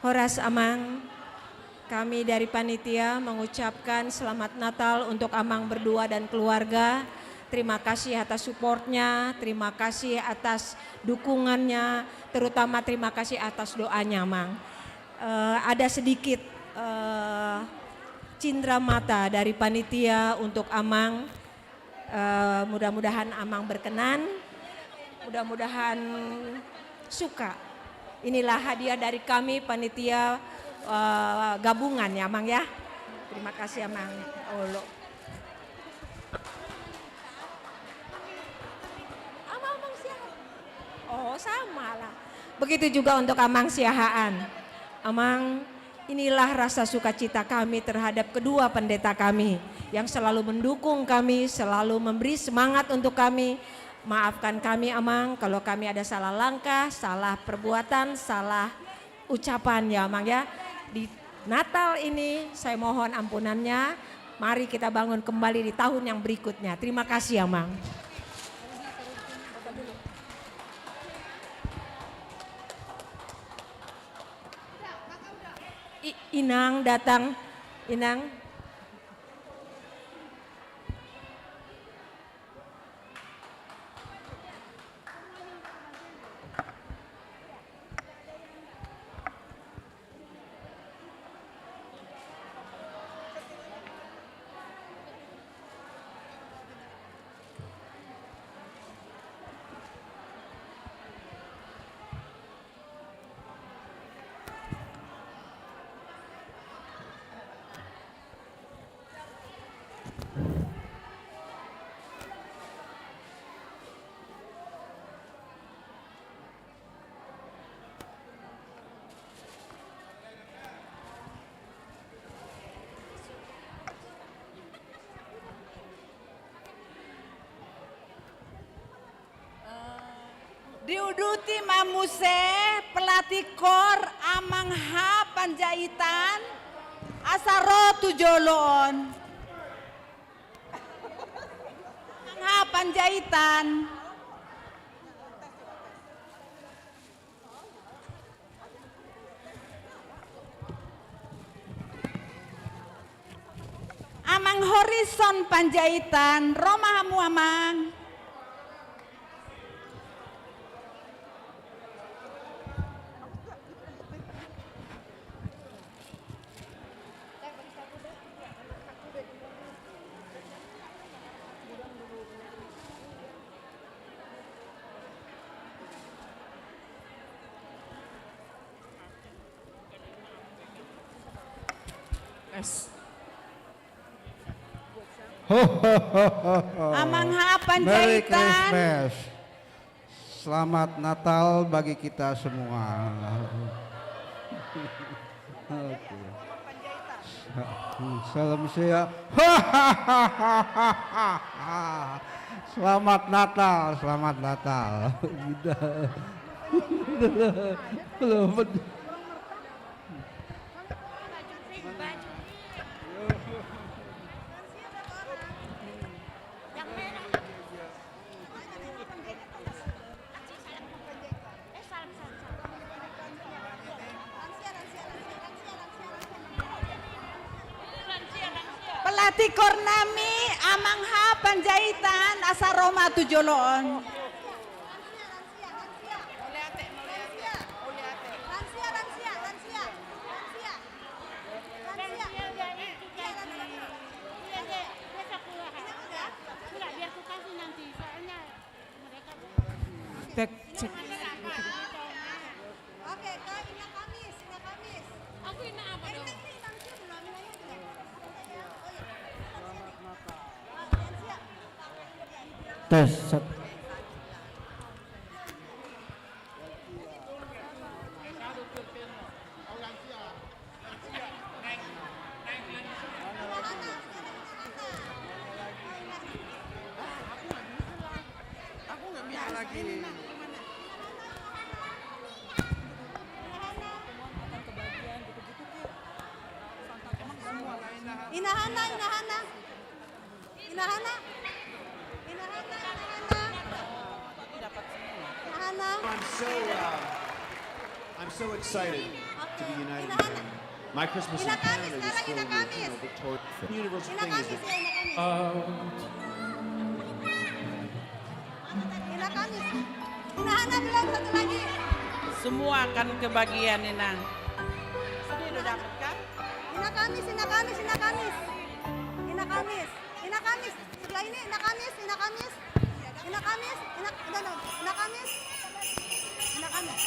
Horas Amang, kami dari panitia mengucapkan selamat Natal untuk Amang berdua dan keluarga. Terima kasih atas supportnya, terima kasih atas dukungannya, terutama terima kasih atas doanya Amang. Ada sedikit cindera mata dari panitia untuk Amang. Mudah-mudahan Amang berkenan, mudah-mudahan suka. Inilah hadiah dari kami panitia gabungan ya Amang ya. Terima kasih Amang. Oh sama lah. Begitu juga untuk Amang Siahaan. Amang, inilah rasa sukacita kami terhadap kedua pendeta kami yang selalu mendukung kami, selalu memberi semangat untuk kami. Maafkan kami Amang kalau kami ada salah langkah, salah perbuatan, salah ucapan ya Amang ya. Di Natal ini saya mohon ampunannya. Mari kita bangun kembali di tahun yang berikutnya. Terima kasih Amang. Inang datang. Inang. Diuduti mamuse pelatih kor amang ha Panjaitan asaro tujolon. Amang ha Panjaitan. Amang Horizon Panjaitan, Roma hamu amang. Amang ha Merry Panjaitan. Christmas. Selamat Natal bagi kita semua. Salam sehat. Selamat Natal, selamat Natal. Pelatih Kornami amang ha Panjaitan asa Roma tujolon. Cek, cek. Oke, Kak, Ina Kamis, Ina Kamis. Aku Ina apa dong? Tes. Aku nggak bisa lagi. Inahana, Inahana. Inahana. Inahana. I'm so excited to be united again. My Christmas in Canada is filled with Victoria. Universal thing is that Ina Kamis. Inahana bilang satu lagi. Semua akan kebagian Inang. Sedih udah dapet kan? Ina Kamis, Ina Kamis, Ina Kamis. Ina Kamis. Ina Kamis. Sebelah ini Ina Kamis, Ina Kamis. Ina Kamis, Ina Kamis. Ina Kamis.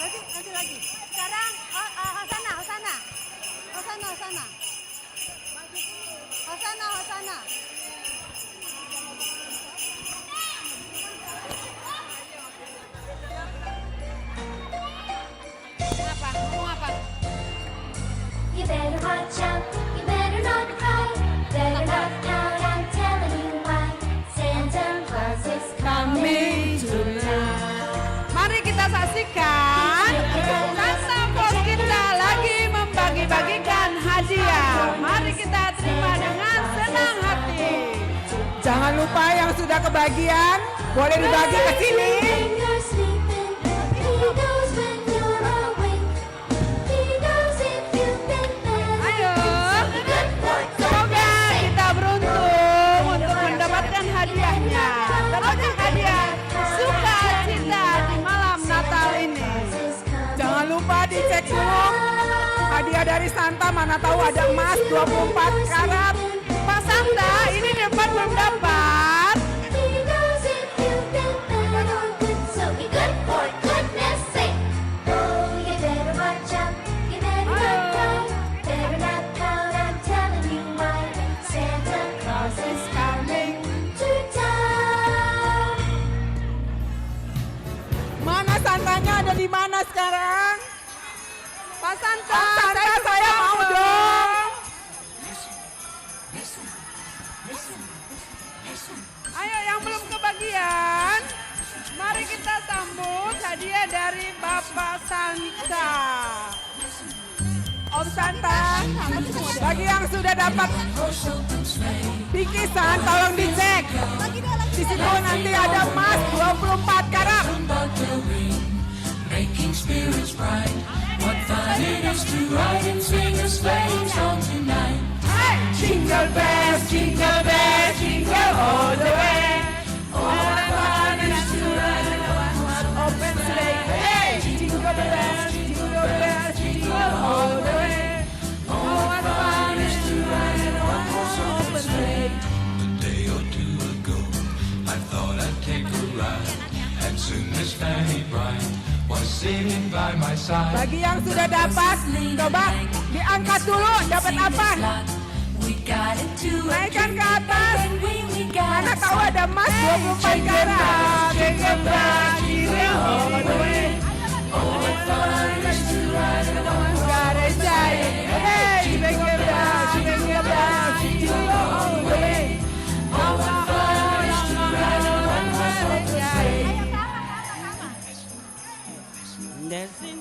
Nanti lagi. Sekarang Hosana, Hosana. Hosana, Hosana. Hosana, Hosana. Apa? Ngomong apa? You better watch out, you better not cry, better not pout, I'm telling you why. Santa Claus is coming tonight. Mari kita saksikan Santa Claus kita lagi membagi-bagikan hadiah. Mari kita terima dengan senang hati. Jangan lupa yang sudah kebagian boleh dibagi ke sini. He knows when you're awake. He knows if you've been Hadiah dari Santa, mana tahu ada emas 24 karat. Pak Santa, ini dapat belum dapat? He knows if you've been bad or good, so be good for goodness sake. Oh, you better watch out, you better not cry, better not pout, I'm telling you why. Santa Claus is coming to town. Mana Santanya, ada di mana sekarang? Pak Santa, saya mau dong. Ayo yang belum kebagian, mari kita sambut hadiah dari Bapak Santa. Om Santa, bagi yang sudah dapat bingkisan tolong dicek. Di situ nanti ada emas 24 karat. Making spirits bright. What fun it is to ride and sing a sleighing song tonight. Hey! Jingle bells, jingle all the way. What fun it is to ride in a one-horse open sleigh. Hey! Jingle bells, jingle all the way. Oh, what fun it is to ride in a one-horse open sleigh. A day or two ago, I thought I'd take a ride, and soon Miss Fanny Bright was sitting by my side. Bagi yang sudah dapat, coba diangkat dulu, dapat apa? Naikkan ke atas. Mana tahu ada emas 24 karat. Jingle all the way. Oh, what fun it is to ride in a one-horse sleigh. Hey, jingle bells, jingle all the way. Oh, what fun it is to ride in a one-horse open sleigh. Dancing,